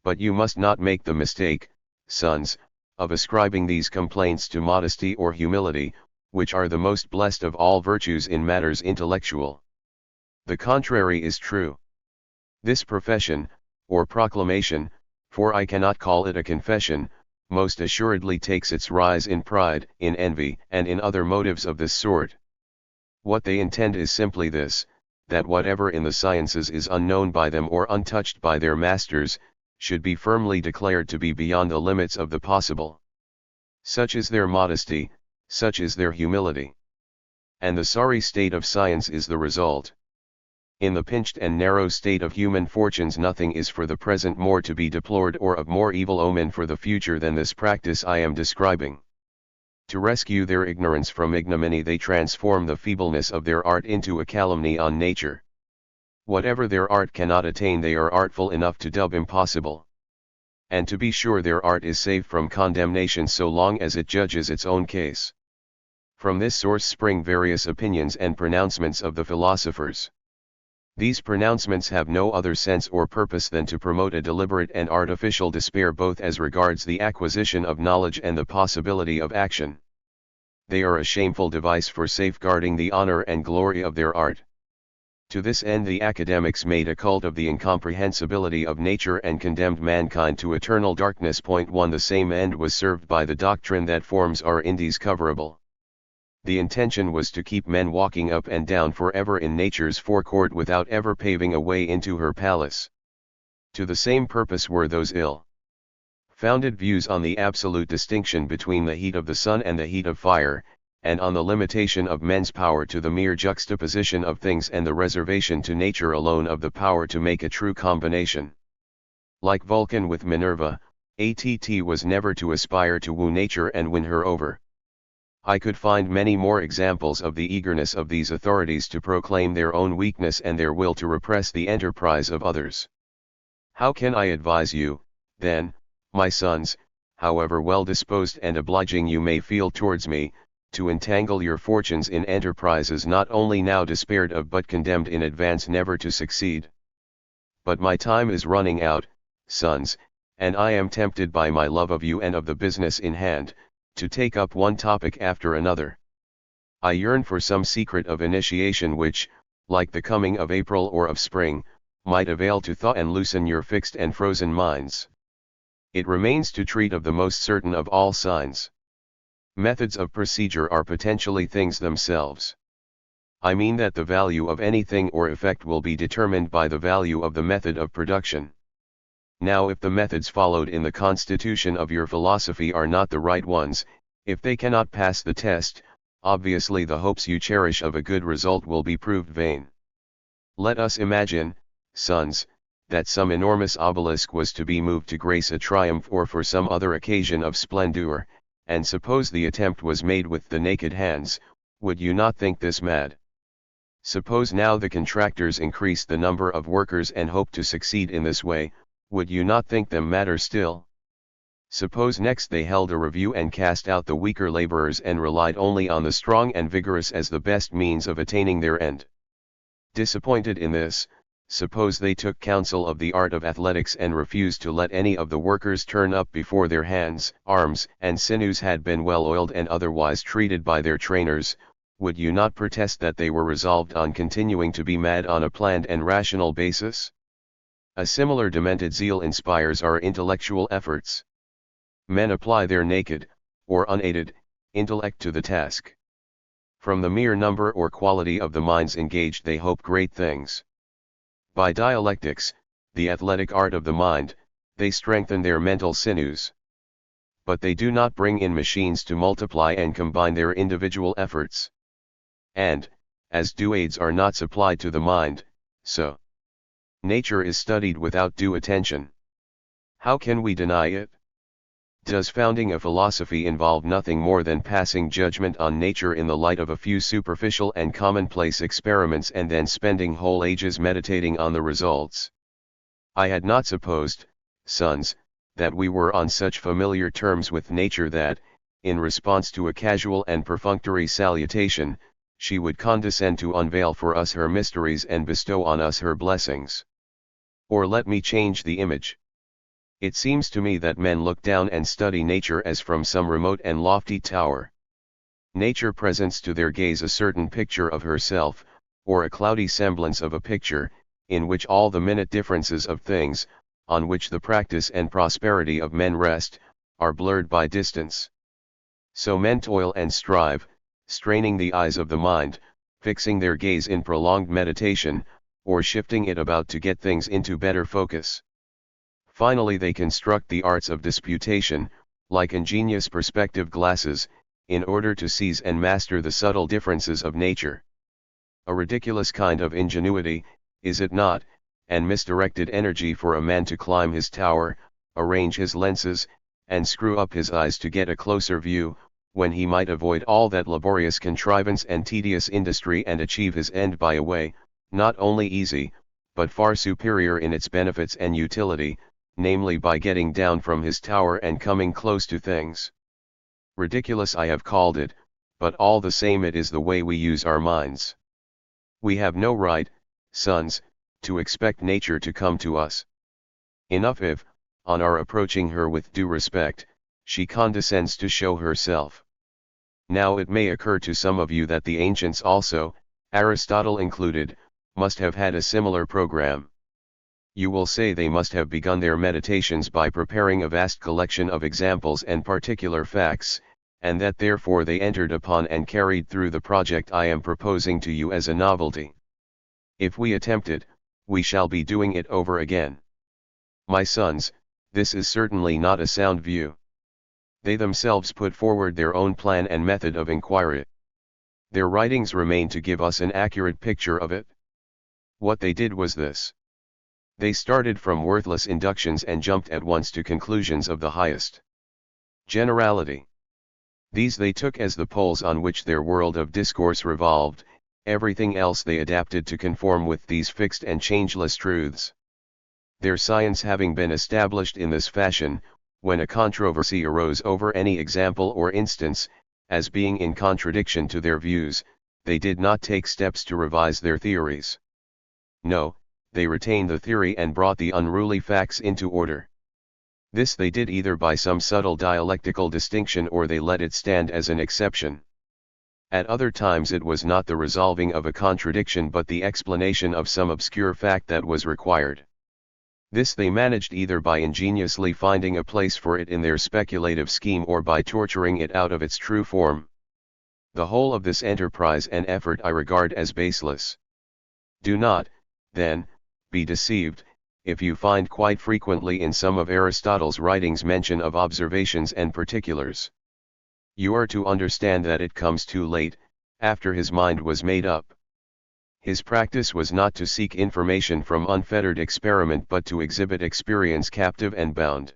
But you must not make the mistake, sons, of ascribing these complaints to modesty or humility, which are the most blessed of all virtues in matters intellectual. The contrary is true. This profession, or proclamation, for I cannot call it a confession, most assuredly takes its rise in pride, in envy, and in other motives of this sort. What they intend is simply this, that whatever in the sciences is unknown by them or untouched by their masters, should be firmly declared to be beyond the limits of the possible. Such is their modesty, such is their humility. And the sorry state of science is the result. In the pinched and narrow state of human fortunes nothing is for the present more to be deplored or of more evil omen for the future than this practice I am describing. To rescue their ignorance from ignominy they transform the feebleness of their art into a calumny on nature. Whatever their art cannot attain they are artful enough to dub impossible. And to be sure their art is safe from condemnation so long as it judges its own case. From this source spring various opinions and pronouncements of the philosophers. These pronouncements have no other sense or purpose than to promote a deliberate and artificial despair both as regards the acquisition of knowledge and the possibility of action. They are a shameful device for safeguarding the honor and glory of their art. To this end the academics made a cult of the incomprehensibility of nature and condemned mankind to eternal darkness. 1 The same end was served by the doctrine that forms are indiscoverable. The intention was to keep men walking up and down forever in nature's forecourt without ever paving a way into her palace. To the same purpose were those ill-founded views on the absolute distinction between the heat of the sun and the heat of fire, and on the limitation of men's power to the mere juxtaposition of things and the reservation to nature alone of the power to make a true combination. Like Vulcan with Minerva, ATT was never to aspire to woo nature and win her over. I could find many more examples of the eagerness of these authorities to proclaim their own weakness and their will to repress the enterprise of others. How can I advise you, then, my sons, however well disposed and obliging you may feel towards me, to entangle your fortunes in enterprises not only now despaired of but condemned in advance never to succeed? But my time is running out, sons, and I am tempted by my love of you and of the business in hand, to take up one topic after another. I yearn for some secret of initiation which, like the coming of April or of spring, might avail to thaw and loosen your fixed and frozen minds. It remains to treat of the most certain of all signs. Methods of procedure are potentially things themselves. I mean that the value of anything or effect will be determined by the value of the method of production. Now if the methods followed in the constitution of your philosophy are not the right ones, if they cannot pass the test, obviously the hopes you cherish of a good result will be proved vain. Let us imagine, sons, that some enormous obelisk was to be moved to grace a triumph or for some other occasion of splendor, and suppose the attempt was made with the naked hands, would you not think this mad? Suppose now the contractors increased the number of workers and hoped to succeed in this way, would you not think them madder still? Suppose next they held a review and cast out the weaker laborers and relied only on the strong and vigorous as the best means of attaining their end. Disappointed in this, suppose they took counsel of the art of athletics and refused to let any of the workers turn up before their hands, arms, and sinews had been well oiled and otherwise treated by their trainers, would you not protest that they were resolved on continuing to be mad on a planned and rational basis? A similar demented zeal inspires our intellectual efforts. Men apply their naked, or unaided, intellect to the task. From the mere number or quality of the minds engaged they hope great things. By dialectics, the athletic art of the mind, they strengthen their mental sinews. But they do not bring in machines to multiply and combine their individual efforts. And, as due aids are not supplied to the mind, so nature is studied without due attention. How can we deny it? Does founding a philosophy involve nothing more than passing judgment on nature in the light of a few superficial and commonplace experiments and then spending whole ages meditating on the results? I had not supposed, sons, that we were on such familiar terms with nature that, in response to a casual and perfunctory salutation, she would condescend to unveil for us her mysteries and bestow on us her blessings. Or let me change the image. It seems to me that men look down and study nature as from some remote and lofty tower. Nature presents to their gaze a certain picture of herself, or a cloudy semblance of a picture, in which all the minute differences of things, on which the practice and prosperity of men rest, are blurred by distance. So men toil and strive, straining the eyes of the mind, fixing their gaze in prolonged meditation, or shifting it about to get things into better focus. Finally they construct the arts of disputation, like ingenious perspective glasses, in order to seize and master the subtle differences of nature. A ridiculous kind of ingenuity, is it not, and misdirected energy for a man to climb his tower, arrange his lenses, and screw up his eyes to get a closer view, when he might avoid all that laborious contrivance and tedious industry and achieve his end by a way, not only easy, but far superior in its benefits and utility, namely by getting down from his tower and coming close to things. Ridiculous I have called it, but all the same it is the way we use our minds. We have no right, sons, to expect nature to come to us. Enough if, on our approaching her with due respect, she condescends to show herself. Now it may occur to some of you that the ancients also, Aristotle included, must have had a similar program. You will say they must have begun their meditations by preparing a vast collection of examples and particular facts, and that therefore they entered upon and carried through the project I am proposing to you as a novelty. If we attempt it, we shall be doing it over again. My sons, this is certainly not a sound view. They themselves put forward their own plan and method of inquiry. Their writings remain to give us an accurate picture of it. What they did was this. They started from worthless inductions and jumped at once to conclusions of the highest generality. These they took as the poles on which their world of discourse revolved, everything else they adapted to conform with these fixed and changeless truths. Their science having been established in this fashion, when a controversy arose over any example or instance, as being in contradiction to their views, they did not take steps to revise their theories. No, they retained the theory and brought the unruly facts into order. This they did either by some subtle dialectical distinction or they let it stand as an exception. At other times it was not the resolving of a contradiction but the explanation of some obscure fact that was required. This they managed either by ingeniously finding a place for it in their speculative scheme or by torturing it out of its true form. The whole of this enterprise and effort I regard as baseless. Do not, then, be deceived, if you find quite frequently in some of Aristotle's writings mention of observations and particulars. You are to understand that it comes too late, after his mind was made up. His practice was not to seek information from unfettered experiment but to exhibit experience captive and bound.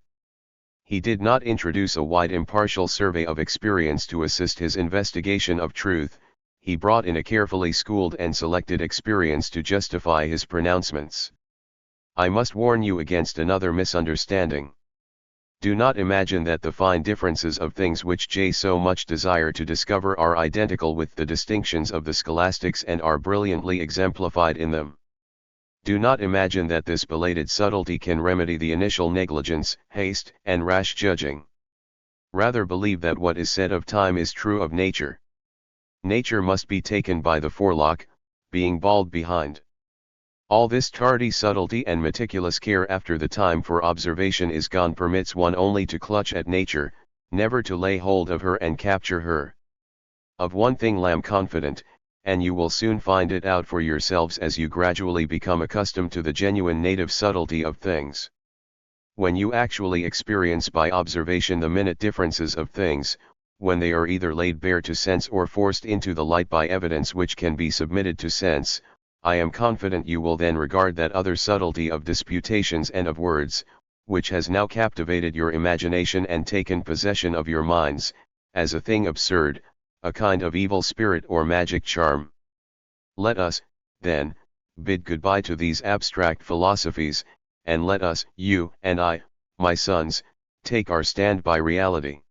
He did not introduce a wide impartial survey of experience to assist his investigation of truth, he brought in a carefully schooled and selected experience to justify his pronouncements. I must warn you against another misunderstanding. Do not imagine that the fine differences of things which J so much desire to discover are identical with the distinctions of the scholastics and are brilliantly exemplified in them. Do not imagine that this belated subtlety can remedy the initial negligence, haste, and rash judging. Rather believe that what is said of time is true of nature. Nature must be taken by the forelock, being bald behind. All this tardy subtlety and meticulous care after the time for observation is gone permits one only to clutch at nature, never to lay hold of her and capture her. Of one thing I am confident, and you will soon find it out for yourselves as you gradually become accustomed to the genuine native subtlety of things. When you actually experience by observation the minute differences of things, when they are either laid bare to sense or forced into the light by evidence which can be submitted to sense, I am confident you will then regard that other subtlety of disputations and of words, which has now captivated your imagination and taken possession of your minds, as a thing absurd, a kind of evil spirit or magic charm. Let us, then, bid goodbye to these abstract philosophies, and let us, you and I, my sons, take our stand by reality.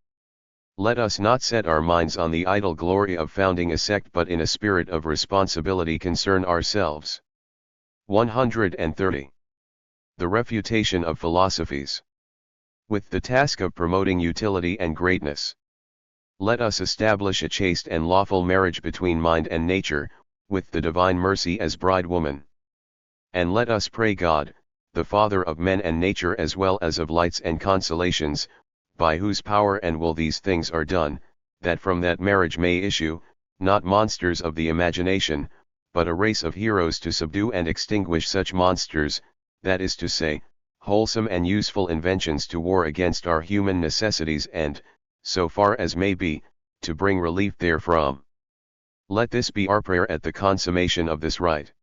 Let us not set our minds on the idle glory of founding a sect, but in a spirit of responsibility concern ourselves. 130. The refutation of philosophies. With the task of promoting utility and greatness. Let us establish a chaste and lawful marriage between mind and nature, with the divine mercy as bridewoman. And let us pray God, the Father of men and nature as well as of lights and consolations, by whose power and will these things are done, that from that marriage may issue, not monsters of the imagination, but a race of heroes to subdue and extinguish such monsters, that is to say, wholesome and useful inventions to war against our human necessities and, so far as may be, to bring relief therefrom. Let this be our prayer at the consummation of this rite.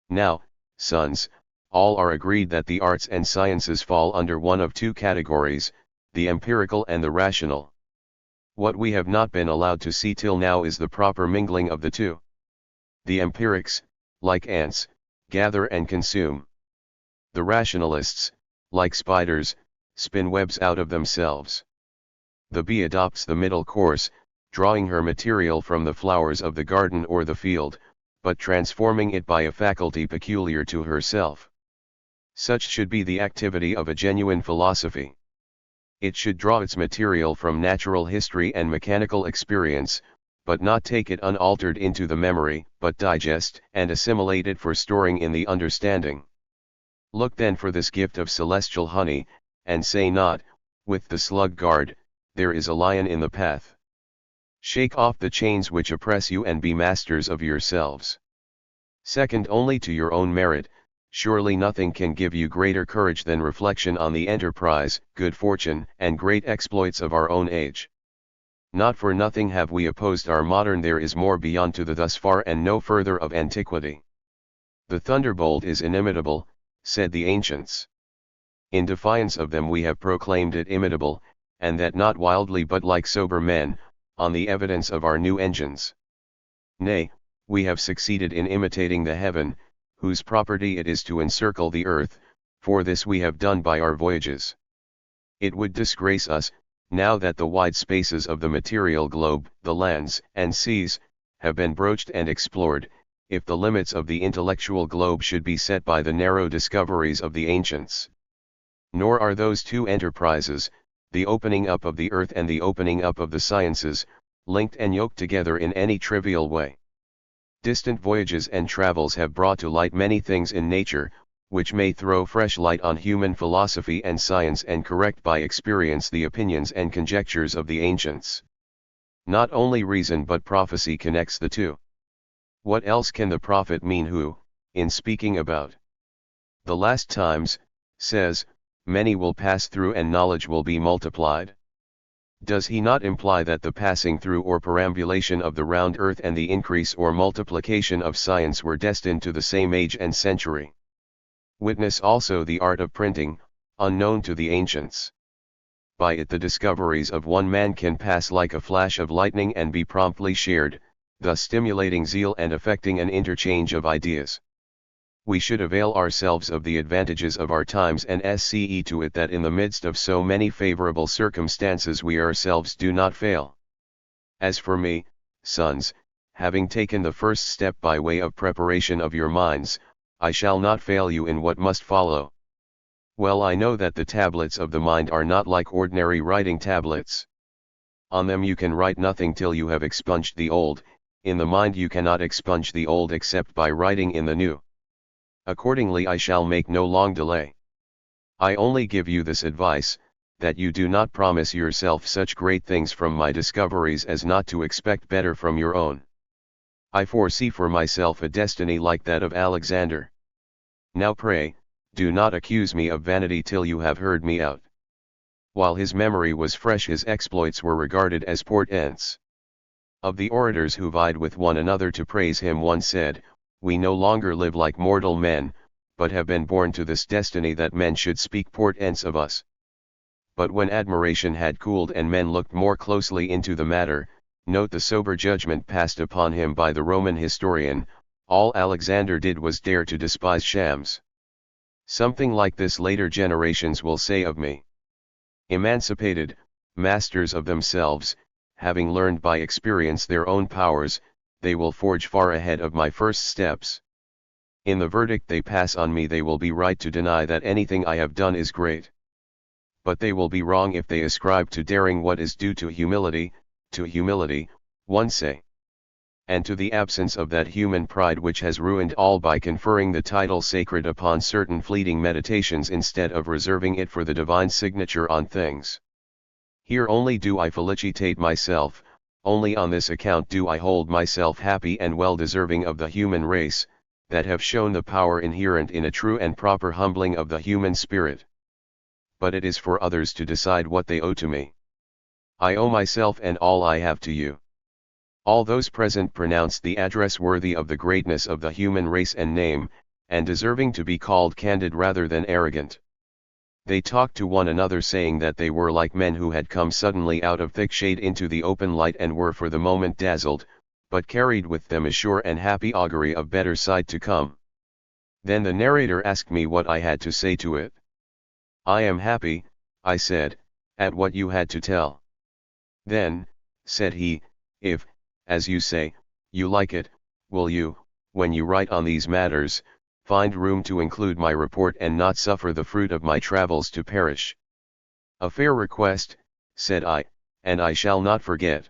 Now, sons, all are agreed that the arts and sciences fall under one of two categories, the empirical and the rational. What we have not been allowed to see till now is the proper mingling of the two. The empirics, like ants, gather and consume. The rationalists, like spiders, spin webs out of themselves. The bee adopts the middle course, drawing her material from the flowers of the garden or the field, but transforming it by a faculty peculiar to herself. Such should be the activity of a genuine philosophy. It should draw its material from natural history and mechanical experience, but not take it unaltered into the memory, but digest and assimilate it for storing in the understanding. Look then for this gift of celestial honey, and say not, with the slug guard, there is a lion in the path. Shake off the chains which oppress you and be masters of yourselves. Second only to your own merit, surely nothing can give you greater courage than reflection on the enterprise, good fortune, and great exploits of our own age. Not for nothing have we opposed our modern there is more beyond to the thus far and no further of antiquity. The thunderbolt is inimitable, said the ancients. In defiance of them we have proclaimed it imitable, and that not wildly but like sober men, on the evidence of our new engines. Nay, we have succeeded in imitating the heaven, whose property it is to encircle the earth, for this we have done by our voyages. It would disgrace us, now that the wide spaces of the material globe, the lands and seas, have been broached and explored, if the limits of the intellectual globe should be set by the narrow discoveries of the ancients. Nor are those two enterprises, the opening up of the earth and the opening up of the sciences, linked and yoked together in any trivial way. Distant voyages and travels have brought to light many things in nature, which may throw fresh light on human philosophy and science and correct by experience the opinions and conjectures of the ancients. Not only reason but prophecy connects the two. What else can the prophet mean who, in speaking about the last times, says, many will pass through and knowledge will be multiplied? Does he not imply that the passing through or perambulation of the round earth and the increase or multiplication of science were destined to the same age and century? Witness also the art of printing, unknown to the ancients. By it the discoveries of one man can pass like a flash of lightning and be promptly shared, thus stimulating zeal and effecting an interchange of ideas. We should avail ourselves of the advantages of our times and see to it that in the midst of so many favorable circumstances we ourselves do not fail. As for me, sons, having taken the first step by way of preparation of your minds, I shall not fail you in what must follow. Well I know that the tablets of the mind are not like ordinary writing tablets. On them you can write nothing till you have expunged the old, in the mind you cannot expunge the old except by writing in the new. Accordingly I shall make no long delay. I only give you this advice, that you do not promise yourself such great things from my discoveries as not to expect better from your own. I foresee for myself a destiny like that of Alexander. Now pray, do not accuse me of vanity till you have heard me out. While his memory was fresh his exploits were regarded as portents. Of the orators who vied with one another to praise him one said, we no longer live like mortal men, but have been born to this destiny that men should speak portents of us. But when admiration had cooled and men looked more closely into the matter, note the sober judgment passed upon him by the Roman historian, all Alexander did was dare to despise shams. Something like this later generations will say of me. Emancipated, masters of themselves, having learned by experience their own powers, they will forge far ahead of my first steps. In the verdict they pass on me they will be right to deny that anything I have done is great. But they will be wrong if they ascribe to daring what is due to humility, one say. And to the absence of that human pride which has ruined all by conferring the title sacred upon certain fleeting meditations instead of reserving it for the divine signature on things. Here only do I felicitate myself, only on this account do I hold myself happy and well deserving of the human race, that have shown the power inherent in a true and proper humbling of the human spirit. But it is for others to decide what they owe to me. I owe myself and all I have to you. All those present pronounced the address worthy of the greatness of the human race and name, and deserving to be called candid rather than arrogant. They talked to one another saying that they were like men who had come suddenly out of thick shade into the open light and were for the moment dazzled, but carried with them a sure and happy augury of better side to come. Then the narrator asked me what I had to say to it. I am happy, I said, at what you had to tell. Then, said he, if, as you say, you like it, will you, when you write on these matters, find room to include my report and not suffer the fruit of my travels to perish? A fair request, said I, and I shall not forget.